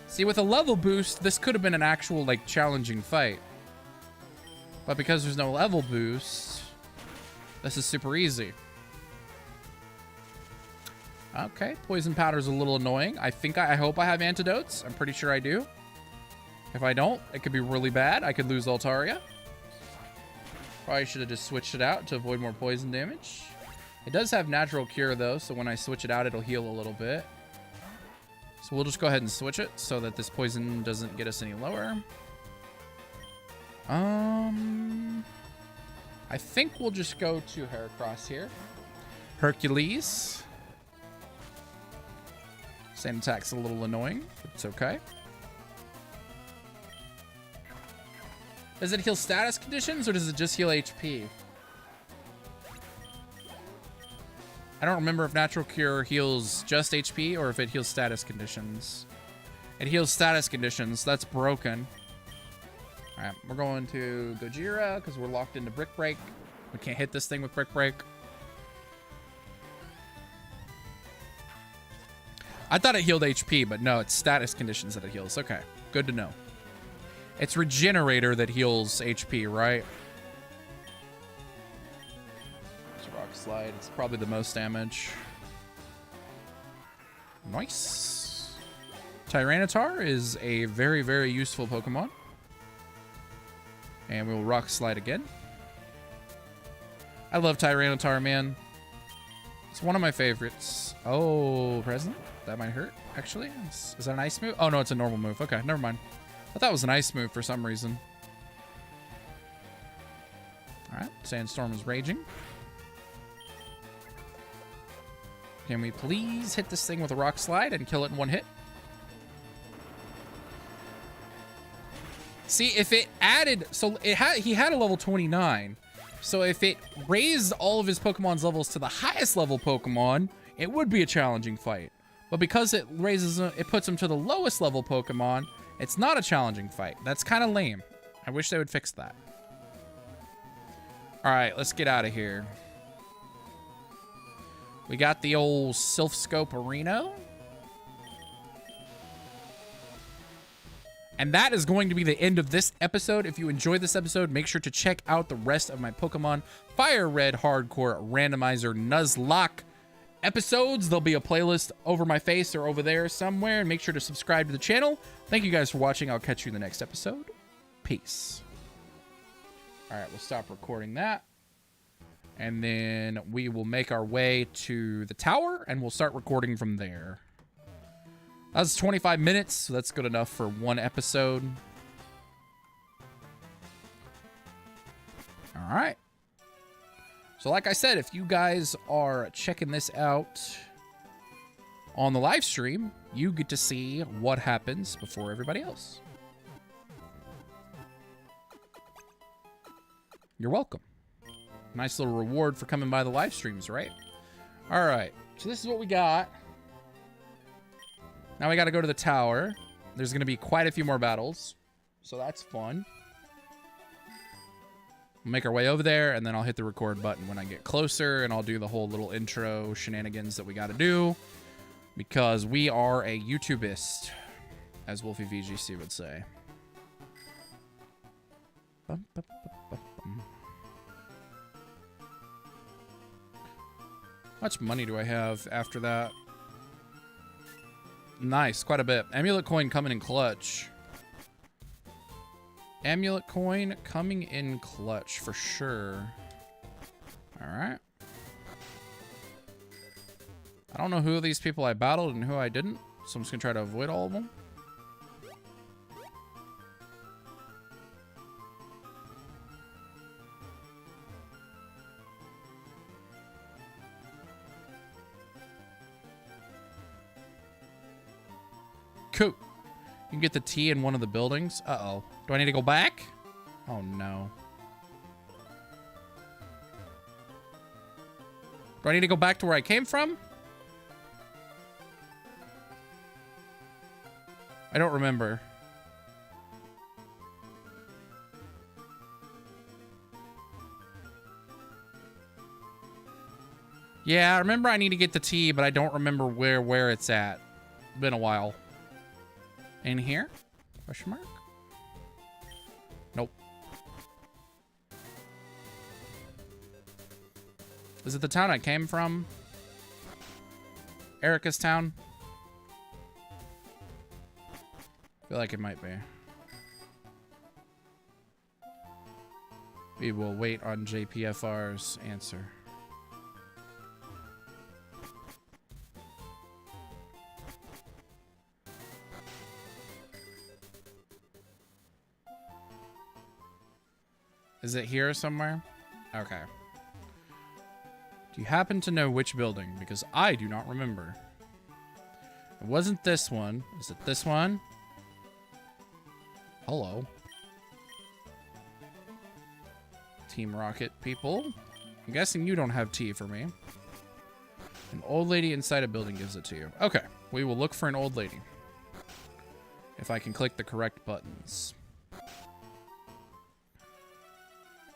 See, with a level boost, this could have been an actual, like, challenging fight. But because there's no level boost, this is super easy. Okay, Poison Powder's a little annoying. I hope I have antidotes. I'm pretty sure I do. If I don't, it could be really bad. I could lose Altaria. Probably should have just switched it out to avoid more poison damage. It does have Natural Cure, though, so when I switch it out, it'll heal a little bit. So we'll just go ahead and switch it so that this poison doesn't get us any lower. I think we'll just go to Heracross here. Hercules. Sand attack's a little annoying, but it's okay. Does it heal status conditions or does it just heal HP? I don't remember if Natural Cure heals just HP or if it heals status conditions. It heals status conditions. That's broken. All right, we're going to Gojira because we're locked into Brick Break. We can't hit this thing with Brick Break. I thought it healed HP, but no, it's status conditions that it heals. Okay, good to know. It's Regenerator that heals HP, right? It's Rock Slide. It's probably the most damage. Nice. Tyranitar is a very, very useful Pokemon. And we'll Rock Slide again. I love Tyranitar, man. It's one of my favorites. Oh, President? That might hurt, actually. Is that an ice move? Oh, no, it's a normal move. Okay, never mind. I thought that was an ice move for some reason. All right, Sandstorm is raging. Can we please hit this thing with a Rock Slide and kill it in one hit? See, if it added... So he had a level 29. So if it raised all of his Pokemon's levels to the highest level Pokemon, it would be a challenging fight. But because it puts him to the lowest level Pokemon, it's not a challenging fight. That's kind of lame. I wish they would fix that. All right, let's get out of here. We got the old Sylph Scope Arena. And that is going to be the end of this episode. If you enjoyed this episode, make sure to check out the rest of my Pokemon FireRed Hardcore Randomizer Nuzlocke episodes. There'll be a playlist over my face or over there somewhere. And make sure to subscribe to the channel. Thank you guys for watching. I'll catch you in the next episode. Peace. All right, we'll stop recording that. And then we will make our way to the tower, and we'll start recording from there. That was 25 minutes, so that's good enough for one episode. All right. So like I said, if you guys are checking this out on the live stream, you get to see what happens before everybody else. You're welcome. Nice little reward for coming by the live streams, right? All right. So this is what we got. Now we got to go to the tower. There's going to be quite a few more battles, so that's fun. We'll make our way over there, and then I'll hit the record button when I get closer, and I'll do the whole little intro shenanigans that we got to do, because we are a YouTubist, as Wolfie VGC would say. How much money do I have after that? Nice, quite a bit. Amulet coin coming in clutch. Amulet coin coming in clutch for sure. All right. I don't know who of these people I battled and who I didn't, so I'm just gonna try to avoid all of them. Cool. You can get the tea in one of the buildings. Uh-oh. Do I need to go back? Oh, no. Do I need to go back to where I came from? I don't remember. Yeah, I remember I need to get the tea, but I don't remember where it's at. Been a while. In here? Question mark? Nope. Is it the town I came from? Erica's town? I feel like it might be. We will wait on JPFR's answer. Is it here somewhere? Okay. Do you happen to know which building? Because I do not remember. It wasn't this one. Is it this one? Hello. Team Rocket people. I'm guessing you don't have tea for me. An old lady inside a building gives it to you. Okay. We will look for an old lady. If I can click the correct buttons.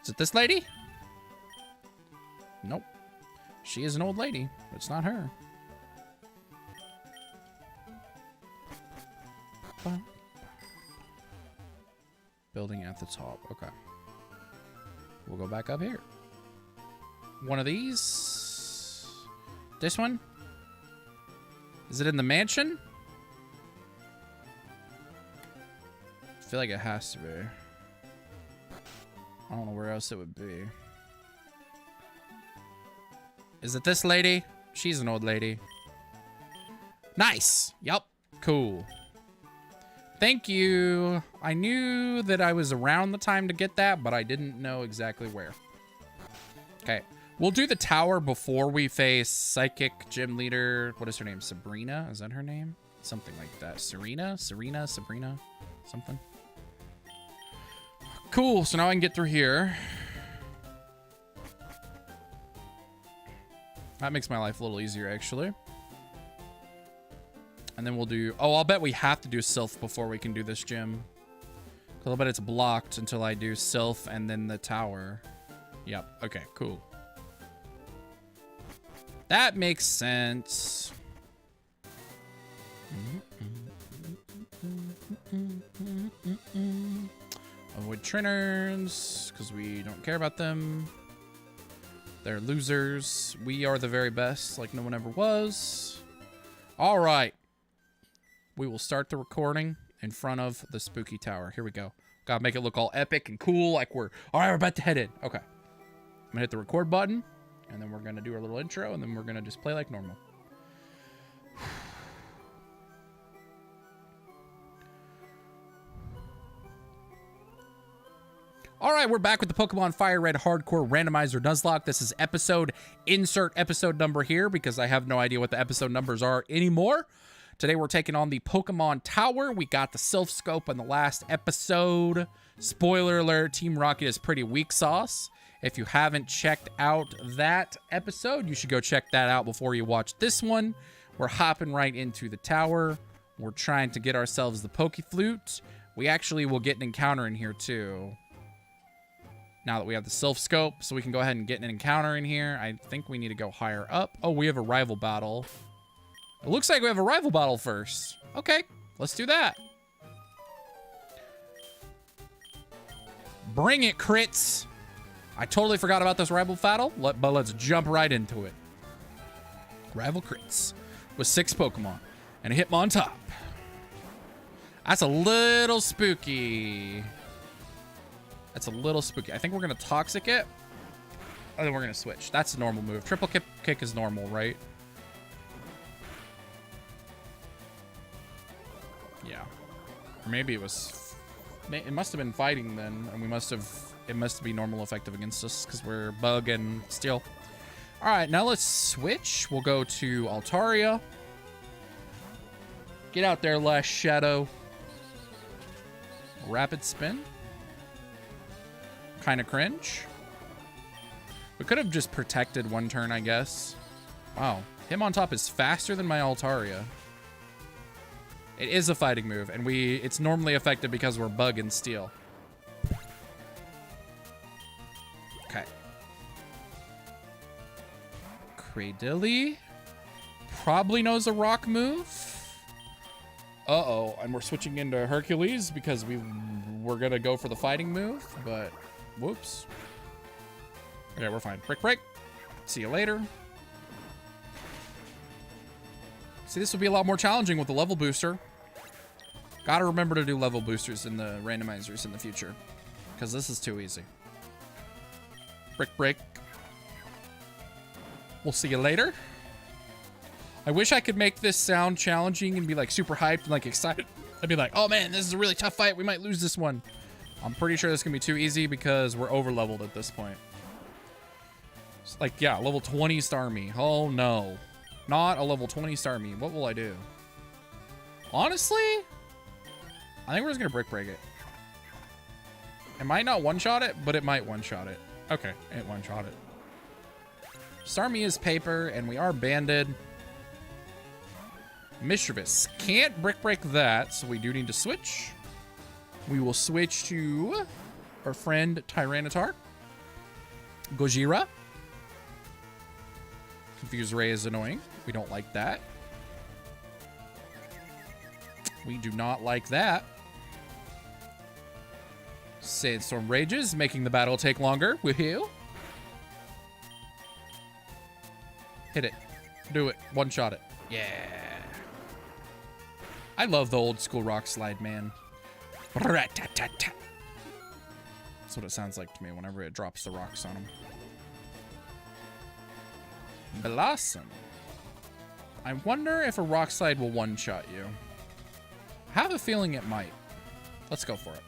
Is it this lady? Nope. She is an old lady, but it's not her. Building at the top. Okay. We'll go back up here. One of these. This one? Is it in the mansion? I feel like it has to be. I don't know where else it would be. Is it this lady? She's an old lady. Nice. Yup. Cool. Thank you. I knew that I was around the time to get that, but I didn't know exactly where. Okay. We'll do the tower before we face Psychic Gym Leader. What is her name? Sabrina? Is that her name? Something like that. Serena? Sabrina? Something. Cool, so now I can get through here. That makes my life a little easier, actually. And then we'll do... Oh, I'll bet we have to do Sylph before we can do this gym. Because I'll bet it's blocked until I do Sylph and then the tower. Yep, okay, cool. That makes sense. Avoid trainers, because we don't care about them. They're losers. We are the very best, like no one ever was. All right. We will start the recording in front of the spooky tower. Here we go. Gotta make it look all epic and cool, like all right, we're about to head in. Okay. I'm gonna hit the record button, and then we're gonna do our little intro, and then we're gonna just play like normal. All right, we're back with the Pokemon FireRed Hardcore Randomizer Nuzlocke. This is insert episode number here because I have no idea what the episode numbers are anymore. Today we're taking on the Pokemon Tower. We got the Silph Scope on the last episode. Spoiler alert, Team Rocket is pretty weak sauce. If you haven't checked out that episode, you should go check that out before you watch this one. We're hopping right into the tower. We're trying to get ourselves the Pokeflute. We actually will get an encounter in here too. Now that we have the Silph Scope, so we can go ahead and get an encounter in here. I think we need to go higher up. Oh, we have a rival battle. It looks like we have a rival battle first. Okay, let's do that. Bring it, crits. I totally forgot about this rival battle, but let's jump right into it. Rival crits with 6 Pokemon and a Hitmontop. That's a little spooky. That's a little spooky. I think we're going to Toxic it. And then we're going to switch. That's a normal move. Triple kick is normal, right? Yeah. Or maybe it was... It must have been fighting then. And we must have... It must be normal effective against us because we're Bug and Steel. All right, now let's switch. We'll go to Altaria. Get out there, Last Shadow. Rapid Spin. Kind of cringe. We could have just protected one turn, I guess. Wow. Hitmontop is faster than my Altaria. It is a fighting move, and it's normally effective because we're Bug and Steel. Okay. Cradily probably knows a rock move. Uh-oh, and we're switching into Hercules because we're gonna go for the fighting move, but whoops. Okay, we're fine. Break. See you later. See, this will be a lot more challenging with the level booster. Gotta remember to do level boosters in the randomizers in the future, because this is too easy. Break. We'll see you later. I wish I could make this sound challenging and be like super hyped and like excited. I'd be like, oh man, this is a really tough fight. We might lose this one. I'm pretty sure this can be too easy because we're over leveled at this point. It's like, yeah, level 20 Starmie. Oh no. Not a level 20 Starmie. What will I do? Honestly, I think we're just gonna break it. It might not one-shot it, but it might one-shot it. Okay, it one-shot it. Starmie is paper, and we are banded. Mischievous. Can't break that, so we do need to switch. We will switch to our friend Tyranitar. Gojira. Confuse Ray is annoying. We don't like that. We do not like that. Sandstorm rages, making the battle take longer. Woohoo. Hit it. Do it. One-shot it. Yeah. I love the old school rock slide, man. That's what it sounds like to me whenever it drops the rocks on him. Blossom. I wonder if a rock slide will one-shot you. I have a feeling it might. Let's go for it.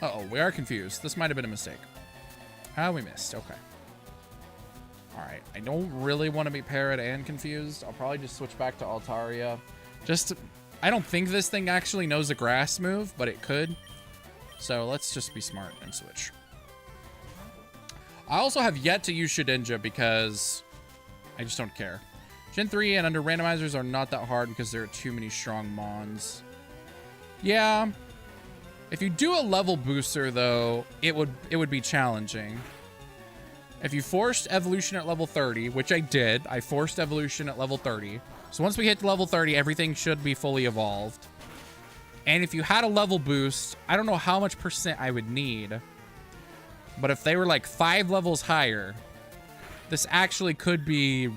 Uh-oh, we are confused. This might have been a mistake. We missed. Okay. All right. I don't really want to be parried and confused. I'll probably just switch back to Altaria. I don't think this thing actually knows a grass move, but it could. So let's just be smart and switch. I also have yet to use Shedinja because I just don't care. Gen 3 and under randomizers are not that hard because there are too many strong Mons. Yeah. If you do a level booster, though, it would be challenging. If you forced evolution at level 30, which I did, I forced evolution at level 30. So once we hit level 30, everything should be fully evolved. And if you had a level boost, I don't know how much % I would need. But if they were like 5 levels higher, this actually could be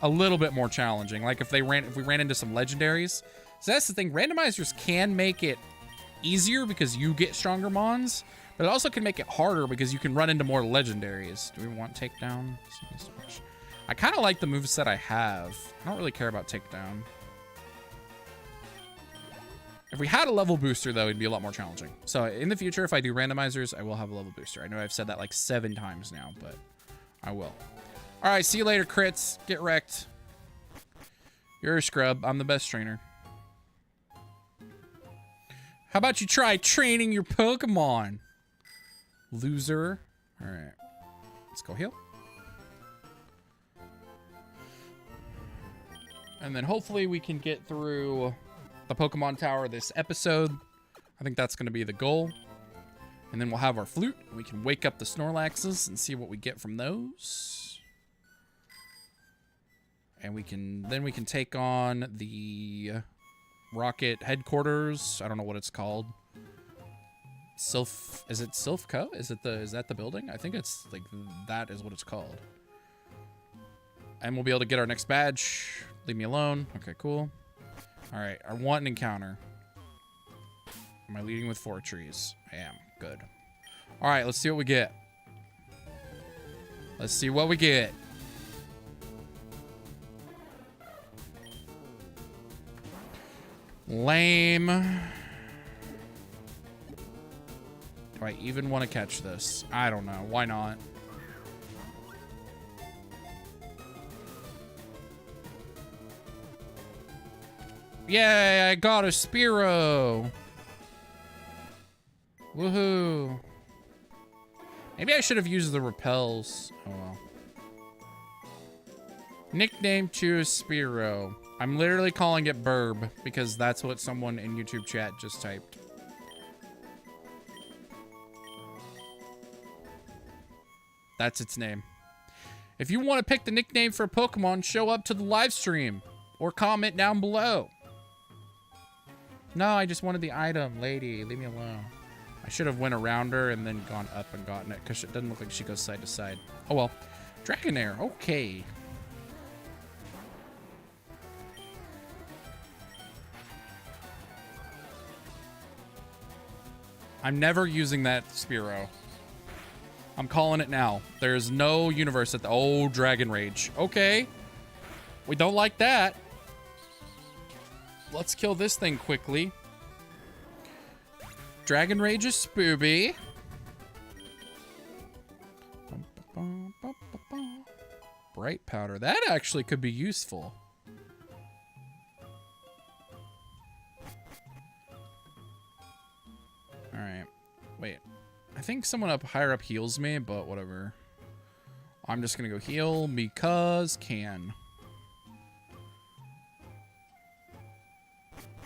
a little bit more challenging. Like if we ran into some legendaries. So that's the thing. Randomizers can make it easier because you get stronger mons, but it also can make it harder because you can run into more legendaries. Do we want takedown? I kind of like the moveset I have. I don't really care about takedown. If we had a level booster, though, it'd be a lot more challenging. So in the future, if I do randomizers, I will have a level booster. I know I've said that like 7 times now, but I will. All right, see you later, crits. Get wrecked. You're a scrub. I'm the best trainer. How about you try training your Pokemon? Loser. All right. Let's go heal. And then hopefully we can get through the Pokemon Tower this episode. I think that's going to be the goal. And then we'll have our flute. And we can wake up the Snorlaxes and see what we get from those. And we can take on the Rocket headquarters. I don't know what it's called. Is it Silphco? Is that the building? I think it's like that is what it's called. And we'll be able to get our next badge. Leave me alone. Okay, cool. All right, I want an encounter. Am I leading with 4 trees? I am. Good. All right, let's see what we get. Let's see what we get. Lame. Do I even want to catch this? I don't know. Why not? Yay, I got a Spearow. Woohoo. Maybe I should have used the repels. Oh well. Nickname choose Spearow. I'm literally calling it Burb because that's what someone in YouTube chat just typed. That's its name. If you want to pick the nickname for a Pokemon, show up to the live stream or comment down below. No, I just wanted the item, lady. Leave me alone. I should have went around her and then gone up and gotten it because it doesn't look like she goes side to side. Oh well. Dragonair. Okay. I'm never using that Spearow. I'm calling it now. There's no universe at the... Oh, Dragon Rage. Okay. We don't like that. Let's kill this thing quickly. Dragon Rage is spooby. Bright Powder. That actually could be useful. Alright. Wait. I think someone higher up heals me, but whatever. I'm just gonna go heal because can.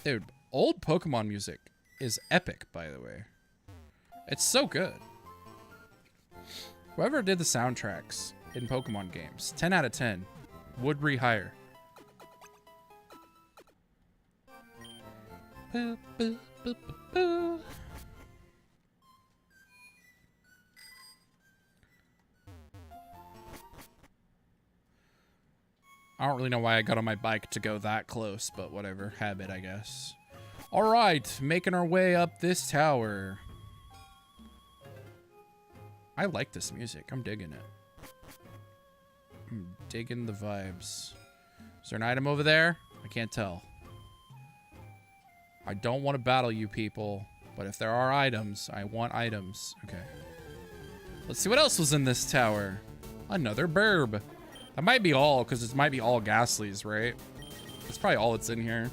Dude, old Pokemon music is epic, by the way. It's so good. Whoever did the soundtracks in Pokemon games, 10 out of 10. Would rehire. Boo, boo, boo, boo, boo. I don't really know why I got on my bike to go that close, but whatever. Habit, I guess. All right, making our way up this tower. I like this music. I'm digging it. I'm digging the vibes. Is there an item over there? I can't tell. I don't want to battle you people, but if there are items, I want items. Okay. Let's see what else was in this tower. Another burb. That might be all, because it might be all Ghastlies, right? That's probably all that's in here.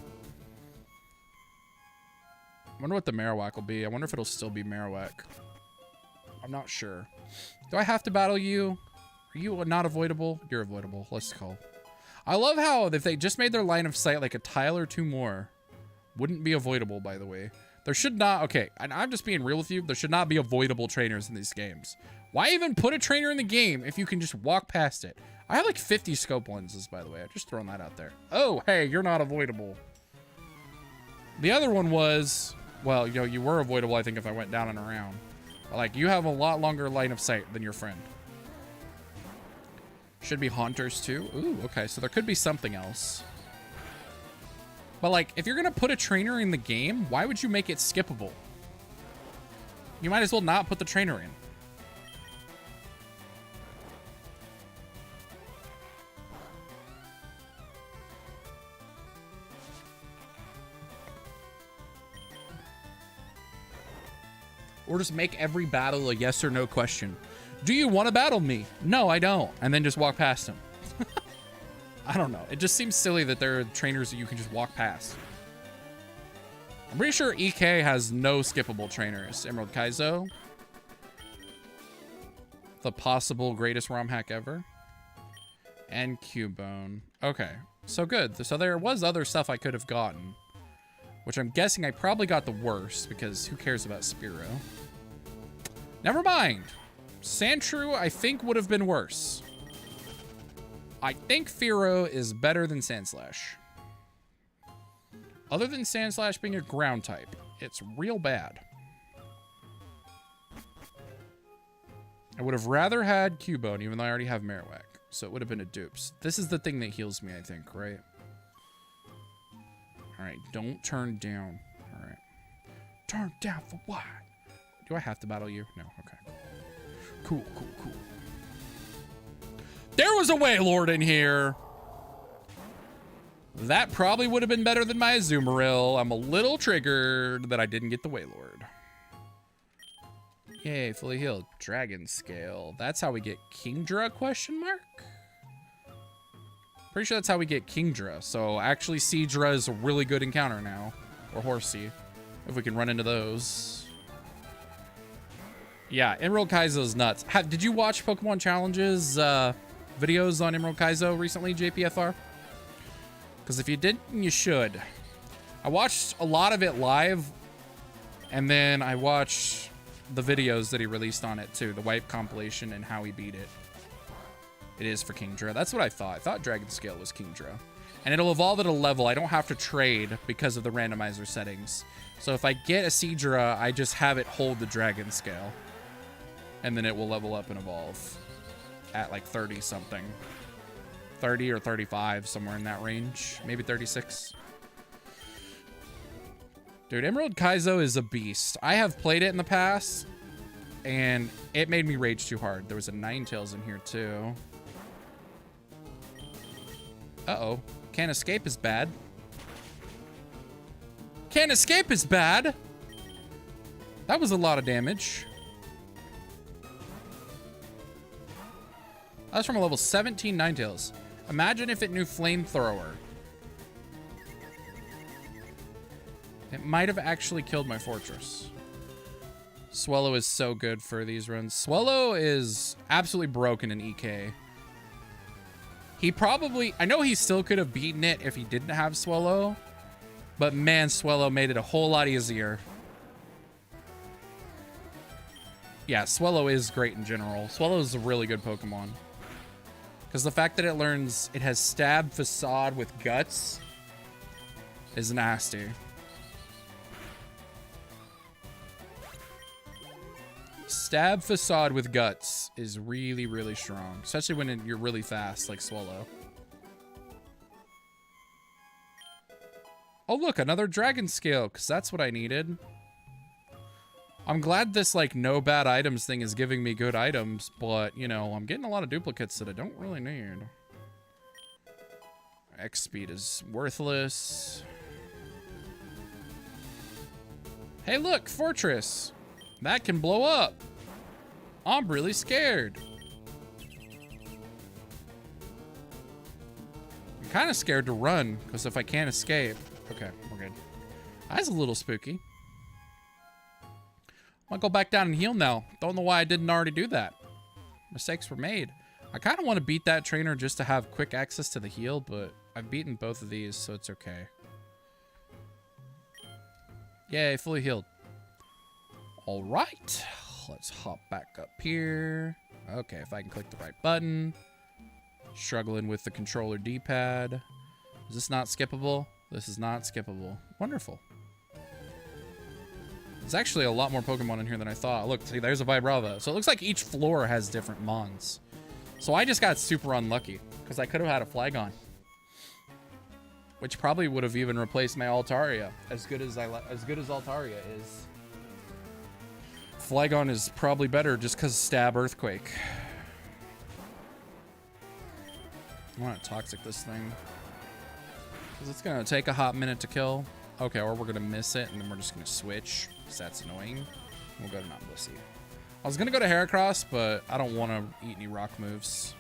I wonder what the Marowak will be. I wonder if it'll still be Marowak. I'm not sure. Do I have to battle you? Are you not avoidable? You're avoidable. Let's call. I love how if they just made their line of sight like a tile or 2 more, wouldn't be avoidable, by the way. There should not, okay, and I'm just being real with you, there should not be avoidable trainers in these games. Why even put a trainer in the game if you can just walk past it? I have like 50 scope lenses, by the way. I'm just throwing that out there. Oh, hey, you're not avoidable. The other one was, well, you know, you were avoidable, I think, if I went down and around. But, like, you have a lot longer line of sight than your friend. Should be Haunters, too. Ooh, okay, so there could be something else. But, like, if you're going to put a trainer in the game, why would you make it skippable? You might as well not put the trainer in. Or just make every battle a yes or no question. Do you want to battle me? No, I don't. And then just walk past him. I don't know. It just seems silly that there are trainers that you can just walk past. I'm pretty sure EK has no skippable trainers. Emerald Kaizo. The possible greatest ROM hack ever. And Cubone. Okay. So good. So there was other stuff I could have gotten. Which I'm guessing I probably got the worst, because who cares about Spearow? Never mind. Sandshrew, I think, would have been worse. I think Fearow is better than Sandslash. Other than Sandslash being a ground type, it's real bad. I would have rather had Cubone, even though I already have Marowak. So it would have been a dupes. This is the thing that heals me, I think, right? Alright, don't turn down. Alright. Turn down for what? Do I have to battle you? No, okay. Cool, cool, cool. There was a Wailord in here. That probably would have been better than my Azumarill. I'm a little triggered that I didn't get the Wailord. Yay, fully healed. Dragon Scale. That's how we get Kingdra, question mark? Pretty sure that's how we get Kingdra. So actually Seadra is a really good encounter now. Or Horsey. If we can run into those. Yeah, Emerald Kaizo is nuts. Did you watch Pokemon Challenges videos on Emerald Kaizo recently, JPFR? Because if you didn't, you should. I watched a lot of it live. And then I watched the videos that he released on it too. The wipe compilation and how he beat it. It is for Kingdra. That's what I thought. I thought Dragon Scale was Kingdra. And it'll evolve at a level. I don't have to trade because of the randomizer settings. So if I get a Seadra, I just have it hold the Dragon Scale. And then it will level up and evolve at like 30 something. 30 or 35, somewhere in that range. Maybe 36. Dude, Emerald Kaizo is a beast. I have played it in the past, and it made me rage too hard. There was a Ninetales in here too. Uh-oh. Can't escape is bad. Can't escape is bad. That was a lot of damage. That's from a level 17 Ninetales. Imagine if it knew Flamethrower. It might have actually killed my Fortress. Swellow is so good for these runs. Swellow is absolutely broken in EK. He probably... I know he still could have beaten it if he didn't have Swellow. But man, Swellow made it a whole lot easier. Yeah, Swellow is great in general. Swellow is a really good Pokemon. Because the fact that it learns... It has Stab, Facade with Guts is nasty. Stab, Facade with Guts is really, really strong. Especially when you're really fast, like Swallow. Oh, look, another Dragon Scale, because that's what I needed. I'm glad this, like, no bad items thing is giving me good items, but, you know, I'm getting a lot of duplicates that I don't really need. X speed is worthless. Hey, look, Fortress. That can blow up. I'm really scared. I'm kind of scared to run, because if I can't escape... Okay, we're good. That's a little spooky. I'm gonna go back down and heal now. Don't know why I didn't already do that. Mistakes were made. I kind of want to beat that trainer just to have quick access to the heal, but I've beaten both of these, so it's okay. Yay, fully healed. All right, let's hop back up here. Okay, if I can click the right button. Struggling with the controller D-pad. Is this not skippable? This is not skippable. Wonderful. There's actually a lot more Pokemon in here than I thought. Look, see, there's a Vibrava. So it looks like each floor has different Mons. So I just got super unlucky because I could have had a Flygon, which probably would have even replaced my Altaria. As good as Altaria is. Flygon is probably better just because Stab Earthquake. I want to Toxic this thing. Because it's going to take a hot minute to kill. Okay, or we're going to miss it, and then we're just going to switch. Because that's annoying. We'll go to Non-Blissey. I was going to go to Heracross, but I don't want to eat any rock moves.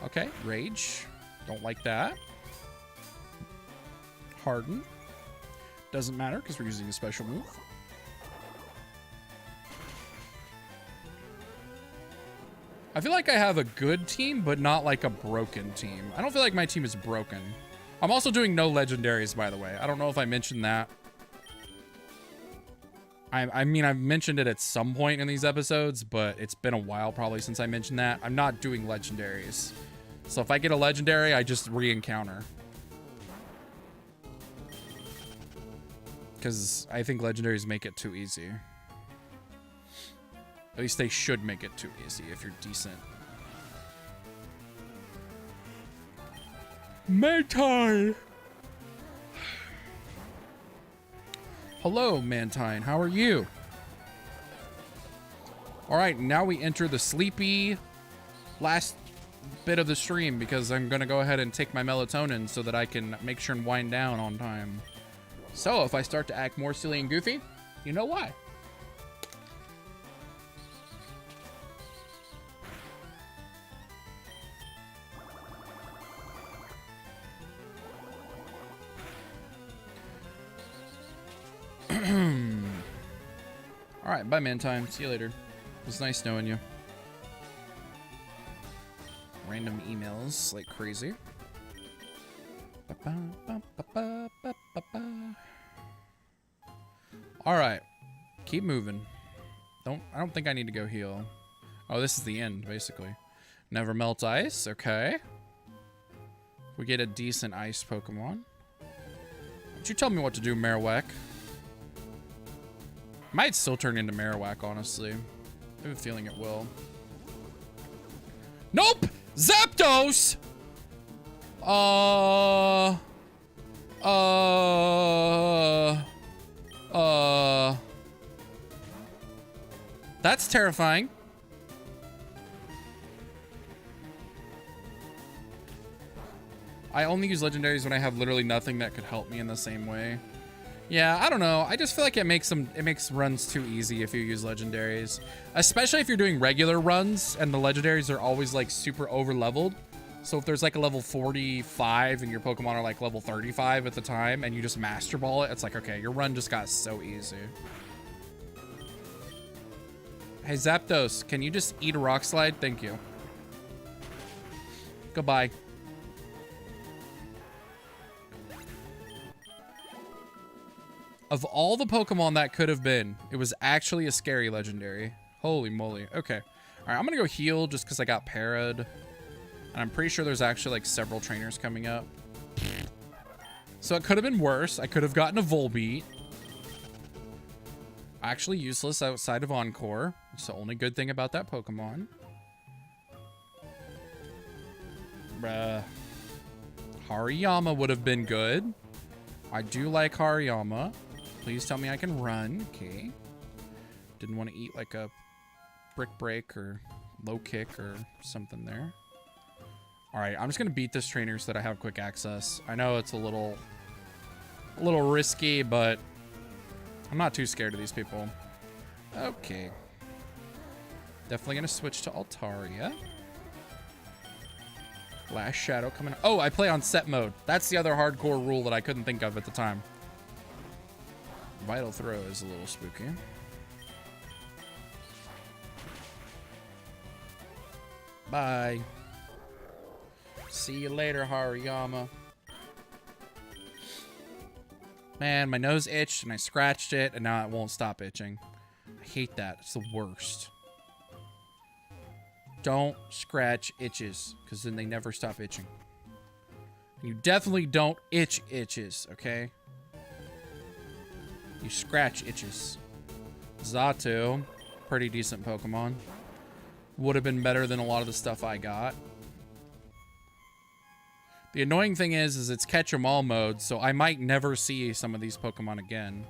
Okay, Rage. Don't like that. Harden. Doesn't matter because we're using a special move. I feel like I have a good team, but not like a broken team. I don't feel like my team is broken. I'm also doing no legendaries, by the way. I don't know if I mentioned that. I mean, I've mentioned it at some point in these episodes, but it's been a while probably since I mentioned that. I'm not doing legendaries. So if I get a legendary, I just re-encounter. Because I think legendaries make it too easy. At least they should make it too easy if you're decent. Mantine! Hello, Mantine. How are you? Alright, now we enter the sleepy last bit of the stream because I'm going to go ahead and take my melatonin so that I can make sure and wind down on time. So, if I start to act more silly and goofy, you know why. Alright, bye Mantine. See you later. It was nice knowing you. Random emails like crazy. Alright. Keep moving. I don't think I need to go heal. Oh, this is the end, basically. Never melt ice, okay. We get a decent ice Pokemon. Don't you tell me what to do, Marowak. Might still turn into Marowak, honestly. I have a feeling it will. Nope! Zapdos! That's terrifying. I only use legendaries when I have literally nothing that could help me in the same way. Yeah, I don't know. I just feel like it makes runs too easy if you use legendaries. Especially if you're doing regular runs and the legendaries are always like super over leveled. So if there's like a level 45 and your Pokemon are like level 35 at the time and you just Master Ball it, it's like, okay, your run just got so easy. Hey Zapdos, can you just eat a Rock Slide? Thank you. Goodbye. Of all the Pokemon that could have been, it was actually a scary legendary. Holy moly. Okay. All right, I'm going to go heal just because I got parried. And I'm pretty sure there's actually like several trainers coming up. So it could have been worse. I could have gotten a Volbeat. Actually useless outside of Encore. It's the only good thing about that Pokemon. Bruh. Hariyama would have been good. I do like Hariyama. Please tell me I can run. Okay. Didn't want to eat like a Brick Break or Low Kick or something there. All right, I'm just going to beat this trainer so that I have quick access. I know it's a little risky, but I'm not too scared of these people. Okay. Definitely going to switch to Altaria. Last Shadow coming. Oh, I play on set mode. That's the other hardcore rule that I couldn't think of at the time. Vital Throw is a little spooky. Bye. See you later, Hariyama. Man, my nose itched and I scratched it and now it won't stop itching. I hate that. It's the worst. Don't scratch itches, because then they never stop itching. You definitely don't itch itches, okay? You scratch itches. Xatu, pretty decent Pokemon. Would have been better than a lot of the stuff I got. The annoying thing is it's catch 'em all mode, so I might never see some of these Pokemon again.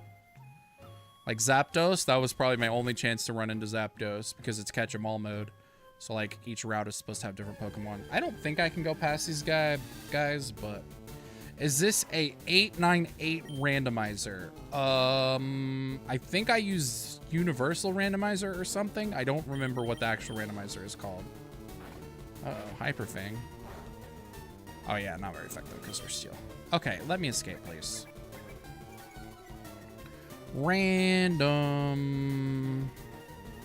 Like Zapdos, that was probably my only chance to run into Zapdos because it's catch 'em all mode. So like each route is supposed to have different Pokemon. I don't think I can go past these guys, but is this a 898 randomizer? I think I use Universal Randomizer or something. I don't remember what the actual randomizer is called. Uh-oh, Hyper Fang. Oh yeah, not very effective because we're steel. Okay, let me escape, please. Random.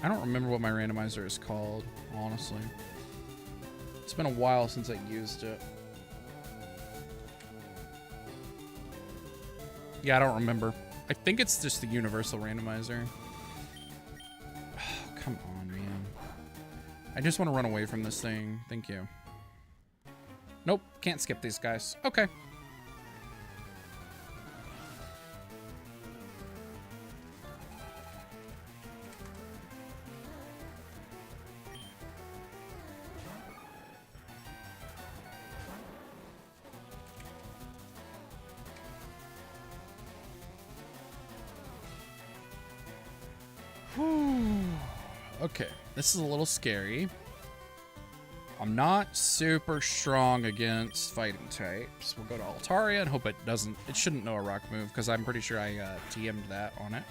I don't remember what my randomizer is called, honestly. It's been a while since I used it. Yeah, I don't remember. I think it's just the Universal Randomizer. Oh, come on, man. I just want to run away from this thing. Thank you. Nope, can't skip these guys. Okay. Okay, this is a little scary. I'm not super strong against fighting types. We'll go to Altaria and hope it doesn't. It shouldn't know a rock move because I'm pretty sure I TM'd that on it.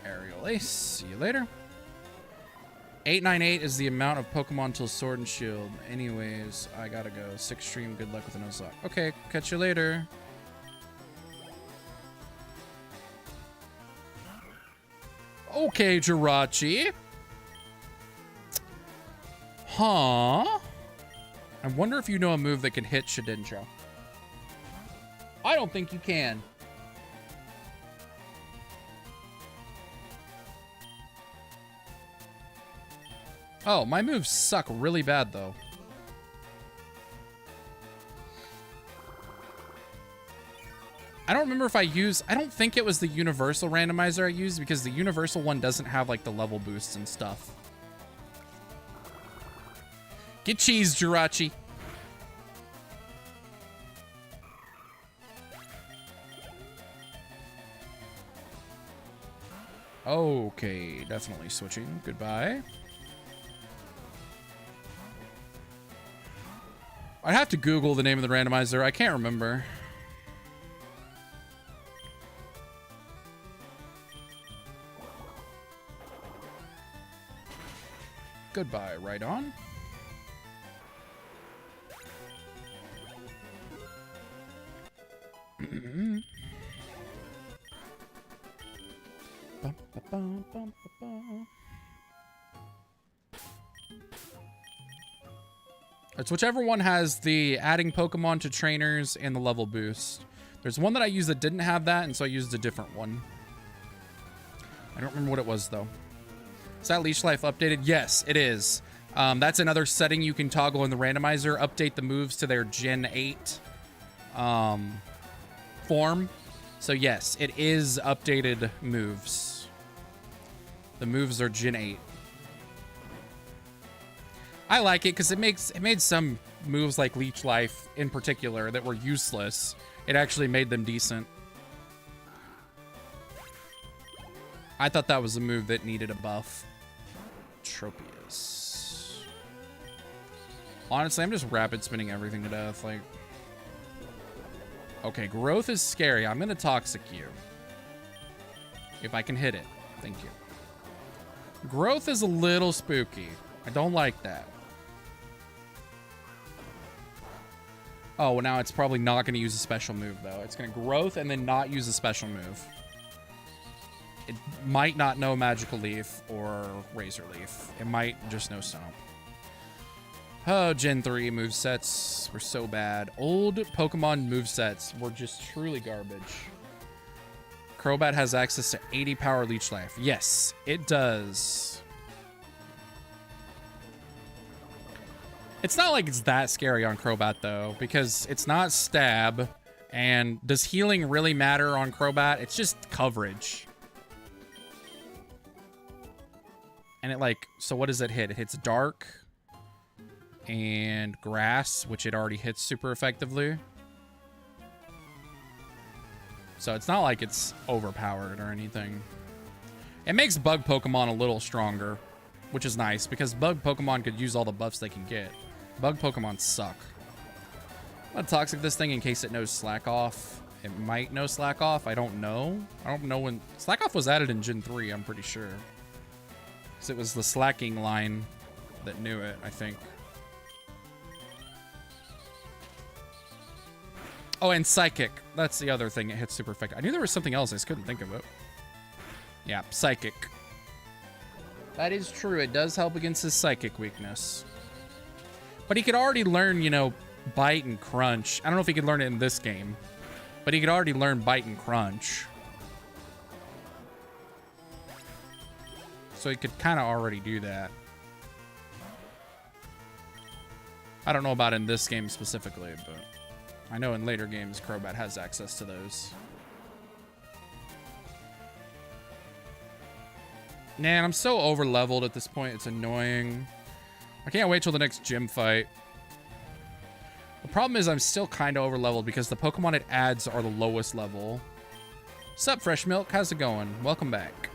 Aerial Ace. See you later. 898 is the amount of Pokemon till Sword and Shield. Anyways, I gotta go. 6th stream. Good luck with the Nuzlocke. Okay, catch you later. Okay, Jirachi. Huh? I wonder if you know a move that can hit Shedinja. I don't think you can. Oh, my moves suck really bad, though. I don't remember if I don't think it was the Universal Randomizer I used because the Universal one doesn't have like the level boosts and stuff. Get cheese, Jirachi. Okay, definitely switching. Goodbye. I'd have to Google the name of the randomizer. I can't remember. Goodbye, right on. It's whichever one has the adding Pokemon to trainers and the level boost. There's one that I used that didn't have that, and so I used a different one. I don't remember what it was, though. Is that leash life updated? Yes, it is. That's another setting you can toggle in the randomizer. Update the moves to their Gen 8 form. So yes, it is updated moves. The moves are Gen 8. I like it because it made some moves like leech life in particular that were useless. It actually made them decent. I thought that was a move that needed a buff. Tropius. Honestly, I'm just rapid spinning everything to death. Like, okay, growth is scary. I'm gonna toxic you if I can hit it. Thank you. Growth is a little spooky. I don't like that. Oh, well, now it's probably not gonna use a special move though. It's gonna growth and then not use a special move. It might not know Magical Leaf or Razor Leaf. It might just know Stomp. Oh, Gen 3 movesets were so bad. Old Pokemon movesets were just truly garbage. Crobat has access to 80 power Leech Life. Yes, it does. It's not like it's that scary on Crobat, though, because it's not Stab. And does healing really matter on Crobat? It's just coverage. And it like, so what does it hit? It hits Dark and Grass, which it already hits super effectively. So it's not like it's overpowered or anything. It makes bug Pokemon a little stronger, which is nice because bug Pokemon could use all the buffs they can get. Bug Pokemon suck. I'm gonna toxic this thing in case it knows Slack Off. It might know Slack Off. I don't know. I don't know when Slack Off was added in Gen 3, I'm pretty sure. Because it was the slacking line that knew it, I think. Oh, and Psychic. That's the other thing. It hits super effective. I knew there was something else. I just couldn't think of it. Yeah, Psychic. That is true. It does help against his Psychic weakness. But he could already learn, you know, Bite and Crunch. I don't know if he could learn it in this game. But he could already learn Bite and Crunch. So he could kind of already do that. I don't know about in this game specifically, but I know in later games Crobat has access to those. Man, I'm so over leveled at this point. It's annoying. I can't wait till the next gym fight. The problem is I'm still kind of over leveled because the Pokemon it adds are the lowest level. Sup, Fresh Milk? How's it going? Welcome back.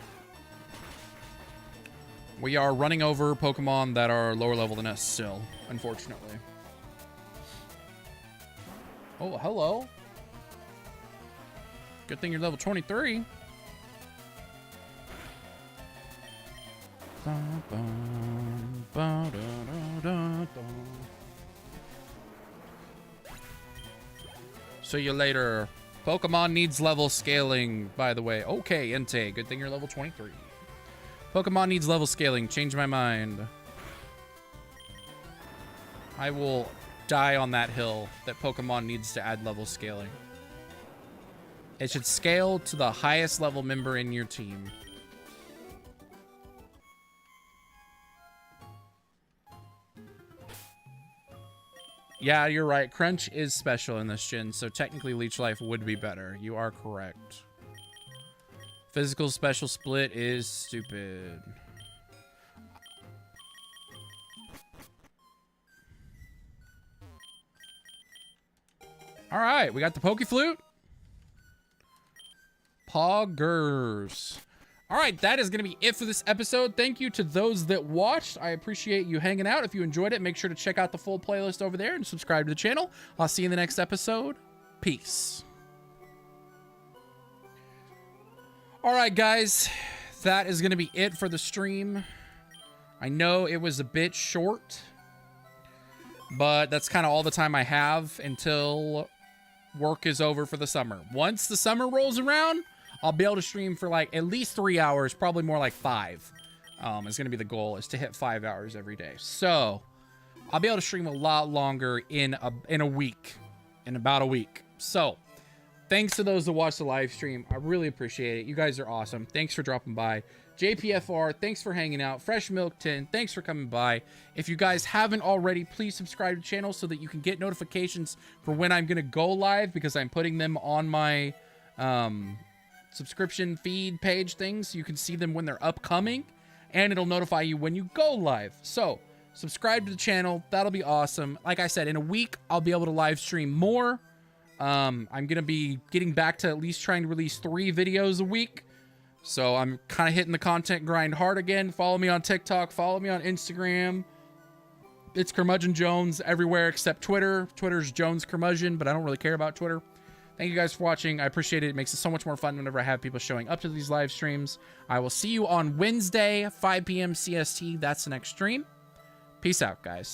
We are running over Pokemon that are lower level than us still, unfortunately. Oh, hello. Good thing you're level 23. See you later. Pokemon needs level scaling, by the way. Okay, Entei. Good thing you're level 23. Pokemon needs level scaling. Change my mind. I will die on that hill that Pokemon needs to add level scaling. It should scale to the highest level member in your team. Yeah, you're right. Crunch is special in this gen, so technically Leech Life would be better. You are correct. Physical special split is stupid. All right, we got the Pokeflute. Poggers. All right, that is going to be it for this episode. Thank you to those that watched. I appreciate you hanging out. If you enjoyed it, make sure to check out the full playlist over there and subscribe to the channel. I'll see you in the next episode. Peace. All right, guys, that is going to be it for the stream. I know it was a bit short, but that's kind of all the time I have until work is over for the summer. Once the summer rolls around, I'll be able to stream for like at least 3 hours, probably more like 5. Is going to be the goal, is to hit 5 hours every day. So I'll be able to stream a lot longer in a week, in about a week. So thanks to those that watched the live stream. I really appreciate it. You guys are awesome. Thanks for dropping by. JPFR, thanks for hanging out. Fresh Milk 10, thanks for coming by. If you guys haven't already, please subscribe to the channel so that you can get notifications for when I'm going to go live, because I'm putting them on my subscription feed page things. You can see them when they're upcoming, and it'll notify you when you go live. So subscribe to the channel. That'll be awesome. Like I said, in a week, I'll be able to live stream more. I'm going to be getting back to at least trying to release 3 videos a week. So I'm kind of hitting the content grind hard again. Follow me on TikTok. Follow me on Instagram. It's Curmudgeon Jones everywhere except Twitter. Twitter's Jones Curmudgeon, but I don't really care about Twitter. Thank you guys for watching. I appreciate it. It makes it so much more fun whenever I have people showing up to these live streams. I will see you on Wednesday, 5 p.m. CST. That's the next stream. Peace out, guys.